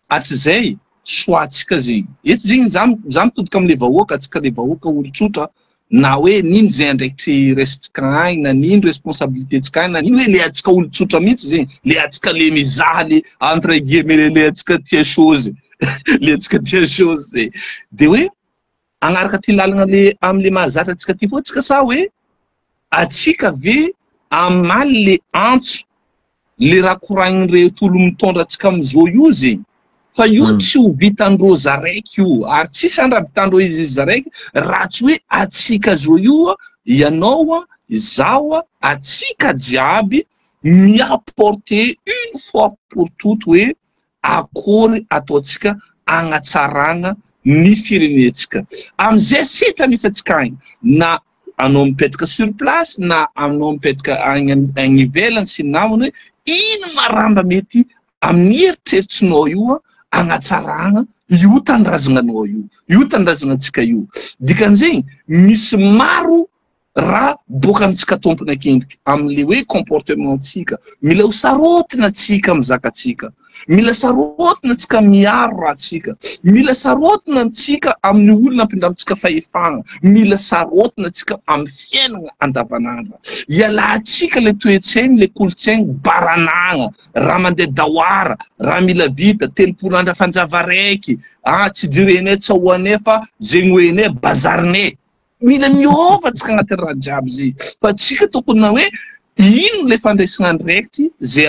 hatrizay choix-tsika zegny eto zegny za mitodika amile vahoaka atsika le vahoaka olo tsotra na hoe nino zay andraikitry resitsika agny na nino responsabilité tsika agny na nino hoe le atsika olo tsotra mihitsy zegny le atsika le mizaha le entre guillemets le atsika tia chose le atsika tia chose zay de hoe agnaraka ty lalagna le amle mahazatra atsika ty fô tsika sa hoe atsika ve amaly le antso le raha koragniny tolo mitondra atsika amizao io zegny fa io tsy ho vitandreo zaraiky io ary tsisy raha vitandreo izy zaraiky raha tsy hoe atsika zao io ianao izao atsika jiaby miapporter une fois pour toutes hoe akory ataotsika agnatsaragna ny firenetsika amizay sitra misy atsika agny na anao mipetraka sur place na anao mipetraka agny ivelany sy namany hoe ino maramba mety amin'ny eritreritrinao io agnatsaragna io tanindrazananao io tanindrazanantsika io dikan'izegny misy maro raha boka amitsika tompona akendriky am'le hoe comportementsika mila ho sarotina atsika mizakatsika mila sarotina atsika miaro rahatsika mila sarotina atsika amin'ny olona ampindramitsika fahefagna mila sarotina atsika amin'ny fiainana andavanandro ialatsika le toetsaigny le kolotsaigny baranagna raha mandeha daoara raha mila vita telopolo andra fanjava raiky tsy direnay tsahoanay fa zegny hoenay bazarinay mila miova atsika agnatin'ny raha jiaby zay fa tsika tokony na hoe ino le fandraisana andraikity zay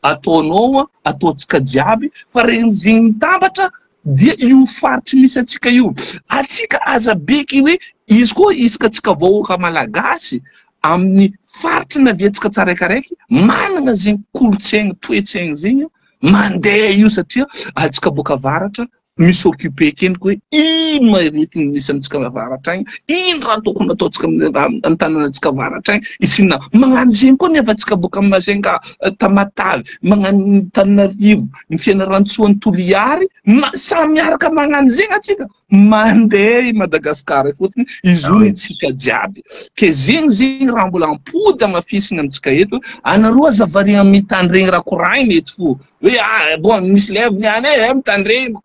ataonao ataotsika jiaby fa regny mitambatra dia io faritry misy atsika io atsika aza beky hoe izy koa isaka atsika vahoaka malagasy amin'ny faritry naviatsika tsaraikaraiky manana zegny kolotsaigny toetsaigny zegny mandeha io satria atsika boka avaratra misy occupé kendriky hoe ino maretiny misy amitsika avaratra agny ino raha tokony ataotsika amin'ny tanànatsika avaratra agny isinona magnano zegny koa nefa atsika boka mazenga Tamatavy magnano Tananarivo ny Fianarantsoa ny Toliary samy miaraka magnano zegny atsika mandeha i Madagasikara fotony izony tsika jiaby ke zegny raha mbola ampody amafisina amitsika eto anareo aza variana mitandregny raha koraigny eto fo hoe bon misy levy niany mitandregny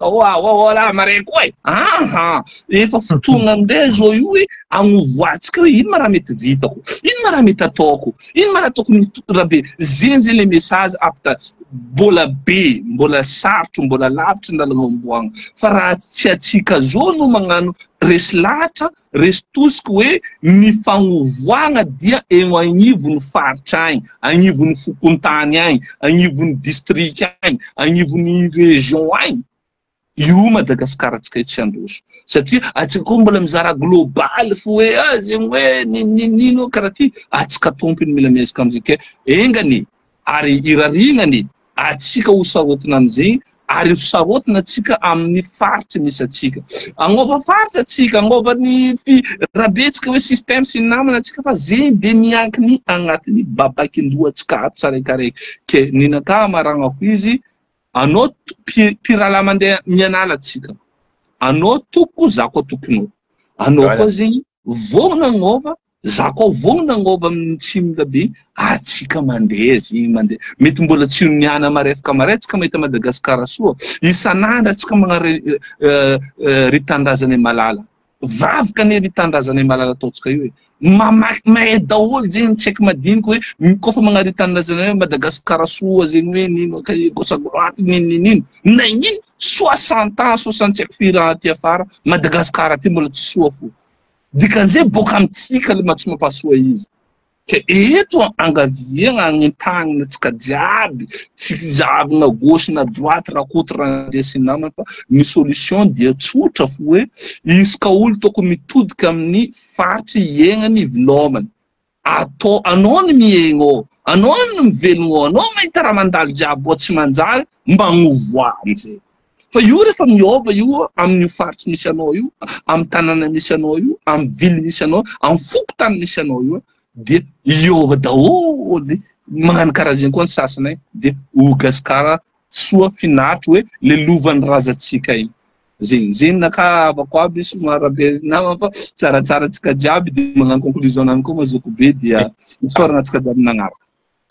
la mare koa efa fotoagna amindray zao io hoe agnovoatsika hoe ino ma raha mety vitako ino ma raha mety ataoko ino ma raha tokony raha be zegny le message apta mbola be mbola sarotro mbola lavitry ndalana omboagna fa raha tsy atsika zao no magnano resy lahatra resy tosika hoe ny fagnovoagna dia eo agnivon'ny faritra agny agnivon'ny fokontany agny agnivon'ny district agny agnivon'ny région agny io Madagasikara atsika tsy androso satria atsika koa mbola mizara global fo hoe zegny hoe nino karaha ty atsika tompony mila miezaka amizay ke engany ary irarignany atsika ho sarotina amizay ary ho sarotina atsika amin'ny faritry misy atsika agnova faritra atsika agnova ny rabetsika hoe système sy namana atsika fa zegny de miankiny agnatin'ny babakin-doha-tsika ato tsaraikaraiky ke ninaka maragnako izy anao pirala mandeha mianala atsika anao toko za koa tokonao anao koa zegny vogna agnova za koa vogna agnova amin'ny tsimila be atsika mandeha zegny mandeha mety mbola tsy niana marefaka mare atsika mahita Madagasikara soa isan'andro atsika magnare ritandrazana malala vavaka ny ritandrazana malala ataotsika io mahay daholo zegny tsy haiko madiniky hoe kofa magnaritanindrazana hoe Madagasikara soa zegny hoe nino gauche droite nino na ino 60 ans 60 haiko firy aty afara Madagasikara ty mbola tsy soa fo dikan'izay boka amitsika le mahatsy mampasoa izy ke eto angaviagna agnintagnina atsika jiaby tsy zavina gauche na droite raha kotra raha ndesy namana fa ny solution dia tsotra fo hoe isaka olo tokony mitodika amin'ny faritry iaignany vilomany atao anao ny miaigna anao ny mivelogna anao mahita raha mandalo jiaby tsy manjary mba gnovoa amizay fa io rehefa miova io amin'ny faritry misy anao io amin'ny tanàna misy anao io amin'ny ville misy anao amin'ny fokotany misy anao io dia iova daholo magnano karaha zegny koa ny sasany dia Madagasikara soa finaritra hoe le lovan'ny razantsika igny zegny nakavako aby somary be nama fa tsaratsara atsika jiaby dia magnano conclusion nany koa mazoko be dia misorana atsika jiaby nagnaraka.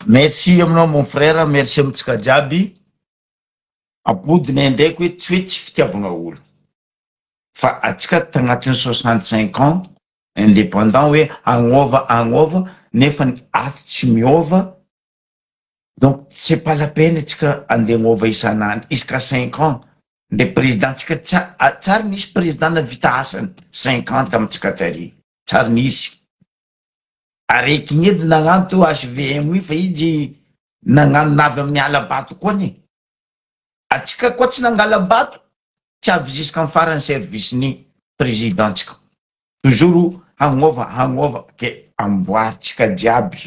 Merci aminao mon frère, merci amitsika jiaby. Apodiny ndraiky hoe tsy fitiavagna olo fa atsika tagnatin'ny 65 ans indépendant hoe agnova nefa ato tsy miova donc c'est pas la peine atsika andeha agnova isan'andro isaka 5 ans nde président tsika tsary nisy président navita asany 50 amitsika tary tsary nisy araiky ny edy nagnano to HVM io fa izy nagnano navy amin'ny alabato koa ny atsika koa tsy nangala bato tsy avy jusqu'en farany service ny président tsika toujours hagnova ke amboaritsika jiaby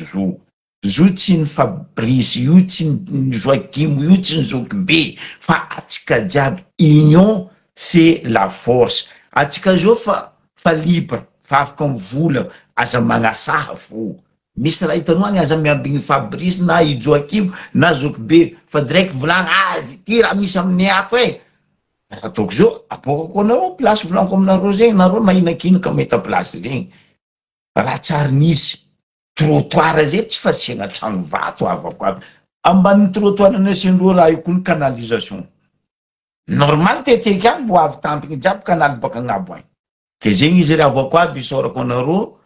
zo tsy ny Fabrice io tsy ny Joakim io tsy ny Zokibe fa atsika jiaby union fait la force atsika zao fa libre fa afaka mivola aza magnasaha fo misy raha hitanao agny aza miambigny Fabrice na i Joakim na Zokibe fa direct volagna ty raha misy amin'ny ato ataoko zao aboakako anareo plasy volaniko aminareo zegny nareo mahinankina ka mahita plasy zegny raha tsary nisy trottoir zay tsy fasiana trano vato avako aby ambanin'ny trottoir nasiandreo raha io koa ny canalisation normal teteky any mbo avy tampiny jiaby kanaly baka agnabo any ke zegny izy raha avako aby isaorako anareo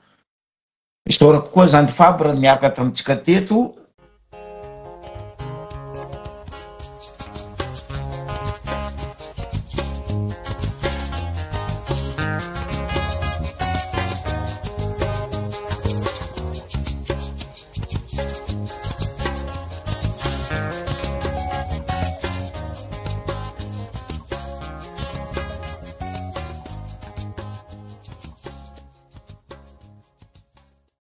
isaorako koa zany fabre miaraka tamitsika teto